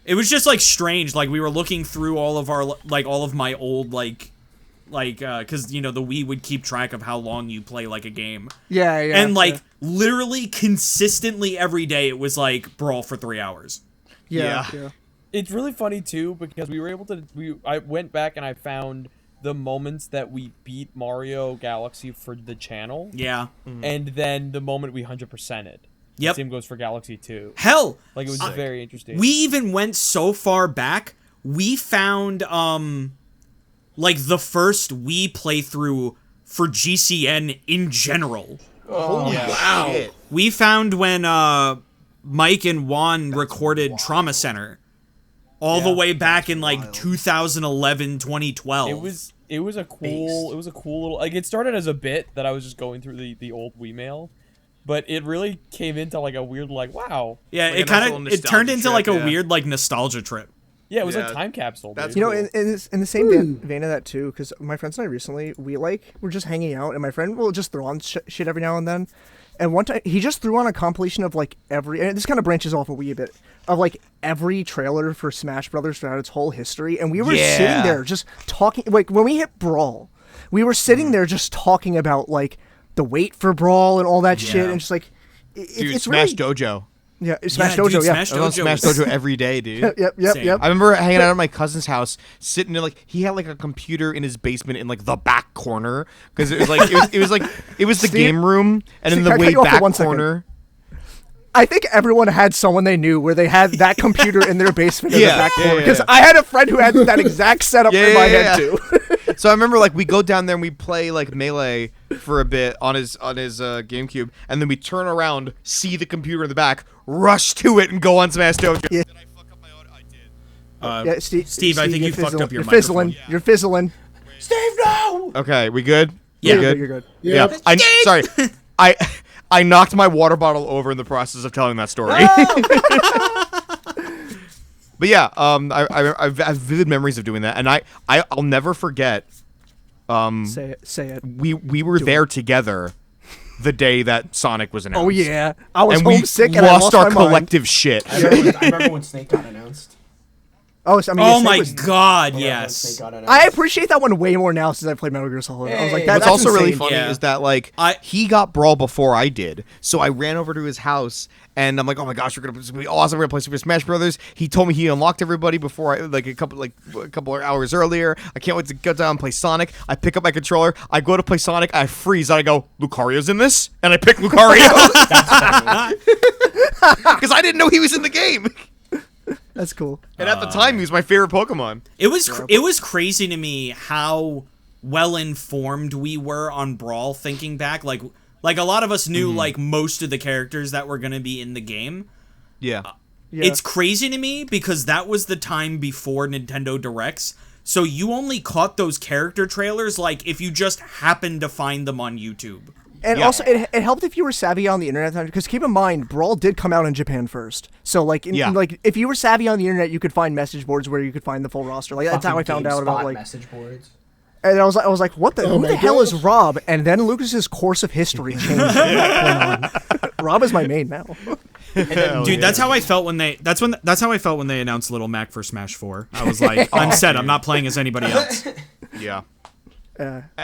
It was just like strange. Like we were looking through all of my old because the Wii would keep track of how long you play like a game. Yeah. And literally consistently every day it was like Brawl for 3 hours. Yeah. It's really funny too because we were able to. I went back and I found the moments that we beat Mario Galaxy for the channel. Yeah. And then the moment we 100%ed. Yep. Same goes for Galaxy 2. Hell, Like it was very interesting. we even went so far back. We found like the first Wii playthrough for GCN in general. Oh, Yeah. Wow. Shit. We found when Mike and Juan recorded Trauma Center all the way back in like 2011, 2012. It was a cool little, like, it started as a bit that I was just going through the old Wii mail, but it really came into like a weird like wow. Yeah, Like it a nice kind little of it turned into nostalgia like a trip, weird like nostalgia trip. Yeah, it was Yeah. like time capsule. That's Dude. In the same vein of that too, because my friends and I recently we're just hanging out, and my friend will just throw on shit every now and then. And one time he just threw on a compilation of like and this kind of branches off a wee bit of like every trailer for Smash Brothers throughout its whole history, and we were sitting there just talking. Like when we hit Brawl, we were sitting there just talking about like the wait for Brawl and all that shit, and just like Dude, it's Smash really, Dojo. Yeah, Smash dude, Dojo. Smash I was on Dojo Smash was- Dojo every day, dude. Yep. Same. I remember hanging out at my cousin's house, sitting in he had like a computer in his basement in like the back corner because it was like it was the Steve- game room, and in Steve, the can I way cut you off for back 1 second? corner. I think everyone had someone they knew where they had that computer in their basement in the Yeah, back yeah, corner. Because yeah. I had a friend who had that exact setup in my head too. So I remember like we go down there and we play like Melee for a bit on his GameCube, and then we turn around, see the computer in the back, rush to it, and go on Smash Dojo. Yeah. Did I fuck up my audio? I did. Yeah, Steve, I think you fucked up your You're fizzling. microphone. You're fizzling. Steve, no! Okay, we good? Yeah. We good? You're good. Yeah. Sorry. I knocked my water bottle over in the process of telling that story. But yeah, I have vivid memories of doing that, and I'll never forget. Say it. We were there together the day that Sonic was announced. Oh yeah, I was And we homesick and I lost lost our my mind. collective shit. I remember when Snake got announced. Oh, so, I mean, Oh Snake my was- god, Snake yes. got announced. I appreciate that one way more now since I played Metal Gear Solid. I was like, Hey. that's What's also really insane. funny Yeah. is that like he got Brawl before I did, so I ran over to his house and I'm like, oh my gosh, it's gonna be awesome. We're gonna play Super Smash Brothers. He told me he unlocked everybody before I a couple of hours earlier. I can't wait to go down and play Sonic. I pick up my controller, I go to play Sonic, I freeze, and I go, Lucario's in this, and I pick Lucario because I didn't know he was in the game. That's cool. And at the time, he was my favorite Pokemon. It was crazy to me how well informed we were on Brawl thinking back. Like a lot of us knew like most of the characters that were going to be in the game. Yeah. Yeah. It's crazy to me because that was the time before Nintendo Directs. So you only caught those character trailers like if you just happened to find them on YouTube. And also, it helped if you were savvy on the internet, because keep in mind, Brawl did come out in Japan first. So, like, like if you were savvy on the internet, you could find message boards where you could find the full roster. Like, that's how I found out about, like... message boards. And I was like, what the... who my the hell is gosh. Rob? And then Lucas's course of history changed. Rob is my main now. Dude, that's how I felt when they announced Little Mac for Smash 4. I was like, I'm set. I'm not playing as anybody else. Yeah.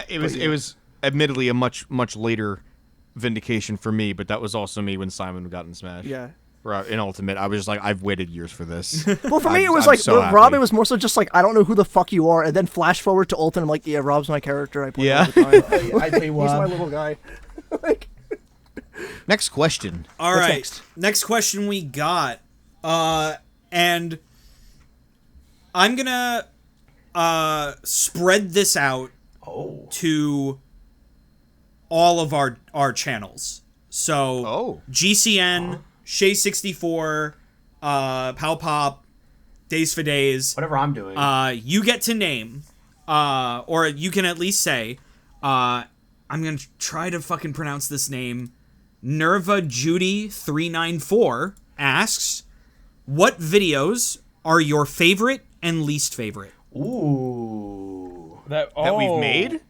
It was admittedly a much later vindication for me, but that was also me when Simon got in Smash. Yeah. Or in Ultimate, I was just like, I've waited years for this. Well, for me, it was I'm like, so with Rob, happy. it was more so just like, I don't know who the fuck you are. And then flash forward to Ultimate, I'm like, yeah, Rob's my character. I play him all the time. I play He's my Rob. little guy. Like, Next question. All What's right. Next question we got. And I'm going to spread this out to all of our channels. So GCN, Shay64, Pow Pop, Days for Days. Whatever I'm doing. You get to name, or you can at least say, I'm going to try to fucking pronounce this name. Nerva Judy 394 asks, what videos are your favorite and least favorite? Ooh. That we've made?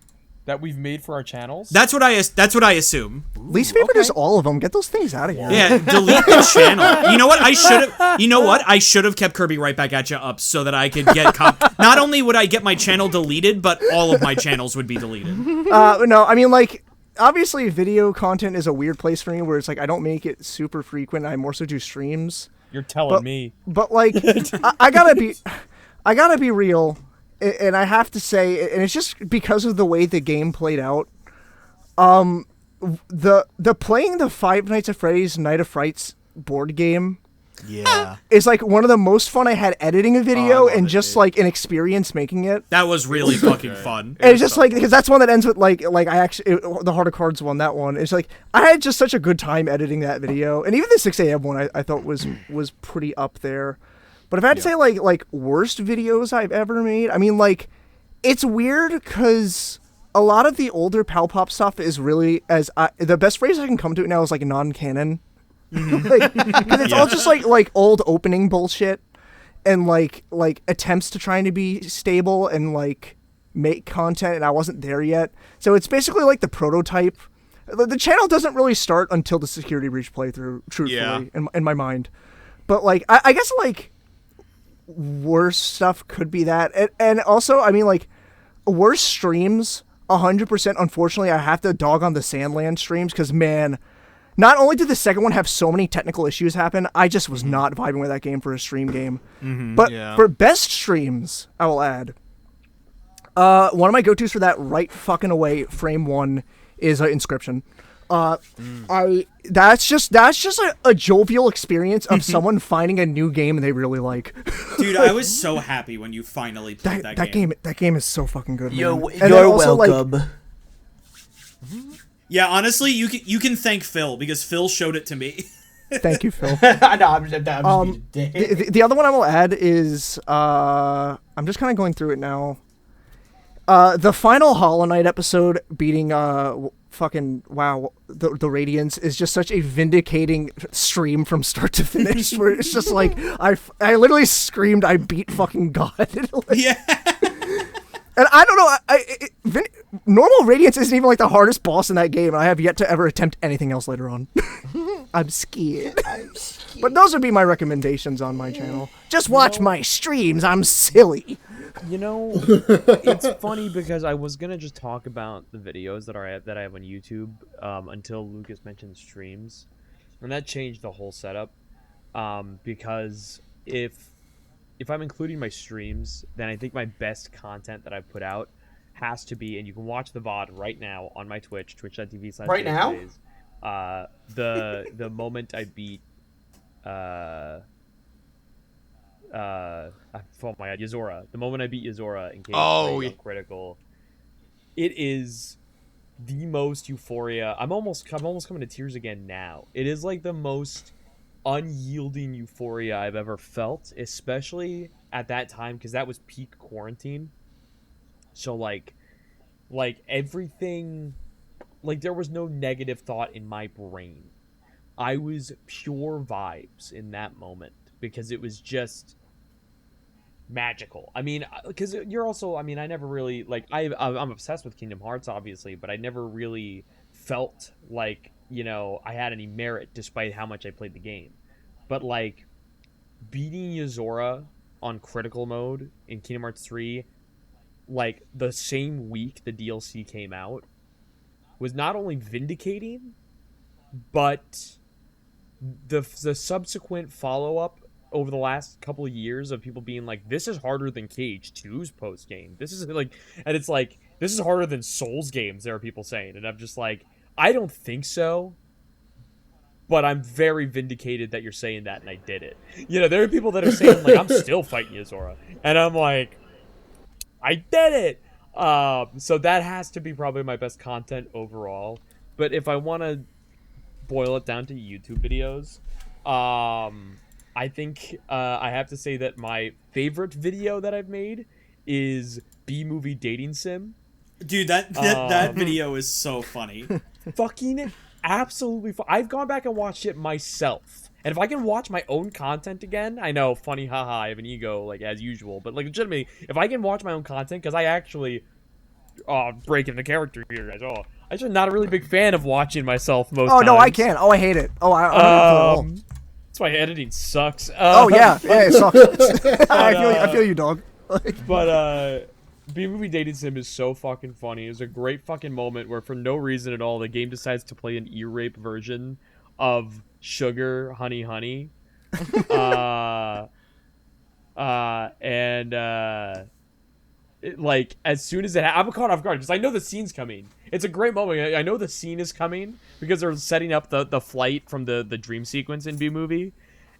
That we've made for our channels? That's what I assume. least favorite is all of them. Get those things out of here. Yeah, delete the channel. You know what? I should have kept Kirby Right Back at You up so that I could get not only would I get my channel deleted, but all of my channels would be deleted. No, I mean, like, obviously video content is a weird place for me where it's like I don't make it super frequent. I more so do streams. You're telling me. But like, I gotta be real, and I have to say, and it's just because of the way the game played out. The playing the Five Nights at Freddy's Night of Frights board game. Yeah. Is like one of the most fun I had editing a video and just like an experience making it. That was really fucking fun. And it's just like, because that's one that ends with like I actually, the Heart of Cards one, that one. It's like, I had just such a good time editing that video. And even the 6 a.m. one I thought was pretty up there. But if I had to say like worst videos I've ever made, I mean, like, it's weird because a lot of the older Pal Pop stuff is really, the best phrase I can come to it now is like non-canon. Like, 'cause it's all just like old opening bullshit and like attempts to trying to be stable and like make content, and I wasn't there yet. So it's basically like the prototype. The channel doesn't really start until the security breach playthrough, truthfully, in my mind. But like I guess like worse stuff could be that, and also I mean like worse streams 100%. Unfortunately, I have to dog on the Sandland streams because man. Not only did the second one have so many technical issues happen, I just was not vibing with that game for a stream game. But for best streams, I will add, one of my go-tos for that right fucking away, frame one, is Inscription. That's just a jovial experience of someone finding a new game they really like. Dude, I was so happy when you finally played that game. That game is so fucking good. You're also, welcome. Yeah, honestly, you can thank Phil because Phil showed it to me. Thank you, Phil. I know, I'm just being a dick. The other one I will add is I'm just kind of going through it now. The final Hollow Knight episode beating fucking the Radiance is just such a vindicating stream from start to finish. Where it's just like I literally screamed I beat fucking God. Like, Yeah. And I don't know, normal Radiance isn't even like the hardest boss in that game, and I have yet to ever attempt anything else later on. I'm scared. But those would be my recommendations on my channel. Just watch my streams. I'm silly. You know, it's funny because I was gonna just talk about the videos that I have on YouTube until Lucas mentioned streams, and that changed the whole setup. Because if I'm including my streams, then I think my best content that I put out has to be, and you can watch the VOD right now on my Twitch, twitch.tv/. Right now? The moment I beat oh my god, Yuzora. The moment I beat Yuzora in Cage 3 on Critical, it is the most euphoria. I'm almost coming to tears again now. It is like the most unyielding euphoria I've ever felt, especially at that time because that was peak quarantine. So like everything, like there was no negative thought in my brain. I was pure vibes in that moment because it was just magical. I mean, because you're also, I mean, I never really, like, I'm obsessed with Kingdom Hearts, obviously, but I never really felt like, you know, I had any merit despite how much I played the game. But, like, beating Yuzora on critical mode in Kingdom Hearts 3, like, the same week the DLC came out, was not only vindicating, but the subsequent follow-up over the last couple of years of people being like, this is harder than Cage 2's post-game. This is like, and it's like, this is harder than Souls games, there are people saying. And I'm just like, I don't think so, but I'm very vindicated that you're saying that, and I did it. You know, there are people that are saying, like, I'm still fighting Yuzora. And I'm like, I did it! So that has to be probably my best content overall. But if I want to boil it down to YouTube videos, I think I have to say that my favorite video that I've made is B-movie dating sim. Dude, that video is so funny. Fucking absolutely I've gone back and watched it myself. And if I can watch my own content again, I know, funny, haha, I have an ego, like, as usual. But, like, legitimately, if I can watch my own content, because I actually break into character here, guys. I'm actually not a really big fan of watching myself most times. Oh, no, I can't. Oh, I hate it. Oh, I that's why editing sucks. Yeah, it sucks. I feel you, dog. But B-movie dating sim is so fucking funny. It's a great fucking moment where, for no reason at all, the game decides to play an ear rape version of Sugar Honey Honey. Like, as soon as I'm caught off guard because I know the scene's coming. It's a great moment. I know the scene is coming because they're setting up the flight from the dream sequence in B-movie.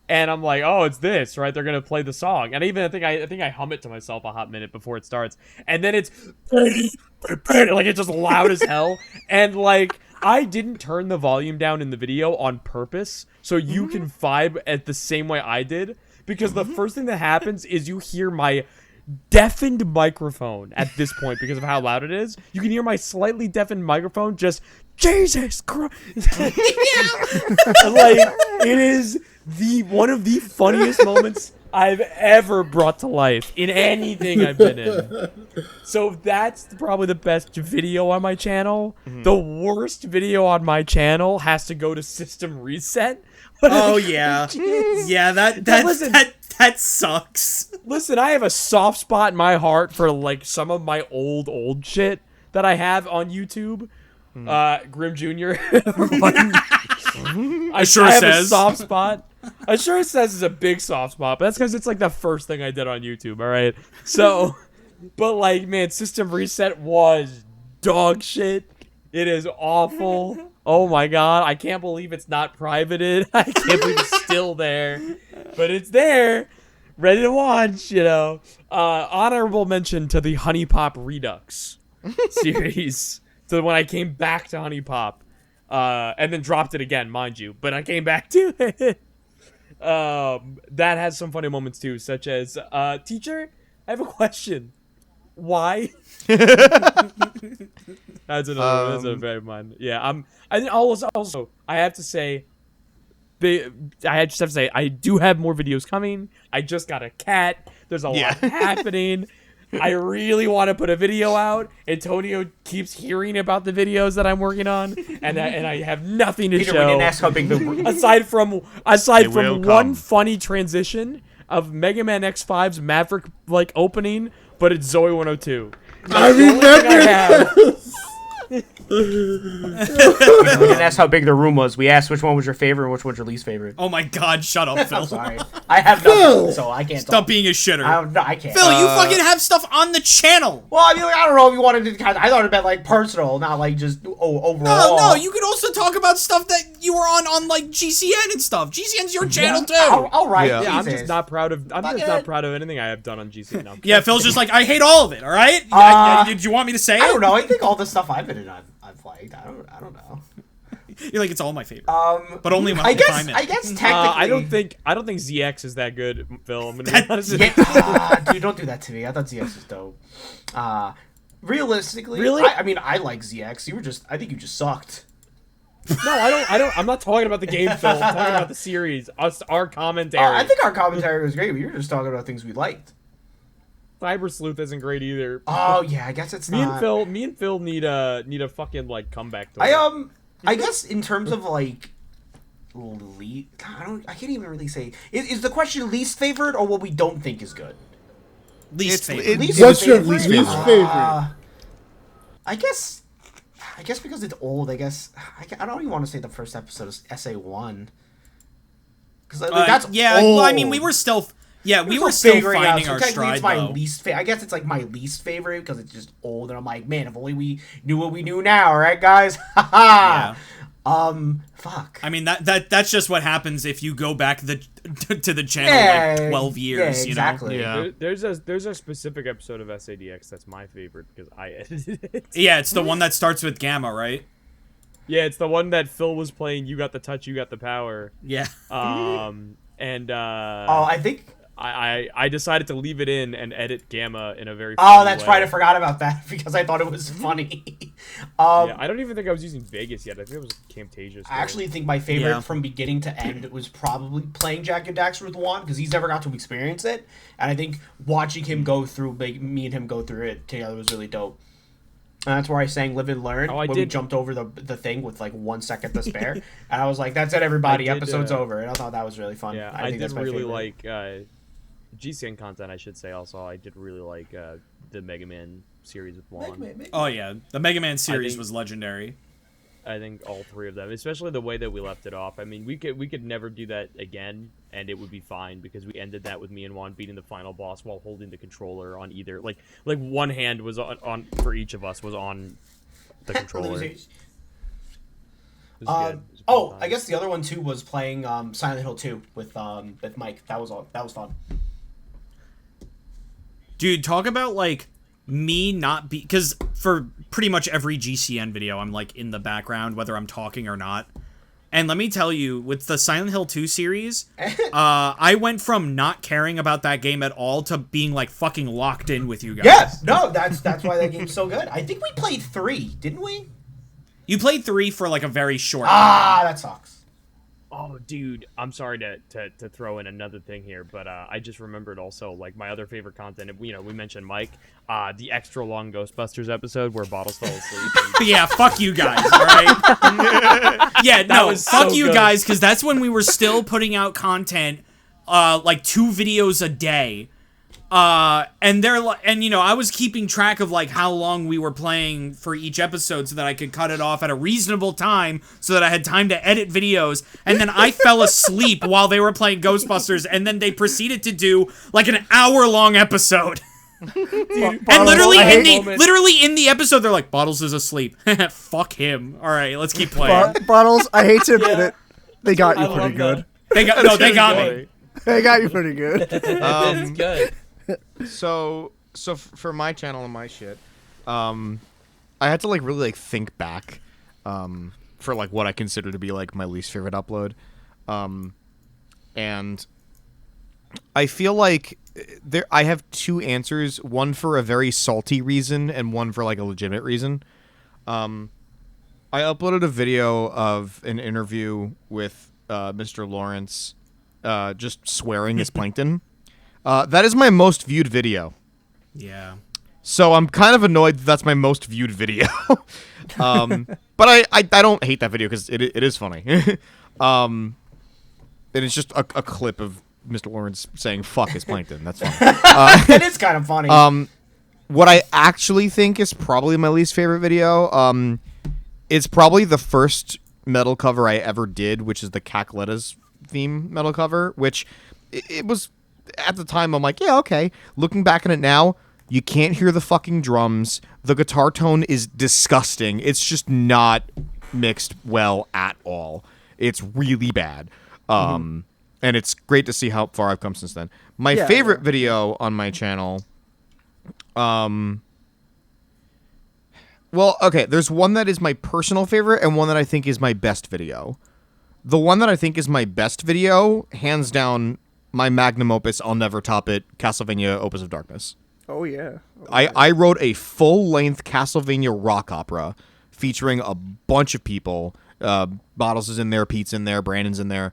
And I'm like, oh, it's this, right? They're gonna play the song, and I think I hum it to myself a hot minute before it starts, and then it's like it's just loud as hell, and like I didn't turn the volume down in the video on purpose so you can vibe at the same way I did, because the first thing that happens is you hear my deafened microphone at this point because of how loud it is. You can hear my slightly deafened microphone just Jesus Christ. Like, it is one of the funniest moments I've ever brought to life in anything I've been in. So that's probably the best video on my channel. The worst video on my channel has to go to System Reset. Oh yeah. Yeah, that sucks. Listen, I have a soft spot in my heart for like some of my old shit that I have on YouTube. Grim Jr. I have a soft spot. I sure it says it's a big soft spot, but that's because it's like the first thing I did on YouTube, alright? So, but like, man, System Reset was dog shit. It is awful. Oh my god, I can't believe it's not privated. I can't believe it's still there. But it's there, ready to watch, you know. Honorable mention to the Honey Pop Redux series. So when I came back to Honey Pop, and then dropped it again, mind you, but I came back to it. That has some funny moments too, such as, teacher, I have a question. Why? That's a very mind. Yeah, I also I have to say, I just have to say, I do have more videos coming. I just got a cat. There's a lot happening. I really want to put a video out. Antonio keeps hearing about the videos that I'm working on, and I have nothing to Peter, show. we didn't ask how big the aside from will one come. funny transition of Mega Man X5's Maverick like opening, but it's Zoe 102. I remember. We didn't ask how big the room was. We asked which one was your favorite and which one's your least favorite. Oh my God! Shut up, Phil. I'm sorry. I have nothing, so I can't Stop talk. being a shitter. I can't. Phil, you fucking have stuff on the channel. Well, I mean, like, I don't know if you wanted to. I thought it meant like personal, not like just overall. No, you could also talk about stuff that you were on like GCN and stuff. GCN's your channel too. All right. Yeah. Yeah, I'm Jesus. just not proud of. I'm just Fucking- not proud of anything I have done on GC now. Yeah, Phil's just like, I hate all of it. All right. Did you want me to say it? I don't know. I think all the stuff I've been in, I've liked. I don't know. You're like, it's all my favorite. But only my I guess. time in. I guess technically. I don't think ZX is that good, Phil. I'm gonna be honest. with you. Yeah, dude, don't do that to me. I thought ZX was dope. Realistically, Really? I mean, I like ZX. You were just. I think you just sucked. No, I don't. I'm not talking about the game, Phil. I'm talking about the series. Our commentary. I think our commentary was great, but you were just talking about things we liked. Cyber Sleuth isn't great either. Oh yeah, I guess it's me not. and Phil need a fucking like comeback. To it. I guess in terms of like, I can't even really say. Is the question least favorite or what we don't think is good? Least favorite. What's your least favorite? I guess because it's old. I guess I don't even want to say the first episode is SA1 because that's yeah. old. Well, I mean, we were still. Yeah, we were still finding our stride, it's my though. least favorite. I guess it's like my least favorite because it's just old, and I'm like, man, if only we knew what we knew now, right, guys? Yeah. Fuck. I mean that's just what happens if you go back to the channel like 12 years. Yeah, exactly. You know? Yeah. There's a specific episode of SADX that's my favorite because I edited it. Yeah, it's the one that starts with Gamma, right? Yeah, it's the one that Phil was playing. You got the touch, you got the power. Yeah. And I think. I decided to leave it in and edit Gamma in a very Oh, funny that's way. right. I forgot about that because I thought it was funny. Yeah, I don't even think I was using Vegas yet. I think it was Camtasia. I actually think my favorite Yeah. from beginning to end was probably playing Jack and Daxter with Juan because he's never got to experience it, and I think watching him go through, me and him go through it together was really dope. And that's where I sang "Live and Learn" when we jumped over the thing with like 1 second to spare, and I was like, "That's it, everybody. Episode's over." And I thought that was really fun. Yeah, I I think did that's my really favorite. like GCN content. I should say also. I did really like the Mega Man series with Juan. Oh yeah, the Mega Man series think- was legendary. I think all three of them, especially the way that we left it off. I mean, we could never do that again, and it would be fine because we ended that with me and Juan beating the final boss while holding the controller on either like one hand was on for each of us was on the controller. It was good. It was a fun time. I guess the other one too was playing Silent Hill 2 with Mike. That was fun. Dude, talk about like me not be because for pretty much every GCN video I'm like in the background whether I'm talking or not. And let me tell you, with the Silent Hill 2 series, I went from not caring about that game at all to being like fucking locked in with you guys. Yes, no, that's why that game's so good. I think we played 3, didn't we? You played 3 for like a very short That sucks. Oh, dude, I'm sorry to throw in another thing here, but I just remembered also, like, my other favorite content, we mentioned Mike, the extra long Ghostbusters episode where Bottles fell asleep. Yeah, fuck you guys, alright? Yeah, no, was fuck so you good. guys, because that's when we were still putting out content, like 2 videos a day. And they're like, and I was keeping track of like how long we were playing for each episode so that I could cut it off at a reasonable time so that I had time to edit videos. And then I fell asleep while they were playing Ghostbusters, and then they proceeded to do like an hour-long episode. And literally in the episode, they're like, Bottles is asleep. Fuck him. All right, let's keep playing. Bottles, I hate to admit it, they got you I pretty love good. They got me. They got you pretty good. It's good. So for my channel and my shit, I had to like really like think back, for like what I consider to be like my least favorite upload, and I feel like I have 2 answers, one for a very salty reason and one for like a legitimate reason. I uploaded a video of an interview with Mr. Lawrence, just swearing as Plankton. That is my most viewed video. Yeah. So I'm kind of annoyed that's my most viewed video. But I don't hate that video because it is funny. And it's just a clip of Mr. Lawrence saying "fuck" his plankton. That's funny. That is kind of funny. What I actually think is probably my least favorite video, it's probably the first metal cover I ever did, which is the Cacletta's theme metal cover, which it was, at the time, I'm like, yeah, okay. Looking back on it now, you can't hear the fucking drums. The guitar tone is disgusting. It's just not mixed well at all. It's really bad. And it's great to see how far I've come since then. My favorite video on my channel... well, okay, there's one that is my personal favorite and one that I think is my best video. The one that I think is my best video, hands down, my magnum opus, I'll never top it, Castlevania Opus of Darkness. Oh, yeah. I wrote a full-length Castlevania rock opera featuring a bunch of people. Bottles is in there, Pete's in there, Brandon's in there.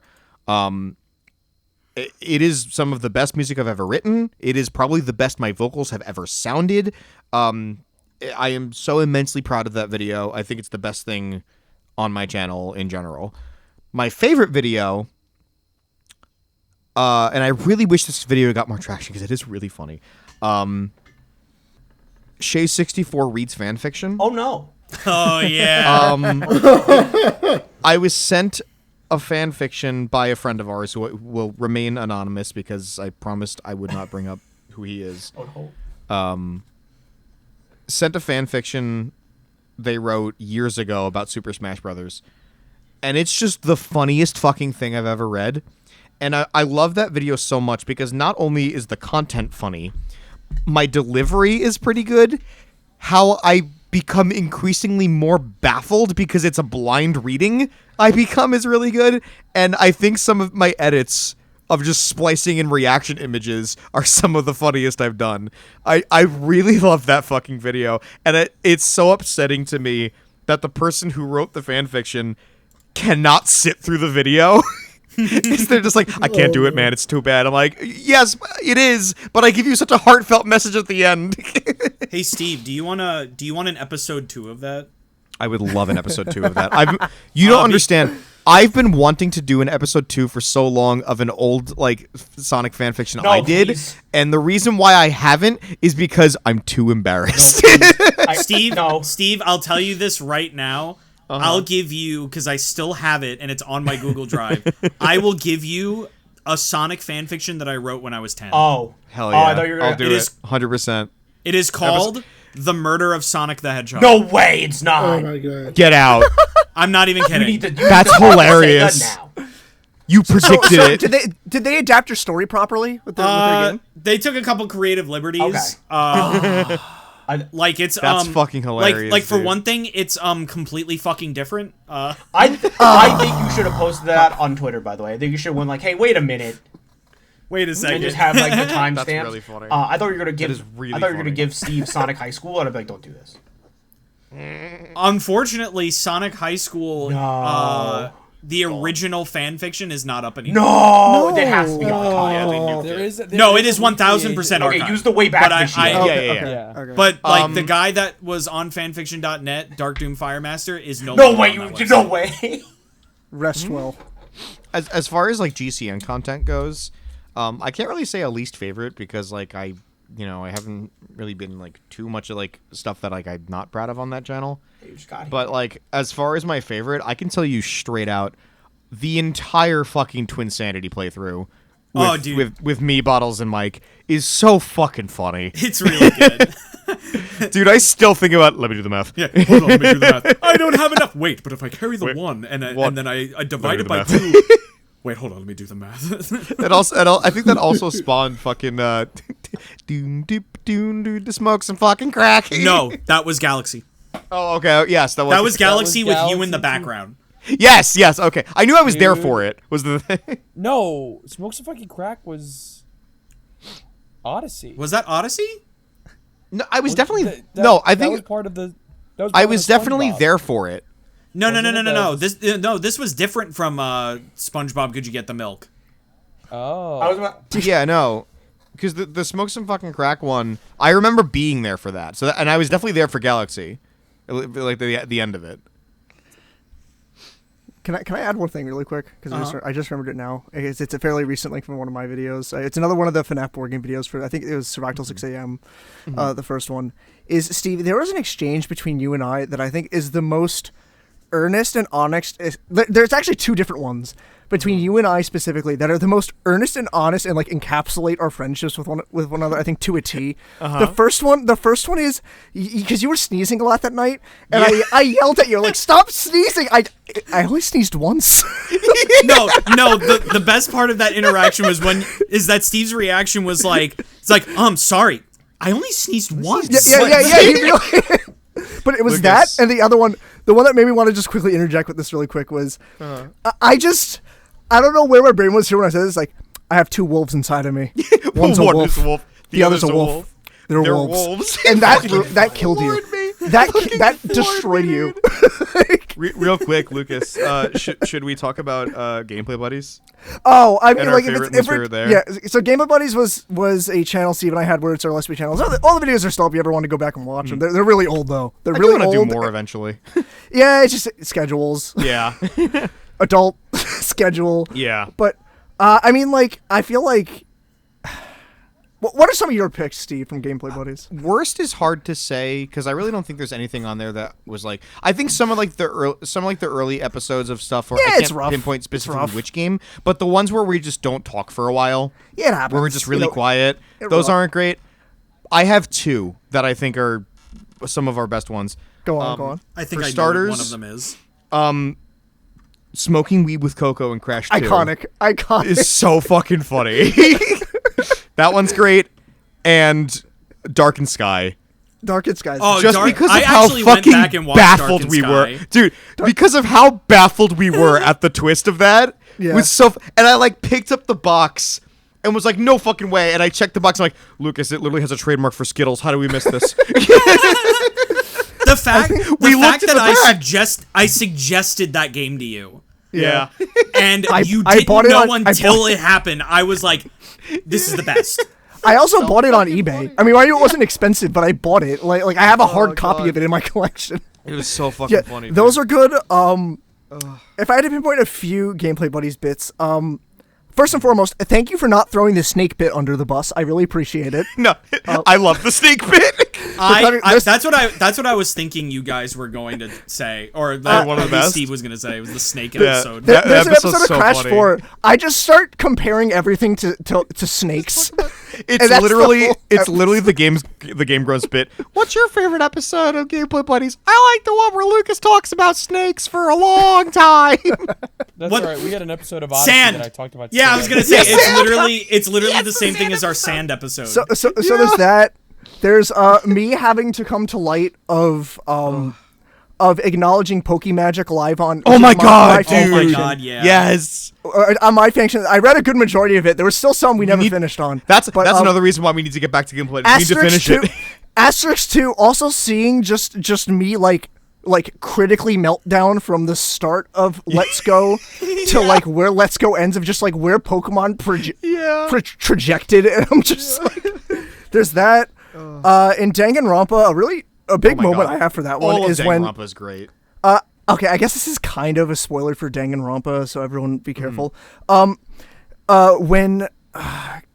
It is some of the best music I've ever written. It is probably the best my vocals have ever sounded. I am so immensely proud of that video. I think it's the best thing on my channel in general. My favorite video, and I really wish this video got more traction because it is really funny. Shay64 reads fanfiction. Oh no. Oh yeah. I was sent a fan fiction by a friend of ours who will remain anonymous because I promised I would not bring up who he is. Oh no. Sent a fan fiction they wrote years ago about Super Smash Brothers, and it's just the funniest fucking thing I've ever read. And I love that video so much because not only is the content funny, my delivery is pretty good. How I become increasingly more baffled because it's a blind reading I become is really good. And I think some of my edits of just splicing in reaction images are some of the funniest I've done. I really love that fucking video. And it's so upsetting to me that the person who wrote the fanfiction cannot sit through the video. They're just like, I can't do it, man. It's too bad. I'm like, yes, it is, but I give you such a heartfelt message at the end. Hey, Steve, do you want an episode 2 of that? I would love an episode 2 of that. You don't understand. I've been wanting to do an episode 2 for so long of an old like Sonic fanfiction I did, please. And the reason why I haven't is because I'm too embarrassed. Steve, I'll tell you this right now. I'll give you, because I still have it and it's on my Google Drive, I will give you a Sonic fanfiction that I wrote when I was 10. Oh. Hell yeah. I thought you were gonna... I'll do it 100%. It is called The Murder of Sonic the Hedgehog. No way, it's not. Oh my god. Get out. I'm not even kidding. That's hilarious. You predicted it. Did they adapt your story properly with their game? They took a couple creative liberties. Okay. Like it's that's fucking hilarious. Like for one thing, it's completely fucking different. I think you should have posted that on Twitter. By the way, I think you should have went like, "Hey, wait a minute." Wait a second. And just have like the timestamp. That's really funny. I thought you were gonna give. Really I thought you were gonna give Steve Sonic High School, and I'd be like, "Don't do this." Unfortunately, Sonic High School, the original fan fiction is not up anymore. No, it has to be archived. It is 1000% archived. Okay, use the Wayback Machine. Yeah. Okay. But like the guy that was on fanfiction.net, Dark Doom Firemaster, is no way. Rest well. As far as like GCN content goes, I can't really say a least favorite because like I haven't really been like too much of like stuff that like I'm not proud of on that channel. But like as far as my favorite, I can tell you straight out, the entire fucking Twinsanity playthrough with me, Bottles, and Mike is so fucking funny. It's really good. Dude, I still think about, let me do the math. Yeah, hold on, let me do the math. I don't have enough. Wait, but if I carry the 1 and then I divide it by 2. Wait, hold on, let me do the math. I think that also spawned fucking to smoke some fucking crack. No, that was Galaxy. Oh, okay. Yes, that was Galaxy with you in the background. Yes, okay. I knew I was there for it. Was the thing. No, Smoke Some Fucking Crack was Odyssey. Was that Odyssey? No, I was definitely I think that was part of the. I was definitely there for it. No. This was different from SpongeBob. Could you get the milk? Oh. Yeah, no. because the Smoke Some Fucking Crack one, I remember being there for that. So and I was definitely there for Galaxy, like the end of it. Can I add one thing really quick? Because I just remembered it now. It's a fairly recent link from one of my videos. It's another one of the FNAF board game videos for, I think it was Survive Till 6 a.m. The first one. Steve, there was an exchange between you and I that I think is the most earnest and honest. There's actually two different ones between you and I specifically that are the most earnest and honest and like encapsulate our friendships with one another. I think to a T. The first one is because you were sneezing a lot that night, and I yelled at you like, "Stop sneezing!" I only sneezed once. No. The best part of that interaction was that Steve's reaction was like, "It's like, sorry, I only sneezed once." Yeah. He really, but it was Lucas. that, and the other one, the one that made me want to just quickly interject with this really quick was, I don't know where my brain was here when I said this. Like, I have two wolves inside of me. One's a One wolf. is a wolf. The other's a wolf. They're wolves. And that killed you. That destroyed you. Real quick, Lucas. Should we talk about gameplay buddies? Oh, I mean, And like, our if favorite it's material there? yeah. So Game of Buddies was a channel Steve and I had where it's our Let's Play channels. All the videos are still up. If you ever want to go back and watch them, they're really old though. They're really I old. want to do more eventually. Yeah, it's just schedules. Yeah. Adult schedule. Yeah. But I mean, like, I feel like. What are some of your picks, Steve, from Gameplay Buddies? Worst is hard to say because I really don't think there's anything on there that was like. I think some of the early episodes of stuff where I it's can't rough. pinpoint specifically rough. which game, but the ones where we just don't talk for a while, Yeah, it happens. where we're just really quiet, it those rough. aren't great. I have two that I think are some of our best ones. Go on. I think For I starters, know what one of them is. Smoking weed with Coco and Crash 2 Iconic. is so fucking funny. That one's great. And Darkened Sky. Darkened Skies. Oh, Just because of how fucking baffled we were. Dude, because of how baffled we were at the twist of that. Yeah. Was so and I like picked up the box and was like, no fucking way. And I checked the box. I'm like, Lucas, it literally has a trademark for Skittles. How do we miss this? The fact looked at that the back. I suggested that game to you, Yeah. and you I didn't bought it know on- I until bought- it happened. I was like, "This is the best." I also bought it on eBay. I mean, I knew it wasn't expensive, but I bought it. Like I have a hard copy of it in my collection. It was so fucking Yeah, funny. those are good. If I had to pinpoint a few Gameplay Buddies bits, first and foremost, thank you for not throwing the snake bit under the bus. I really appreciate it. No, I love the snake bit. That's what I was thinking you guys were going to say, or that one of the at least best? Steve was going to say. It was the snake Yeah. episode. That There's an episode's episode of so Crash funny. 4. I just start comparing everything to snakes. It's And that's the literally whole the Game Grows bit. What's your favorite episode of Gameplay Buddies? I like the one where Lucas talks about snakes for a long time. That's What- all right. We had an episode of Odyssey Sand. that I talked about. Yeah, I was today. gonna say it's literally the same thing as our sand episode. So there's that. There's me having to come to light of acknowledging Pokemagic live on. Oh my God, fan dude. oh my fiction. god, yeah. Yes. On my faction, I read a good majority of it. There was still some we never finished on. That's But, another reason why we need to get back to Gameplay. We need to finish it. Asterisk 2, also seeing just me like critically meltdown from the start of Let's Go to like where Let's Go ends of just like where Pokemon trajected, and I'm just like, there's that. In Danganronpa, a big my moment God. I have for that one All of is when Danganronpa's great. okay, I guess this is kind of a spoiler for Danganronpa, so everyone be careful. When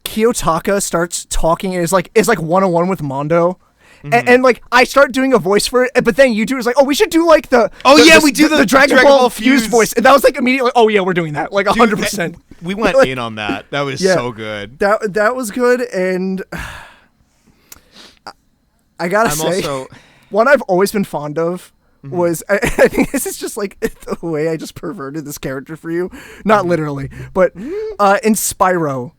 Kiyotaka starts talking, is like one-on-one with Mondo. And like I start doing a voice for it, but then you two is like, oh, we should do like the we do the Dragon Ball Fuse voice, and that was like immediately, oh yeah, we're doing that, like 100%. We went Like, in on that. That was yeah. so good. That was good, and I gotta say, also one I've always been fond of was I think this is just like the way I just perverted this character for you, not literally, but in Spyro.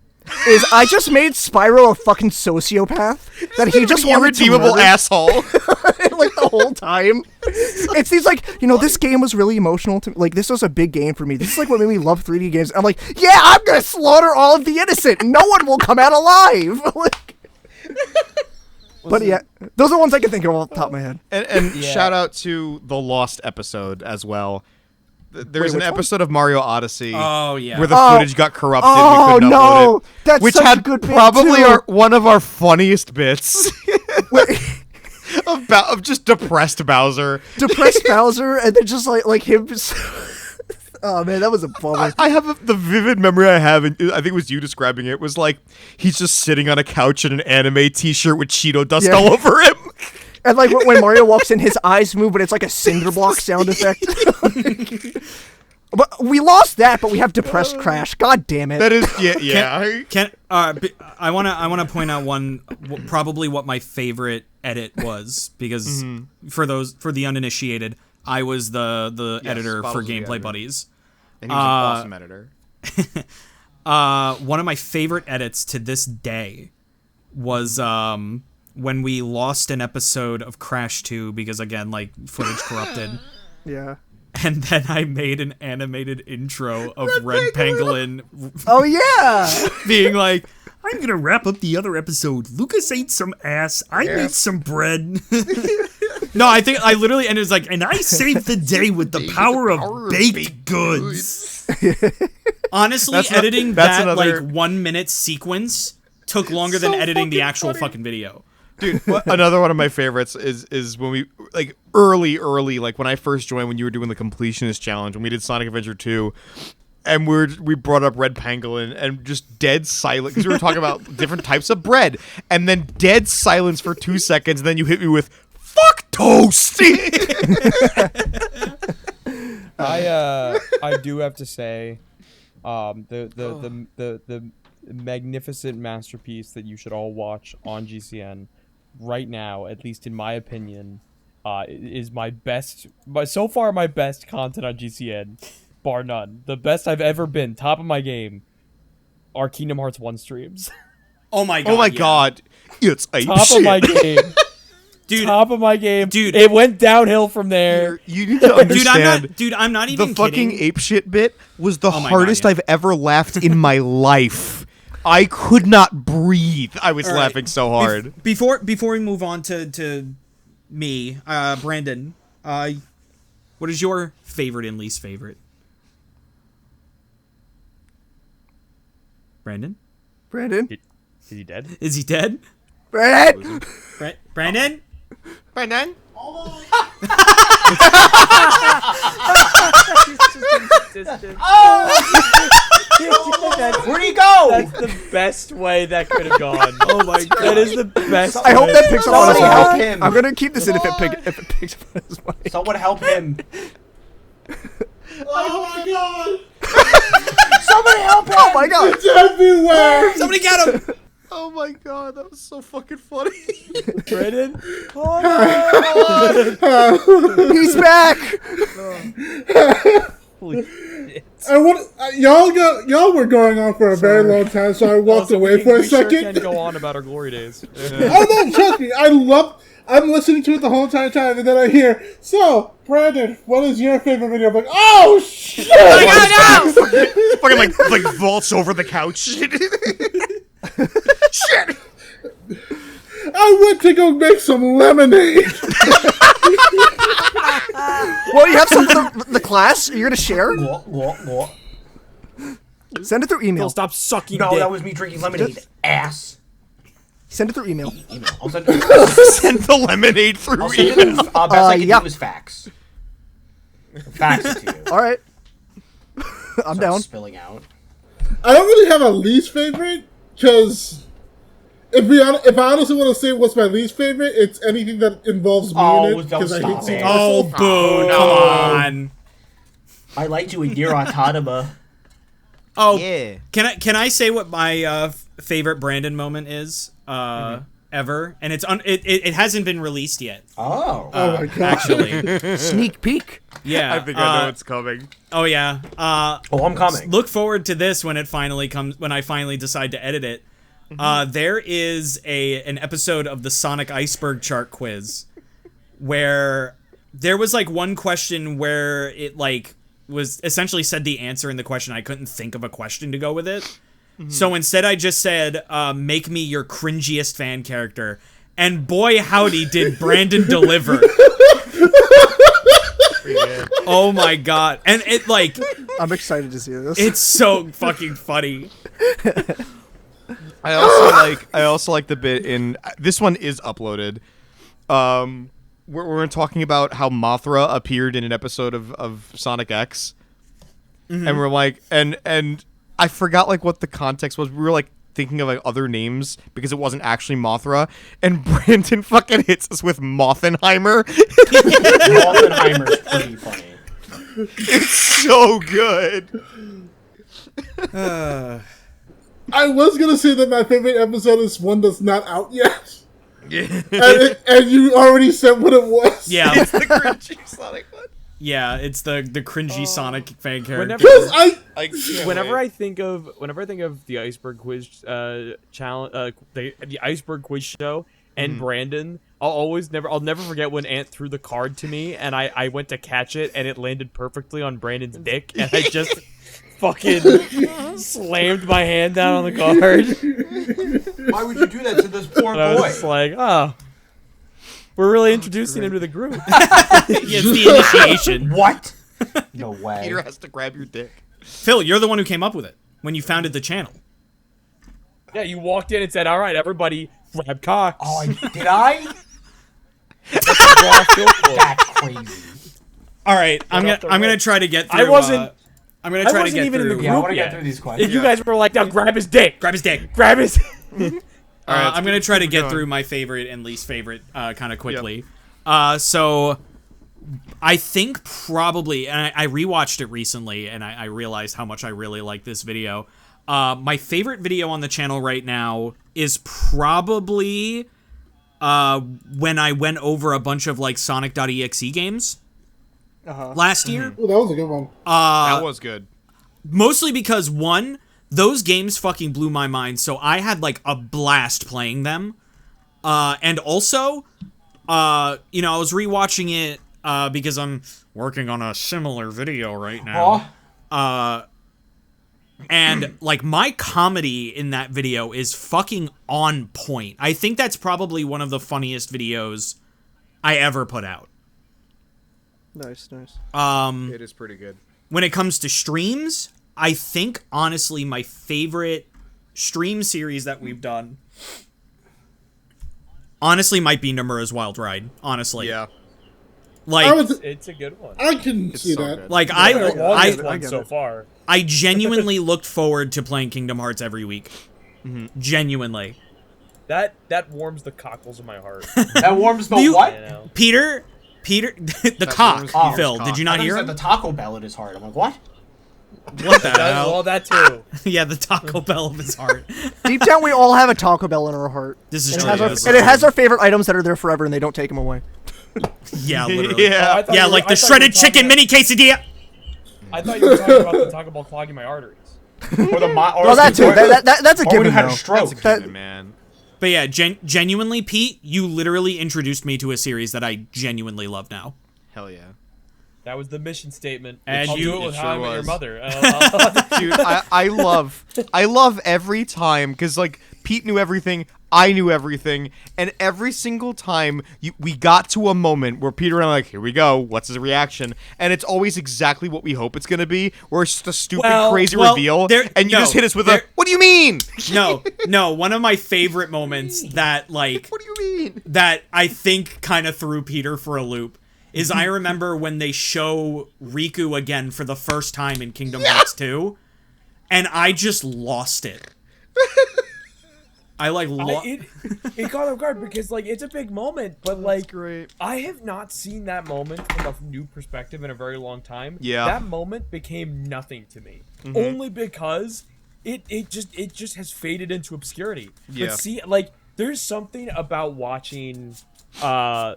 Is I just made Spyro a fucking sociopath that he just wanted to irredeemable murder, asshole. like the whole time. It's these like, this game was really emotional to me. Like, this was a big game for me. This is like what made me love 3D games. I'm like, yeah, I'm gonna slaughter all of the innocent. No one will come out alive. Like, but yeah, those are the ones I can think of off the top of my head. And Yeah. shout out to the Lost episode as well. There's an which one? episode of Mario Odyssey Oh yeah. where the footage got corrupted. Oh, we couldn't upload no. it, That's which such a had good bit, probably too. one of our funniest bits of just depressed Bowser. Depressed Bowser, and then just like him. Oh man, that was a bummer. I have the vivid memory I have, and I think it was you describing it, was like he's just sitting on a couch in an anime t-shirt with Cheeto dust all over him. And like when Mario walks in, his eyes move, but it's like a cinder block sound effect. But we lost that, but we have depressed Crash. God damn it! That is, yeah. I wanna point out probably what my favorite edit was, because for the uninitiated, I was the editor Spot for was the Gameplay editor. Buddies. And he was an awesome editor. One of my favorite edits to this day was when we lost an episode of Crash 2 because, again, like, footage corrupted. Yeah. And then I made an animated intro of Red Pangolin Oh yeah. being like, I'm gonna wrap up the other episode. Lucas ate some ass. I made some bread. No, I think I literally ended as like, and I saved the day with the power of baked goods. Honestly, editing that another... like 1 minute sequence took longer than editing the actual fucking video. Dude, another one of my favorites is when we, like, early, like, when I first joined, when you were doing the completionist challenge, when we did Sonic Adventure 2, and we brought up Red Pangolin, and just dead silence, because we were talking about different types of bread, and then dead silence for 2 seconds, and then you hit me with, fuck toast! I do have to say, the magnificent masterpiece that you should all watch on GCN right now, at least in my opinion, is my best content on GCN, bar none. The best I've ever been, top of my game, are Kingdom Hearts 1 streams. Oh my god. Oh my god. It's a Top shit. of my game. Dude, Top of my game. Dude. It went downhill from there. You need to understand. I'm not even the fucking kidding. apeshit bit was the my hardest God, yeah. I've ever laughed in my life. I could not breathe. I was laughing so hard. Before we move on to me, Brandon, what is your favorite and least favorite? Brandon? Brandon. Is he dead? Is he dead? Brandon. Brandon? Brandon? Where'd he go? That's the best way that could have gone. Oh my god. That is the best. I hope that picks up on his Somebody help mic. him. I'm gonna keep this in if it picks up on his mic. Someone help him. Oh my god! Somebody help him. Oh my god. It's everywhere! Somebody get him! Oh my god, that was so fucking funny. Brandon? He's back. Holy shit. Y'all were going on for a very long time, so I walked away for a second. Sure can go on about our glory days. Oh no, trust me, I'm listening to it the whole entire time, and then I hear, so, Brandon, what is your favorite video? I'm like, oh shit! Fucking like vaults over the couch. Shit! I went to go make some lemonade. Well, you have some for the class. You're gonna share. What? Send it through email. Stop sucking No, dick. that was me drinking lemonade. Ass. Send it through email. Email. I'll send it. Send the lemonade through I'll send email. it. Best I can yeah. do is fax. Fax it to you. All right. I'm Start down. Spilling out. I don't really have a least favorite, because if I honestly want to say what's my least favorite, it's anything that involves me in it, because I hate seeing Oh, myself. boo! Come on. I liked you in Nier Automata. Oh, Yeah. Can I say what my favorite Brandon moment is ever? And it hasn't been released yet. Oh. Oh my god. Actually, Sneak peek. yeah. I think I know it's coming. Oh yeah. Oh, I'm coming. Look forward to this when it finally comes. When I finally decide to edit it. There is an episode of the Sonic Iceberg Chart quiz where there was like one question where it like was essentially said the answer in the question. I couldn't think of a question to go with it. So instead I just said, make me your cringiest fan character. And boy, howdy did Brandon deliver. Oh my god. And it like I'm excited to see this. it's so fucking funny. I also like the bit in this one is uploaded. We're talking about how Mothra appeared in an episode of Sonic X, and we're like, and I forgot like what the context was. We were like thinking of like other names because it wasn't actually Mothra, and Brandon fucking hits us with Mothenheimer. Oppenheimer's pretty funny. It's so good. I was gonna say that my favorite episode is one that's not out yet. Yeah. And you already said what it was. Yeah. It's the cringy Sonic one. Yeah, it's the cringy Sonic fan character. Because I Whenever I think of the Iceberg Quiz challenge, the Iceberg Quiz show and Brandon, I'll never forget when Ant threw the card to me and I went to catch it and it landed perfectly on Brandon's dick and I just fucking slammed my hand down on the card. Why would you do that to this poor And I was boy? just like, oh, we're really introducing him to the group. It's the initiation. What? No way. Peter has to grab your dick. Phil, you're the one who came up with it when you founded the channel. Yeah, you walked in and said, all right, everybody, grab cocks. Oh, did I? That's crazy. All right, I'm gonna try to get through. I wasn't- I'm gonna try to get even in the through. group Yeah, I want to yet. get through these questions. If you guys were like, now grab his dick. Grab his dick. Grab his... I'm gonna try to get going. through my favorite and least favorite kind of quickly. So I think probably, and I rewatched it recently, and I realized how much I really like this video. My favorite video on the channel right now is probably when I went over a bunch of like Sonic.exe games last year. Ooh, that was a good one. That was good. Mostly because, one, those games fucking blew my mind, so I had, like, a blast playing them. And also, I was rewatching it because I'm working on a similar video right now. And, like, my comedy in that video is fucking on point. I think that's probably one of the funniest videos I ever put out. Nice. It is pretty good. When it comes to streams, I think, honestly, my favorite stream series that we've done, honestly, might be Nomura's Wild Ride, honestly. Yeah. Like, It's a good one. I can see so that. good. like The I longest one so far. I genuinely looked forward to playing Kingdom Hearts every week. Genuinely. That warms the cockles of my heart. That warms the You- what? You know? Peter, the That cock, was Peter's Phil, cock. did you I not thought hear said him? the Taco Bell in his heart. I'm like, what? What the hell? Well, that too. Yeah, the Taco Bell of his heart. Deep down, we all have a Taco Bell in our heart. This is And it, true. has our, yes. and it has our favorite items that are there forever, and they don't take them away. Yeah, literally. Yeah. I thought Yeah, you were- like I the thought you shredded were talking chicken mini quesadilla. I thought you were talking about the Taco Bell clogging my arteries. Or the or Well, that too. That's a or when given, you had a though. stroke. That- Man. But yeah, genuinely, Pete, you literally introduced me to a series that I genuinely love now. Hell yeah. That was the mission statement. And I'll you- do it with it How I sure Met Your was. Mother. Dude, I love every time, because like Pete knew everything, I knew everything, and every single time we got to a moment where Peter and I are like, here we go, what's his reaction? And it's always exactly what we hope it's gonna be, where it's just a stupid, crazy reveal, and you just hit us with a, what do you mean? No, one of my favorite moments that, like, What do you mean? that I think kind of threw Peter for a loop is I remember when they show Riku again for the first time in Kingdom Hearts 2, and I just lost it. I like it caught off guard because like it's a big moment, but like great. I have not seen that moment from a new perspective in a very long time. Yeah. That moment became nothing to me. Only because it just has faded into obscurity. Yeah. But see, like there's something about watching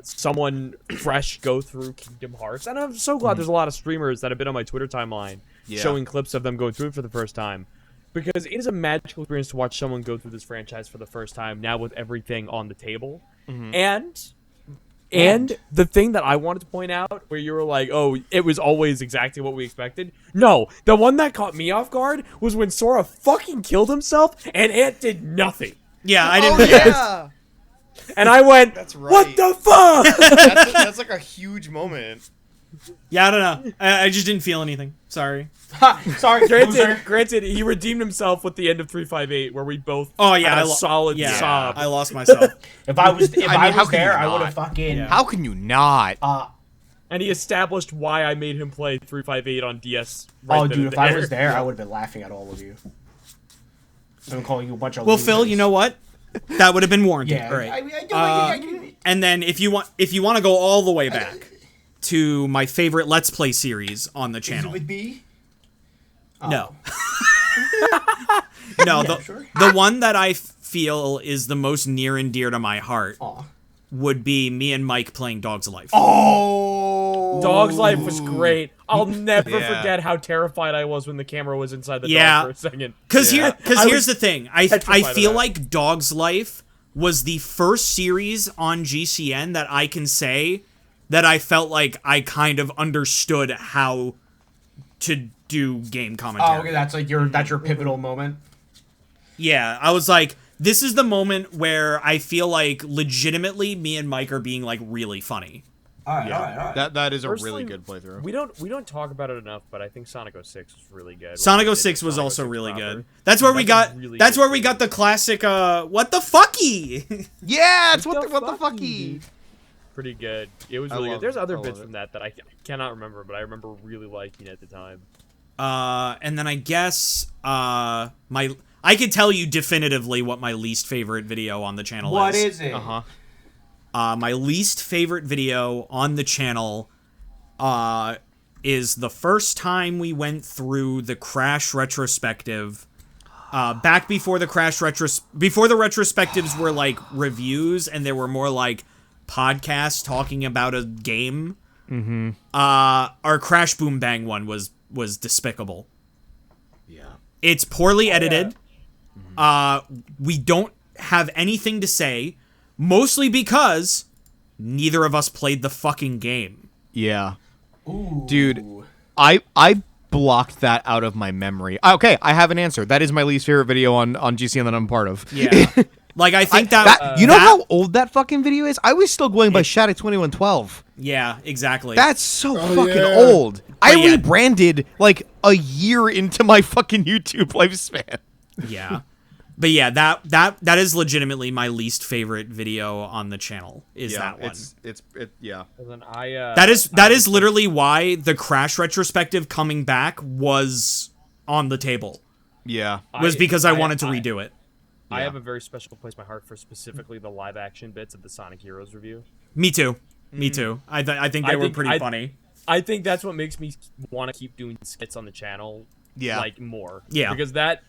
someone fresh go through Kingdom Hearts, and I'm so glad there's a lot of streamers that have been on my Twitter timeline showing clips of them going through it for the first time. Because it is a magical experience to watch someone go through this franchise for the first time, now with everything on the table. And the thing that I wanted to point out, where you were like, oh, it was always exactly what we expected. No, the one that caught me off guard was when Sora fucking killed himself and Ant did nothing. Yeah, I didn't. Yeah. And I went, That's right. what the fuck? That's like a huge moment. Yeah, I don't know. I just didn't feel anything. Sorry. Sorry, loser. Granted, he redeemed himself with the end of 358, where we both Oh yeah, had a solid sob. I lost myself. If I was how can there, you I would not? have fucking. How can you not? And he established why I made him play 358 on DS. Right Oh, then dude, and if I there. was there, I would have been laughing at all of you. I'm calling you a bunch of. Well, losers. Phil, you know what? That would have been warranted. Yeah, All right. I do. And then if you want to go all the way back to my favorite Let's Play series on the Is it channel. with me? No. No, Sure. the one that I feel is the most near and dear to my heart Aw. would be me and Mike playing Dogs of Life. Oh. Dog's Life was great. I'll never Yeah. forget how terrified I was when the camera was inside the Yeah. dog for a second. Because I here's was the thing. I petrified of feel that. like Dog's Life was the first series on GCN that I can say that I felt like I kind of understood how to do game commentary. Oh, okay, that's your pivotal moment. Yeah, I was like, this is the moment where I feel like legitimately me and Mike are being like really funny. All right. That is a Personally, really good playthrough. We don't talk about it enough, but I think Sonic 06 was really good. Sonic When we did 06 the was Sonic also 06 really proper. good. That's where we got really that's good where we game. got the classic what the fucky? Yeah, it's what the fucky? fucky. Pretty good. It was I really love good. There's it. other I bits love from that I cannot remember, but I remember really liking it at the time. And then I guess I could tell you definitively what my least favorite video on the channel What is. is it? My least favorite video on the channel is the first time we went through the Crash retrospective. Back before the before the retrospectives were like reviews and there were more like podcasts talking about a game. Mm-hmm. Our Crash Boom Bang one was despicable. Yeah. It's poorly edited. We don't have anything to say, mostly because neither of us played the fucking game. Yeah. Ooh. Dude, I blocked that out of my memory. Okay, I have an answer. That is my least favorite video on GCN that I'm part of. Yeah. Like, I think you know how old that fucking video is? I was still going by Shattuck 2112. Yeah, exactly. That's so fucking yeah. old. I yeah. rebranded like a year into my fucking YouTube lifespan. Yeah. But yeah, that is legitimately my least favorite video on the channel, is that one. Yeah. And then That is literally why the Crash retrospective coming back was on the table. Yeah. Was because I wanted to redo it. I have a very special place in my heart for specifically the live action bits of the Sonic Heroes review. Me too. Me too. I think they were pretty funny. I think that's what makes me want to keep doing skits on the channel. Yeah. Like more. Yeah. Because that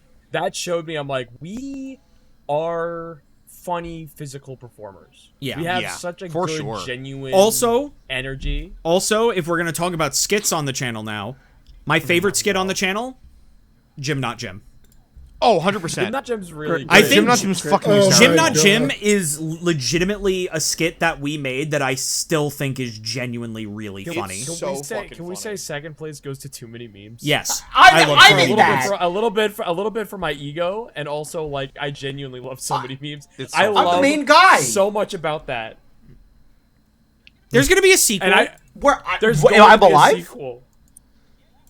showed me, I'm like, we are funny physical performers. Yeah. We have Yeah, such a for good, sure. genuine Also, energy. if we're going to talk about skits on the channel now, my favorite skit on the channel, Jim Not Jim. Oh, 100%. Not Jim's really I good. think Jim Not Jim's fucking Oh, hysterical. Jim my Not God. Jim is legitimately a skit that we made that I still think is genuinely really funny. Can we say second place goes to too many memes? Yes. I love did Charlie. that. A little bit for my ego, and also like I genuinely love so many memes. It's I so love I'm the main guy. so much about that, There's going to be a sequel. and there's going I'm to be a alive. sequel.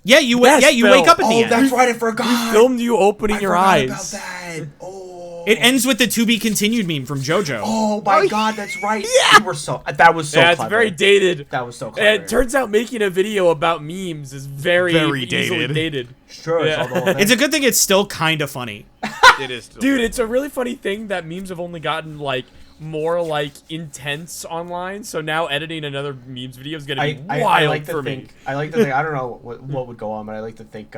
Yeah, you Yes, you Phil. wake up at the Oh, end. that's right. I forgot. Filmed you opening your forgot eyes. about that. Oh. It ends with the to be continued meme from JoJo. Oh my God, that's right. Yeah. That was so Yeah, it's clever. very dated. That was so clever. And it turns out making a video about memes is very easily dated. dated. Sure, Yeah. it's all the whole thing. It's a good thing it's still kind of funny. It is. Still Dude, it's a really funny thing that memes have only gotten like more like intense online. So now editing another memes video is gonna be I wild like to for think. me. I like to think. I don't know what would go on, but I like to think.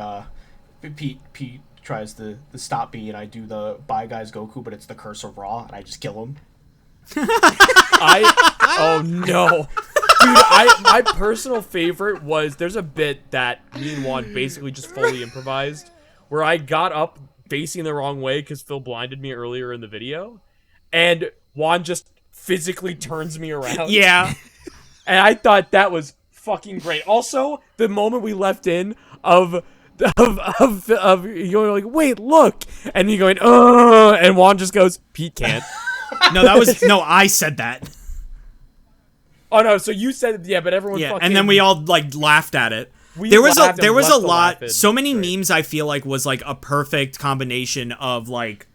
Pete tries to stop me, and I do the Bye Guys Goku, but it's the Curse of Raw, and I just kill him. Oh no. Dude, my personal favorite was there's a bit that me and Juan basically just fully improvised where I got up facing the wrong way because Phil blinded me earlier in the video, and Juan just physically turns me around. Yeah. And I thought that was fucking great. Also, the moment we left in of you're like, wait, look, and me going, and Juan just goes, Pete can't. No, I said that. Oh no, so you said but everyone Yeah, fucking... and then we all like laughed at it. We There was laughed a and left the lot. laughing. So many Right. memes I feel like was like a perfect combination of like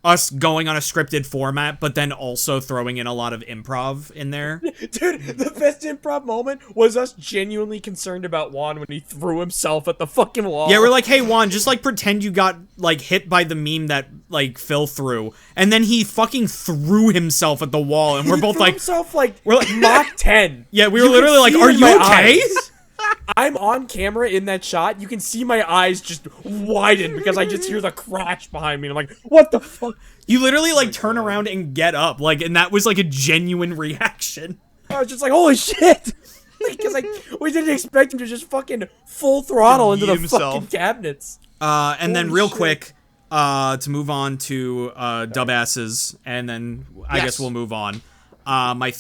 us going on a scripted format, but then also throwing in a lot of improv in there. Dude, the best improv moment was us genuinely concerned about Juan when he threw himself at the fucking wall. Yeah, we're like, hey Juan, just like pretend you got like hit by the meme that like Phil threw, and then he fucking threw himself at the wall, and we're both like, himself like we're like Mach 10. yeah, we You were can literally like, see it are in you my okay? eyes. I'm on camera in that shot. You can see my eyes just widen because I just hear the crash behind me. And I'm like, what the fuck? You literally like turn around and get up, like, and that was like a genuine reaction. I was just like, holy shit. Because like we didn't expect him to just fucking full throttle into the fucking cabinets. And then Holy real shit. quick, to move on to dubasses, and then I guess we'll move on. I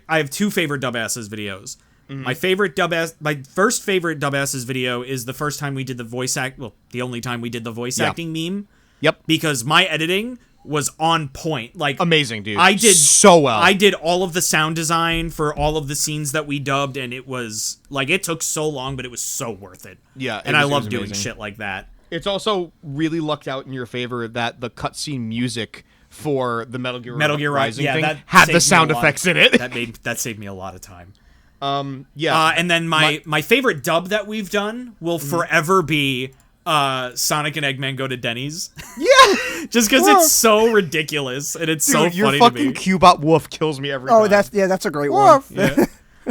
have two favorite dubasses videos. My first favorite dubasses video is the first time we did the the only time we did the voice acting meme. Yep. Because my editing was on point. Like Amazing, dude. I did so well. I did all of the sound design for all of the scenes that we dubbed, and it was like it took so long, but it was so worth it. Yeah, and it I was love doing amazing. shit like that. It's also really lucked out in your favor that the cutscene music for the Metal Gear Rising thing that had saved the me sound a lot. effects in it. That saved me a lot of time. Yeah. And then my favorite dub that we've done will forever be Sonic and Eggman Go to Denny's. Yeah. Just because it's so ridiculous and it's so Dude, your funny to me. fucking Cubot wolf kills me every time. Oh, that's a great one. Yeah.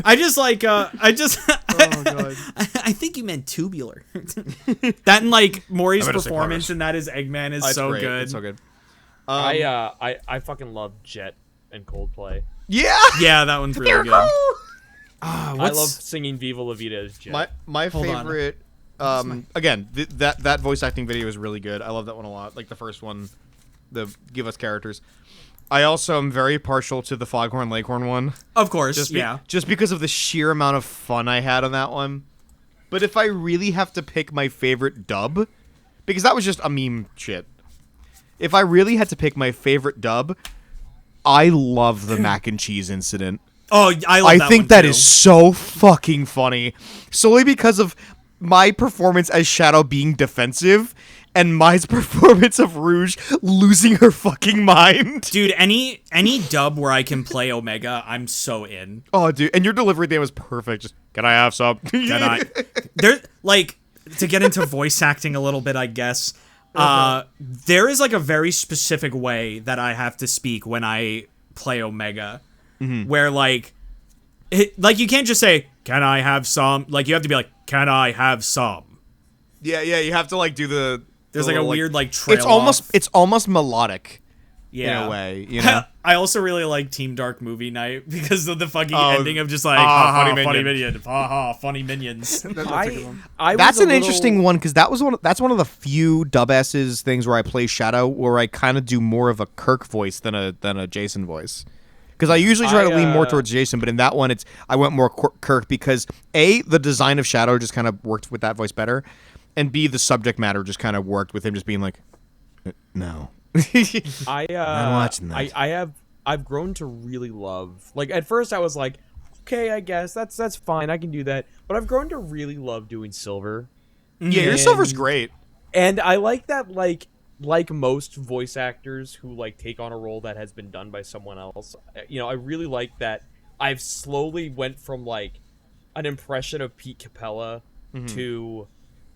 I just like I just Oh god. I think you meant tubular. That and like Maury's I better say performance Connors. in that as Eggman is It's so great. good. It's so good. I fucking love Jet and Coldplay. Yeah. Yeah, that one's really good. I love singing Viva La Vida as Jet. My Hold on. favorite again, that voice acting video is really good. I love that one a lot. Like the first one, the give us characters. I also am very partial to the Foghorn Leghorn one. Of course, Just because of the sheer amount of fun I had on that one. But if I really have to pick my favorite dub, because that was just a meme shit. If I really had to pick my favorite dub, I love the mac and cheese incident. Oh, I love that I think one that too. is so fucking funny. Solely because of my performance as Shadow being defensive and my performance of Rouge losing her fucking mind. Dude, any dub where I can play Omega, I'm so in. Oh, dude, and your delivery there was perfect. Just, can I have some? Can I? There, like, to get into voice acting a little bit, I guess. There is like a very specific way that I have to speak when I play Omega, where like you can't just say, "Can I have some?" Like you have to be like, "Can I have some?" Yeah, you have to like do the. There's like a little, weird like trail. It's almost melodic. Yeah. In a way, you know. I also really like Team Dark Movie Night because of the fucking Oh, ending of just like, funny funny minion. minion, funny minions. I That's was an a interesting one because that's one of the few dubasses things where I play Shadow where I kind of do more of a Kirk voice than a Jason voice. Because I usually try to lean more towards Jason, but in that one I went more Kirk because A, the design of Shadow just kind of worked with that voice better, and B, the subject matter just kind of worked with him just being like, no. I'm watching that. I've grown to really love, like, at first I was like, okay, I guess that's fine, I can do that, but I've grown to really love doing Silver. Yeah, your Silver's great. And I like that, like most voice actors who like take on a role that has been done by someone else, you know, I really like that I've slowly went from like an impression of Pete Capella to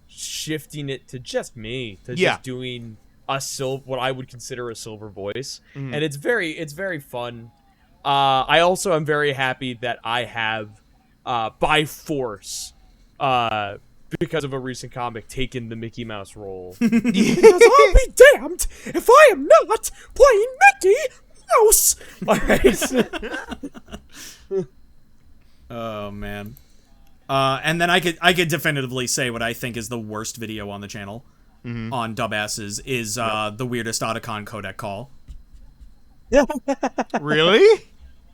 shifting it to just me, to just doing what I would consider a Silver voice, and it's very fun. I also am very happy that I have by force because of a recent comic taken the Mickey Mouse role. Because I'll be damned if I am not playing Mickey Mouse. Oh man. And then I could definitively say what I think is the worst video on the channel on dubasses is the weirdest Otacon codec call. Really?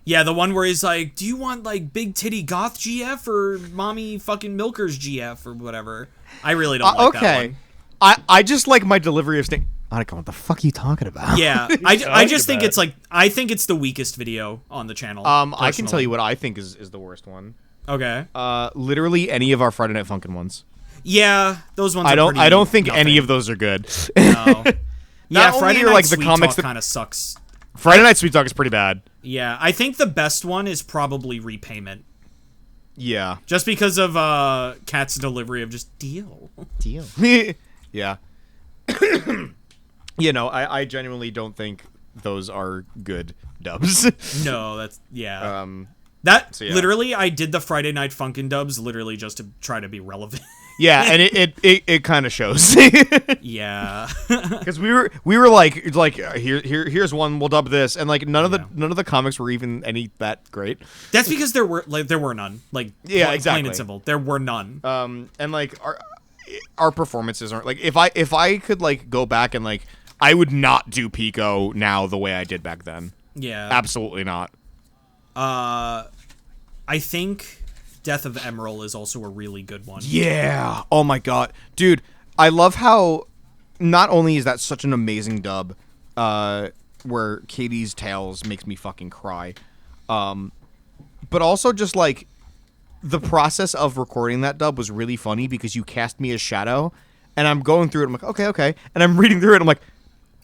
Yeah, the one where he's like, "Do you want like big titty goth GF or mommy fucking milkers GF or whatever?" I really don't like that one. I just like my delivery of Snake. Annika, what the fuck are you talking about? Yeah, I just think it's like I think it's the weakest video on the channel. I can tell you what I think is the worst one. Okay. Literally any of our Friday Night Funkin' ones. Yeah, those ones. I don't think nothing. any of those are good. No. Yeah, only Friday are, Night like, the Sweet comics Talk that- kind of sucks. Friday Night Sweet Talk is pretty bad. Yeah, I think the best one is probably Repayment. Yeah. Just because of Cat's delivery of just deal. Yeah. I genuinely don't think those are good dubs. No, that's yeah. Yeah. Literally, I did the Friday Night Funkin' dubs literally just to try to be relevant. Yeah, and it kind of shows. Yeah. Because we were like here's one, we'll dub this, and like none of the comics were even any that great. That's because there were none. Like Yeah, exactly. Plain and simple, there were none. And like our performances aren't like if I could like go back and like I would not do Pico now the way I did back then. Yeah. Absolutely not. I think Death of Emerald is also a really good one. Yeah. Oh my god, dude, I love how not only is that such an amazing dub, where Katie's Tales makes me fucking cry, but also just like the process of recording that dub was really funny because you cast me as Shadow, and I'm going through it. I'm like, okay, and I'm reading through it. I'm like,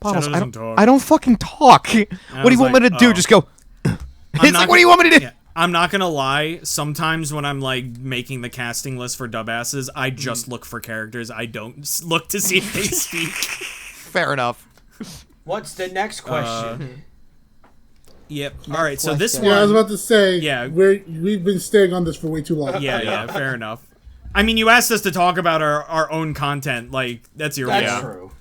Bottles, I don't fucking talk. What do you want me to do? Just go. It's like, what do you want me to do? Yeah, I'm not gonna lie. Sometimes when I'm like making the casting list for dub asses, I just look for characters. I don't look to see if they speak. Fair enough. What's the next question? Yep. All right. So this one. Yeah, I was about to say. Yeah. We've been staying on this for way too long. Yeah. Fair enough. I mean, you asked us to talk about our own content. Like that's your. That's true.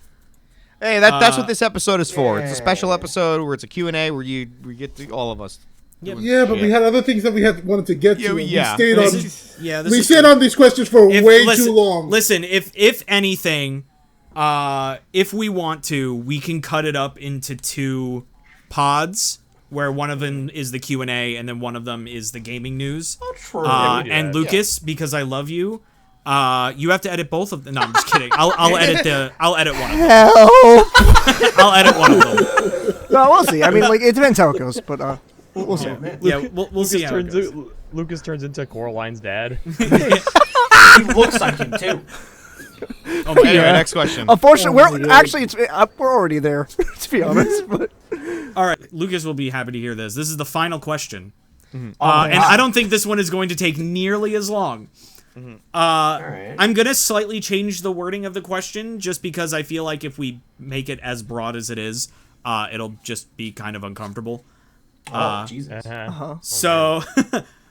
Hey, that's what this episode is for. It's a special episode where it's a Q&A where we get to all of us. Yeah, but we had other things that we wanted to get to. Yeah. We stayed on these questions for way too long. Listen, if anything, if we want to, we can cut it up into 2 pods where one of them is the Q&A and then one of them is the gaming news. Oh, true. And Lucas, because I love you, you have to edit both of them. No, I'm just kidding. I'll edit one of them. I'll edit one of them. No, we'll see. I mean, like it depends how it goes, but we'll see. Yeah, we'll see how it goes. Lucas turns into Coraline's dad. He looks like him too. Oh my Anyway, God. next question. Unfortunately, we're already there. To be honest, but All right, Lucas will be happy to hear this. This is the final question, and I don't think this one is going to take nearly as long. Right. I'm gonna slightly change the wording of the question just because I feel like if we make it as broad as it is, it'll just be kind of uncomfortable. Jesus. So,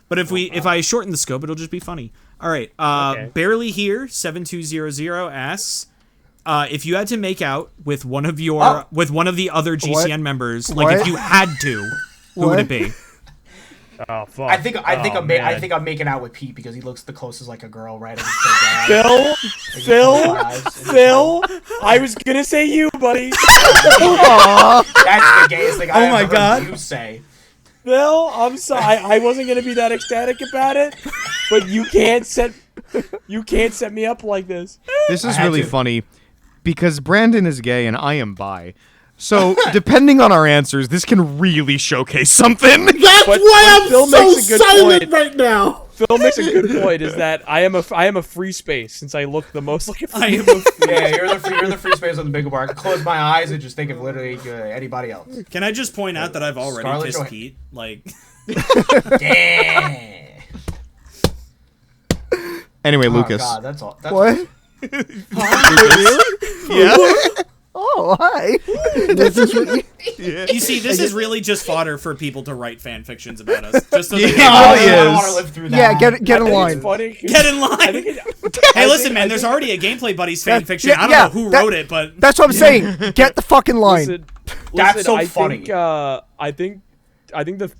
but if I shorten the scope, it'll just be funny. All right. Barely Here 7200 asks, if you had to make out with one of the other GCN members, like if you had to, who would it be? Oh fuck! I think I'm making out with Pete because he looks the closest like a girl, right? Phil. I was gonna say you, buddy. That's the gayest thing I've ever heard you say. Phil, I'm sorry. I wasn't gonna be that ecstatic about it, but you can't set me up like this. This is really funny because Brandon is gay and I am bi. So, depending on our answers, this can really showcase something. That's why I'm Phil so makes a good silent point. right now. Phil makes a good point. Is that I am a free space since I look the most like a free. Yeah, you're the free space on the big bar. I can close my eyes and just think of literally anybody else. Can I just point out that I've already Scarlett kissed Johansson. Pete? Like, Yeah. Anyway, Oh Lucas. God, that's all. That's what? Yeah. Oh, hi. This is what you see, this is really just fodder for people to write fan fictions about us. Just so they Yeah, can- I really don't is. want to live through that. Yeah, get in I think line. it's funny. Get in line. Hey, listen, man. There's already a Gameplay Buddies fan fiction. I don't know who wrote it, but That's what I'm saying. Get the fucking line. That's so I funny. Think, I think the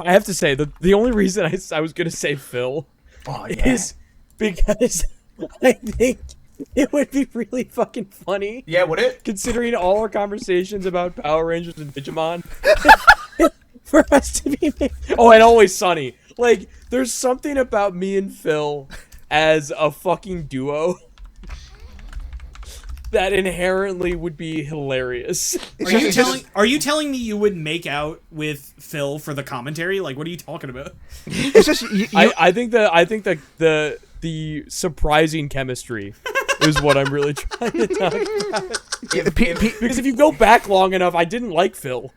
I have to say the only reason I was gonna say Phil Oh, yeah. is because I think it would be really fucking funny. Yeah, would it? Considering all our conversations about Power Rangers and Digimon, for us to be and Always Sunny. Like, there's something about me and Phil as a fucking duo that inherently would be hilarious. Are you telling me you would make out with Phil for the commentary? Like, what are you talking about? It's just I think that the surprising chemistry is what I'm really trying to talk about. Because if you go back long enough, I didn't like Phil.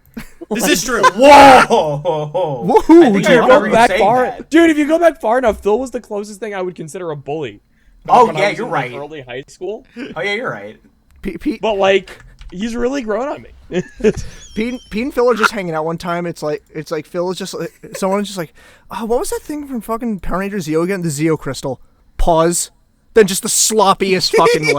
This is true. Whoa! Woohoo! I remember you saying that. Dude, if you go back far enough, Phil was the closest thing I would consider a bully. Oh When I yeah, was you're in, like, right. early high school, Oh yeah, you're right. Pete but like he's really grown on me. and Phil are just hanging out one time. It's like Phil is just someone's just like, oh, what was that thing from fucking Power Rangers Zeo again? The Zeo Crystal. Pause. Then just the sloppiest fucking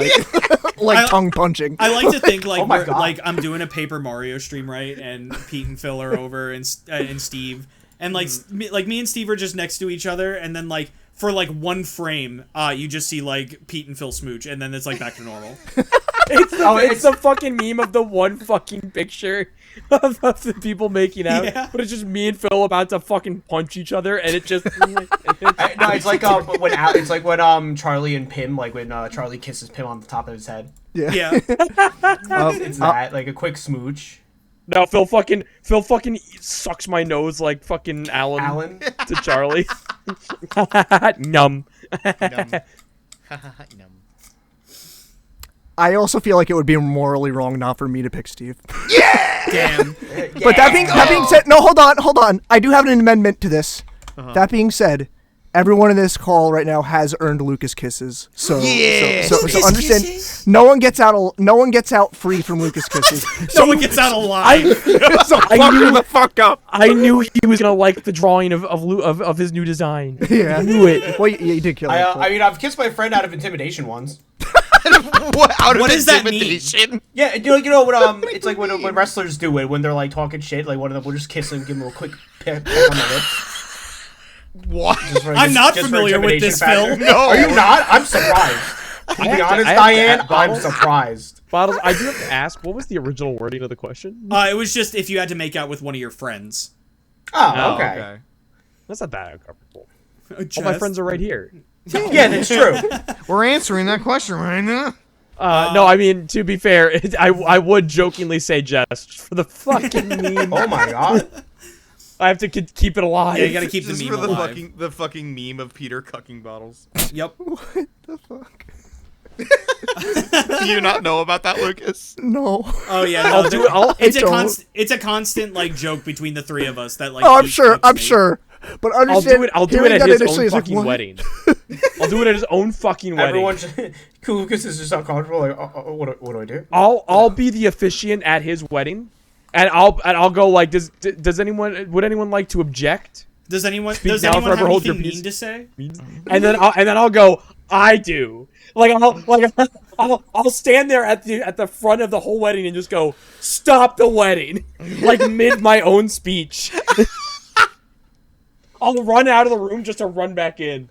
like tongue punching. I like to think like Oh my God. like I'm doing a Paper Mario stream, right? And Pete and Phil are over, and Steve, and like me and Steve are just next to each other, and then like for like one frame, you just see like Pete and Phil smooch, and then it's like back to normal. It's the fucking meme of the one fucking picture of the people making out, Yeah. but it's just me and Phil about to fucking punch each other, and it just. No, it's like when Charlie and Pim, like when Charlie kisses Pim on the top of his head. Yeah. It's that, like a quick smooch. No, Phil fucking sucks my nose like fucking Alan. To Charlie. Numb. I also feel like it would be morally wrong not for me to pick Steve. Damn. But that being said, no, hold on. I do have an amendment to this. That being said, everyone in this call right now has earned Lucas kisses. So understand, kisses? no one gets out free from Lucas kisses. Someone gets out alive. the fuck up. I knew he was gonna like the drawing of his new design. Yeah. I knew it. Well, you did kill him. I mean, I've kissed my friend out of intimidation once. What does that mean? Yeah, you know what? It's like when wrestlers do it when they're like talking shit. Like one of them will just kiss him, give him a quick peck on the lips. What? I'm not familiar with this, Phil. No, are you not? I'm surprised. To be honest, Diane, I'm surprised. Bottles, I do have to ask, what was the original wording of the question? It was just if you had to make out with one of your friends. Oh, okay. That's not that uncomfortable. Just, All my friends are right here. Yeah, that's true. We're answering that question right now. No, I mean, to be fair, I would jokingly say just for the fucking meme. Oh my god. I have to keep it alive. Yeah, you gotta keep Just the for meme the alive. fucking meme of Peter cucking bottles. Yep. What the fuck? Do you not know about that, Lucas? No. Oh yeah, no, I'll do it. it's a constant like joke between the three of us that like. Oh, I'm Pete sure. keeps me. But understand, I'll do it hearing at that his initially own is like, fucking what? wedding. I'll do it at his own fucking wedding. Everyone, Lucas is just uncomfortable. Like, what do I do? I'll be the officiant at his wedding, and I'll go like, would anyone like to object? Does anyone now have forever hold your anything peace. mean to say? And then I'll go, I do. I'll stand there at the front of the whole wedding and just go, stop the wedding, like mid my own speech. I'll run out of the room just to run back in.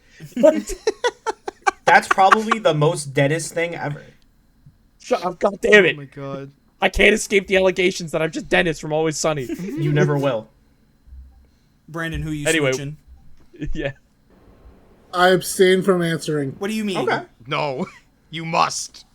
That's probably the most deadest thing ever. Shut up, God damn it. Oh my god. I can't escape the allegations that I'm just Dennis from Always Sunny. You never will. Brandon, who you Anyway. switching? Yeah. I abstain from answering. What do you mean? Okay. No, you must.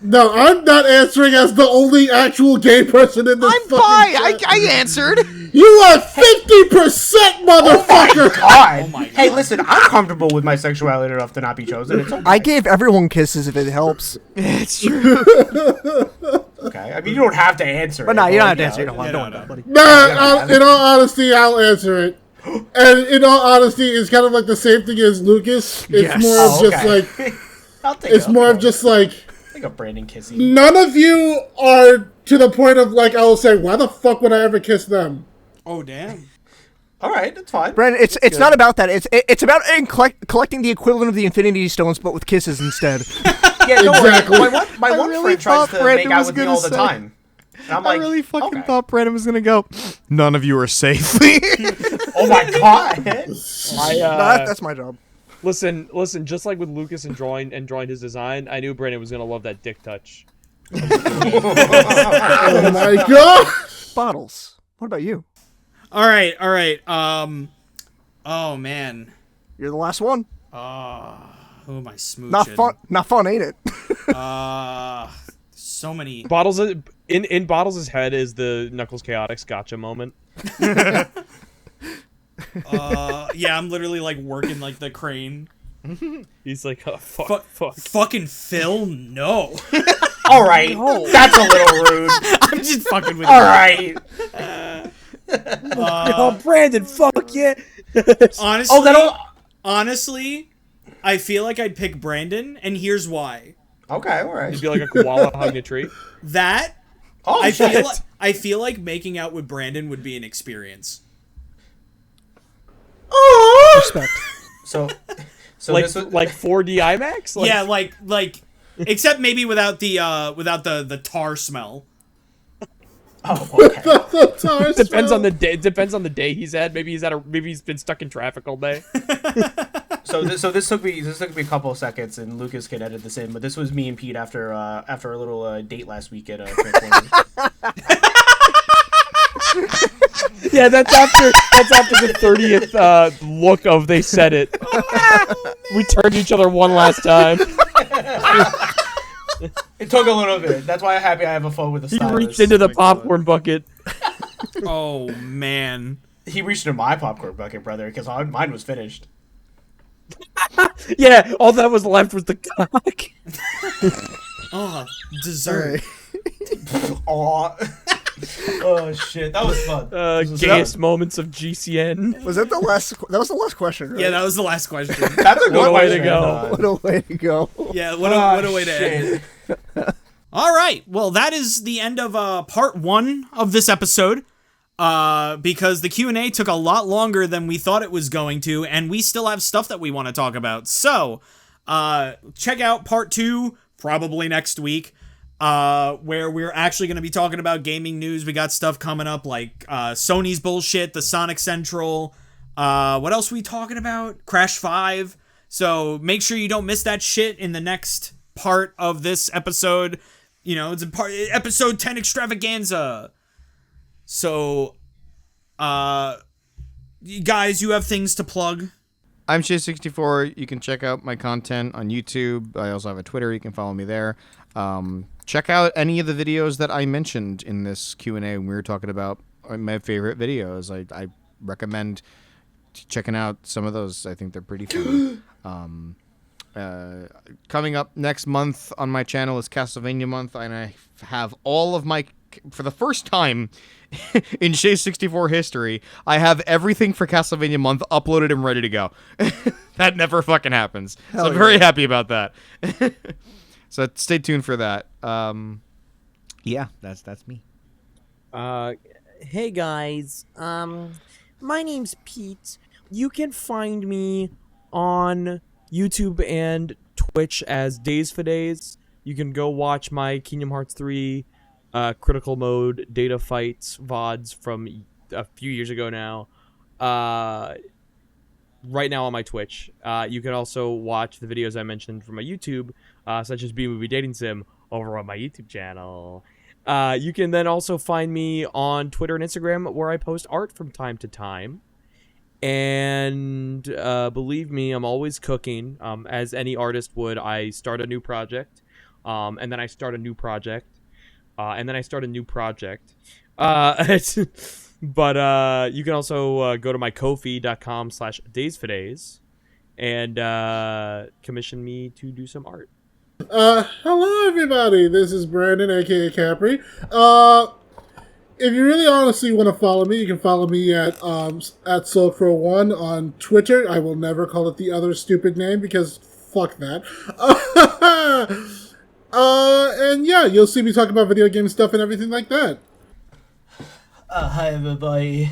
No, I'm not answering as the only actual gay person in this I'm fucking fine. chat. I answered. You are 50%, motherfucker! God. Oh my God. Hey, listen, I'm comfortable with my sexuality enough to not be chosen. It's okay. I gave everyone kisses if it helps. It's true. Okay. I mean, you don't have to answer. But it, no, you don't have to yeah, answer. You don't Yeah, want no, to, buddy. Nah, in all honesty, I'll answer it. And in all honesty, it's kind of like the same thing as Lucas. It's Yes. more of Oh, just okay. like, I'll take it's it. more of just like, Take a Brandon kissy. none of you are to the point of like, I will say, why the fuck would I ever kiss them? Oh damn. All right, that's fine. Brandon, it's not about that. It's about collecting the equivalent of the Infinity Stones, but with kisses instead. Yeah, no, Exactly. My one really friend tries thought to Brandon make out was with me gonna all the say- time. And I'm like, I really fucking okay. thought Brandon was gonna go. None of you are safe. Oh my god. That's my job. Listen, just like with Lucas and drawing his design, I knew Brandon was gonna love that dick touch. Oh my god! Bottles. What about you? All right. Oh man. You're the last one. Who am I smooching? Not fun, ain't it? So many. Bottles in Bottles' head is the Knuckles Chaotix gotcha moment. Yeah, I'm literally like working like the crane. He's like, oh, fuck. Fucking Phil, no. All right, that's a little rude. I'm just fucking with All you. right. Oh, Brandon, fuck yeah. Honestly, honestly, I feel like I'd pick Brandon, and here's why. Okay, all right. He'd be like a koala hugging a tree. That Oh, I feel like making out with Brandon would be an experience. Respect. So Like this was, like 4D IMAX? Like, Yeah, like except maybe without the tar smell. oh, okay. The tar depends smell. on the day. Depends on the day he's had. Maybe he's been stuck in traffic all day. So this took me a couple of seconds, and Lucas can edit this in. But this was me and Pete after a little date last week at Transformers. Yeah, that's after the 30th look of they said it. We turned to each other one last time. It took a little bit. That's why I'm happy I have a phone with a He stylus. reached into the popcorn bucket. Oh man. He reached into my popcorn bucket, brother, because mine was finished. Yeah, all that was left was the cock. Oh, dessert. Aw. Oh shit, that was fun. Gayest moments of GCN. Was that the last? That was the last question, right? Yeah, that was the last question. That's a good What a way to question. go. What a way to go. Yeah, what a way to end. All right, well, that is the end of part 1 of this episode. Because the Q&A took a lot longer than we thought it was going to, and we still have stuff that we want to talk about. So, check out part 2 probably next week, where we're actually going to be talking about gaming news. We got stuff coming up like Sony's bullshit, the Sonic Central. What else are we talking about? Crash 5. So make sure you don't miss that shit in the next part of this episode. You know, it's episode 10 extravaganza. So, you guys, you have things to plug. I'm Shay64. You can check out my content on YouTube. I also have a Twitter. You can follow me there. Check out any of the videos that I mentioned in this Q&A when we were talking about my favorite videos. I recommend checking out some of those. I think they're pretty fun. Coming up next month on my channel is Castlevania month, and I have all of my, for the first time in Shay64 history, I have everything for Castlevania month uploaded and ready to go. That never fucking happens. So I'm very happy about that. So stay tuned for that. Yeah, that's me. Hey guys, my name's Pete. You can find me on YouTube and Twitch as Days for Days. You can go watch my Kingdom Hearts 3 critical mode data fights VODs from a few years ago now. Right now on my Twitch. You can also watch the videos I mentioned from my YouTube, such as B-Movie Dating Sim, over on my YouTube channel. You can then also find me on Twitter and Instagram, where I post art from time to time. And believe me, I'm always cooking. As any artist would, I start a new project, and then I start a new project, and then I start a new project. But you can also go to my ko-fi.com/daysfordays and commission me to do some art. Hello everybody, this is Brandon, aka Capri. If you really honestly want to follow me, you can follow me at SoulCrow1 on Twitter. I will never call it the other stupid name because fuck that. And yeah, you'll see me talk about video game stuff and everything like that. Hi everybody.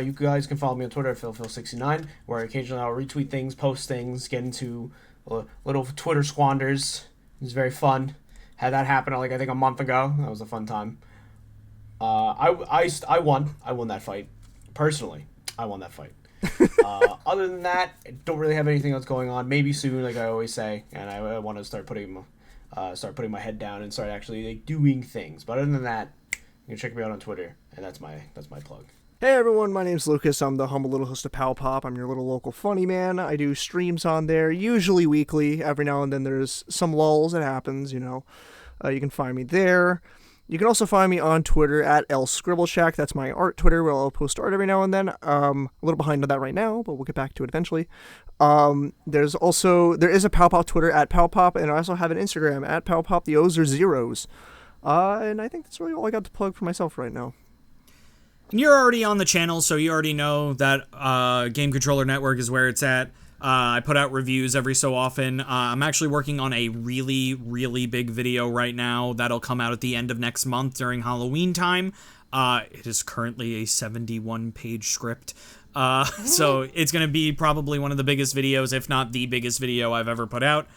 You guys can follow me on Twitter at PhilPhil69, where occasionally I'll retweet things, post things, get into little Twitter squanders. It's very fun. Had that happen like I think a month ago. That was a fun time. I won. I won that fight. Personally, I won that fight. Other than that, I don't really have anything else going on. Maybe soon, like I always say, and I want to start putting my head down and start actually like doing things. But other than that, you can check me out on Twitter, and that's my plug. Hey everyone, my name's Lucas. I'm the humble little host of Pow Pop. I'm your little local funny man. I do streams on there, usually weekly. Every now and then there's some lulls, it happens, you know. You can find me there. You can also find me on Twitter at @LScribbleShack. That's my art Twitter, where I'll post art every now and then. A little behind on that right now, but we'll get back to it eventually. There is a Pow Pop Twitter at Pow Pop, and I also have an Instagram at Pow Pop. The O's are zeros. And I think that's really all I got to plug for myself right now. You're already on the channel, so you already know that Game Controller Network is where it's at. I put out reviews every so often. I'm actually working on a really, really big video right now that'll come out at the end of next month during Halloween time. It is currently a 71-page script. So it's going to be probably one of the biggest videos, if not the biggest video I've ever put out.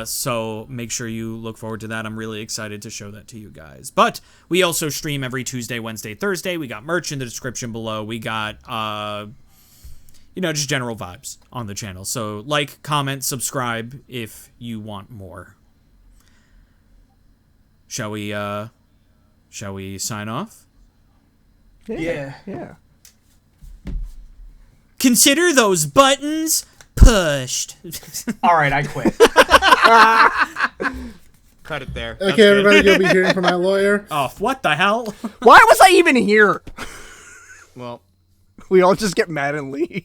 So make sure you look forward to that. I'm really excited to show that to you guys. But we also stream every Tuesday, Wednesday, Thursday. We got merch in the description below. We got, just general vibes on the channel. So like, comment, subscribe if you want more. Shall we sign off? Yeah. Consider those buttons pushed. All right, I quit. Cut it there. Okay, everybody, you'll be hearing from my lawyer. Oh, what the hell? Why was I even here? Well, We all just get mad and leave.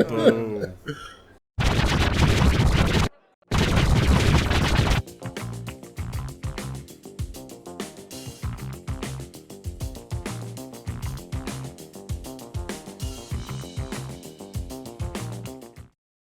Boom.